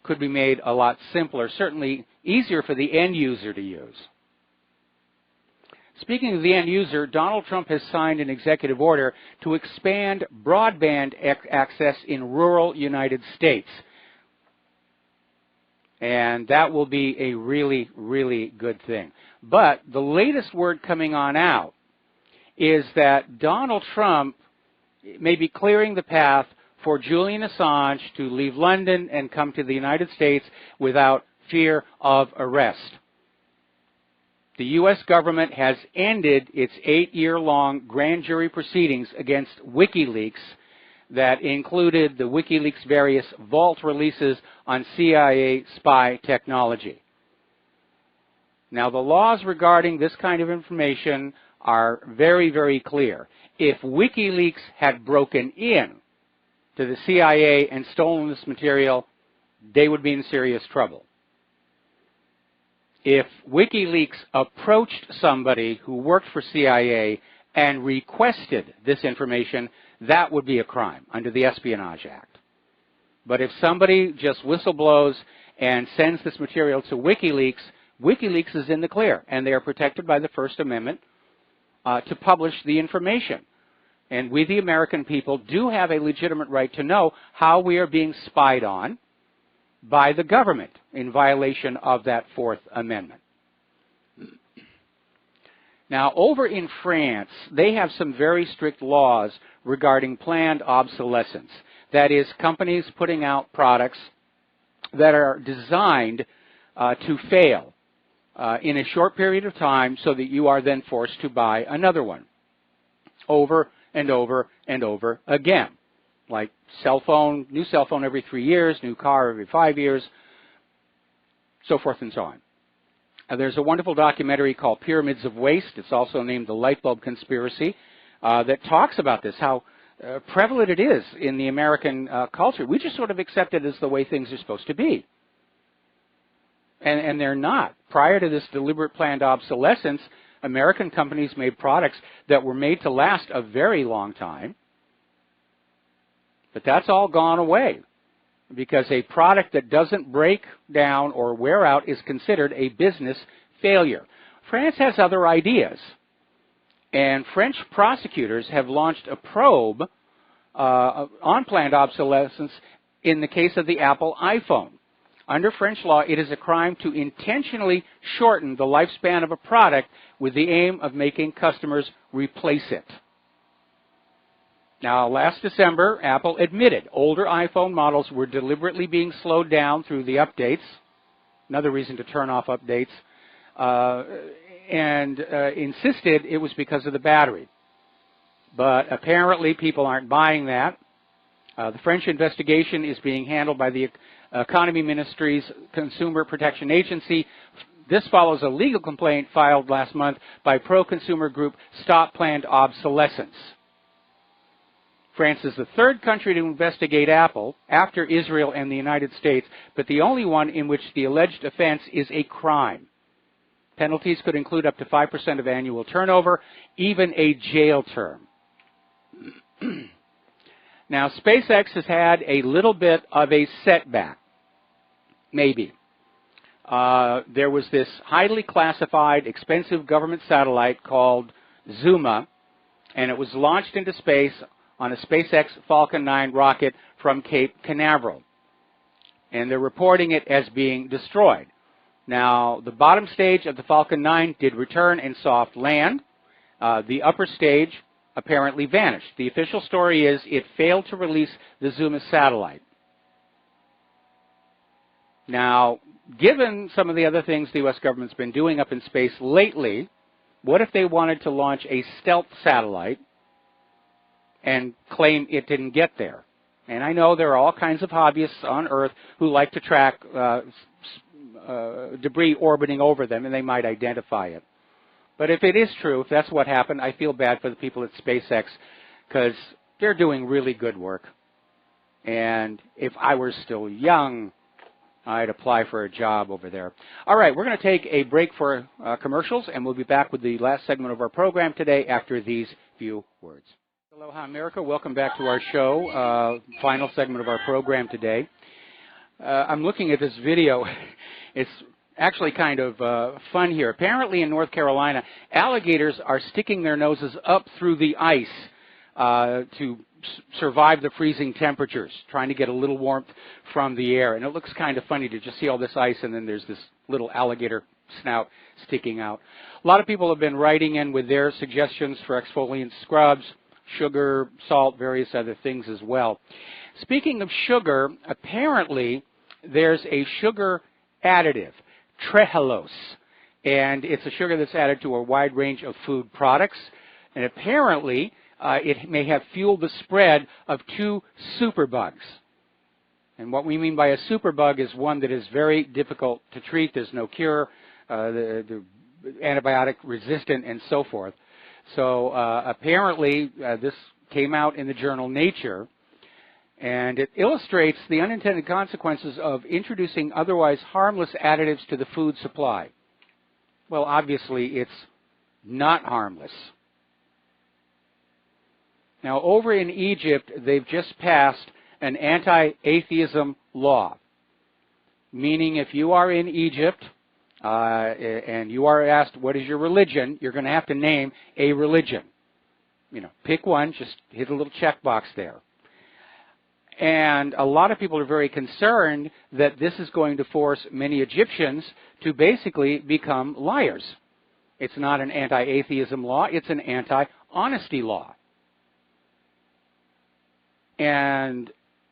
could be made a lot simpler, certainly easier for the end user to use. Speaking of the end user, Donald Trump has signed an executive order to expand broadband access in rural United States. And that will be a really, really good thing. But the latest word coming on out is that Donald Trump may be clearing the path for Julian Assange to leave London and come to the United States without fear of arrest. The U.S. government has ended its 8-year-long grand jury proceedings against WikiLeaks that included the WikiLeaks various vault releases on CIA spy technology. Now, the laws regarding this kind of information are very, very clear. If WikiLeaks had broken in to the CIA and stolen this material, they would be in serious trouble. If WikiLeaks approached somebody who worked for CIA and requested this information, that would be a crime under the Espionage Act. But if somebody just whistleblowers and sends this material to WikiLeaks, WikiLeaks is in the clear, and they are protected by the First Amendment to publish the information. And we, the American people, do have a legitimate right to know how we are being spied on by the government in violation of that Fourth Amendment. Now, over in France, they have some very strict laws regarding planned obsolescence. That is, companies putting out products that are designed to fail in a short period of time so that you are then forced to buy another one over and over and over again. Like cell phone, new cell phone every 3 years, new car every 5 years, so forth and so on. There's a wonderful documentary called Pyramids of Waste. It's also named The Light Bulb Conspiracy that talks about this, how prevalent it is in the American culture. We just sort of accept it as the way things are supposed to be. And they're not. Prior to this deliberate planned obsolescence, American companies made products that were made to last a very long time. But that's all gone away, because a product that doesn't break down or wear out is considered a business failure. France has other ideas, and French prosecutors have launched a probe on planned obsolescence in the case of the Apple iPhone. Under French law, it is a crime to intentionally shorten the lifespan of a product with the aim of making customers replace it. Now, last December, Apple admitted older iPhone models were deliberately being slowed down through the updates, another reason to turn off updates, and insisted it was because of the battery. But apparently people aren't buying that. The French investigation is being handled by the Economy Ministry's Consumer Protection Agency. This follows a legal complaint filed last month by pro-consumer group Stop Planned Obsolescence. France is the third country to investigate Apple after Israel and the United States, but the only one in which the alleged offense is a crime. Penalties could include up to 5% of annual turnover, even a jail term. Now, SpaceX has had a little bit of a setback, maybe. there was this highly classified, expensive government satellite called Zuma, and it was launched into space on a SpaceX Falcon 9 rocket from Cape Canaveral. And they're reporting it as being destroyed. Now, the bottom stage of the Falcon 9 did return in soft land. The upper stage apparently vanished. The official story is it failed to release the Zuma satellite. Now, given some of the other things the U.S. government's been doing up in space lately, what if they wanted to launch a stealth satellite and claim it didn't get there? And I know there are all kinds of hobbyists on Earth who like to track debris orbiting over them, and they might identify it. But if it is true, if that's what happened, I feel bad for the people at SpaceX because they're doing really good work. And if I were still young, I'd apply for a job over there. All right, we're going to take a break for commercials, and we'll be back with the last segment of our program today after these few words. Aloha, America. Welcome back to our show, final segment of our program today. I'm looking at this video. It's actually kind of fun here. Apparently in North Carolina, alligators are sticking their noses up through the ice to survive the freezing temperatures, trying to get a little warmth from the air. And it looks kind of funny to just see all this ice and then there's this little alligator snout sticking out. A lot of people have been writing in with their suggestions for exfoliant scrubs, sugar, salt, various other things as well. Speaking of sugar, apparently there's a sugar additive, trehalose, and it's a sugar that's added to a wide range of food products, and apparently it may have fueled the spread of 2 superbugs. And what we mean by a superbug is one that is very difficult to treat. There's no cure, they're antibiotic resistant, and so forth. So apparently this came out in the journal Nature, and it illustrates the unintended consequences of introducing otherwise harmless additives to the food supply. Well, obviously it's not harmless. Now, over in Egypt, they've just passed an anti-atheism law, meaning if you are in Egypt and you are asked, what is your religion, you're going to have to name a religion. You know, pick one, just hit a little checkbox there. And a lot of people are very concerned that this is going to force many Egyptians to basically become liars. It's not an anti-atheism law, it's an anti-honesty law. And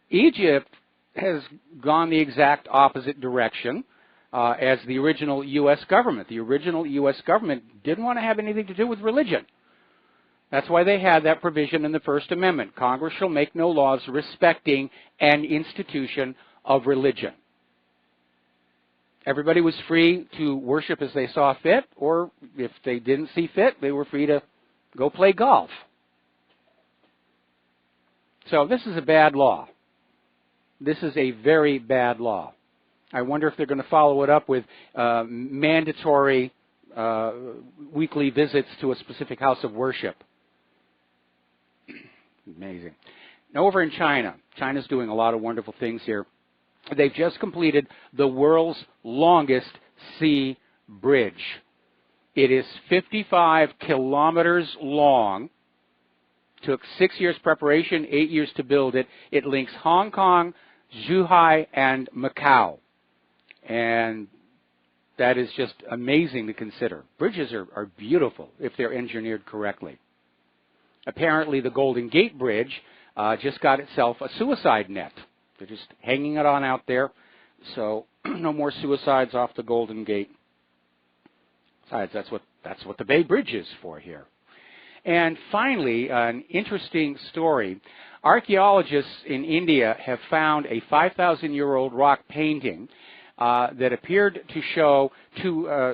Egypt has gone the exact opposite direction as the original U.S. government. The original U.S. government didn't want to have anything to do with religion. That's why they had that provision in the First Amendment. Congress shall make no laws respecting an institution of religion. Everybody was free to worship as they saw fit, or if they didn't see fit, they were free to go play golf. So this is a bad law. This is a very bad law. I wonder if they're going to follow it up with mandatory weekly visits to a specific house of worship. Amazing. Now over in China, China's doing a lot of wonderful things here. They've just completed the world's longest sea bridge. It is 55 kilometers long. Took 6 years preparation, 8 years to build it. It links Hong Kong, Zhuhai, and Macau. And that is just amazing to consider. Bridges are beautiful if they're engineered correctly. Apparently the Golden Gate Bridge just got itself a suicide net. They're just hanging it on out there. So no more suicides off the Golden Gate. Besides, that's what the Bay Bridge is for here. And finally, an interesting story. Archaeologists in India have found a 5,000-year-old rock painting that appeared to show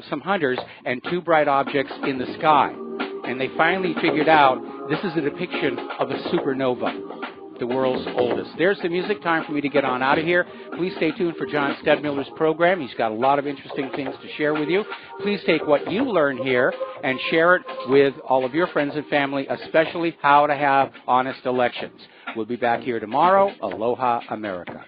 some hunters and 2 bright objects in the sky. And they finally figured out this is a depiction of a supernova, the world's oldest. There's the music. Time for me to get on out of here. Please stay tuned for John Stedmiller's program. He's got a lot of interesting things to share with you. Please take what you learn here and share it with all of your friends and family, especially how to have honest elections. We'll be back here tomorrow. Aloha, America.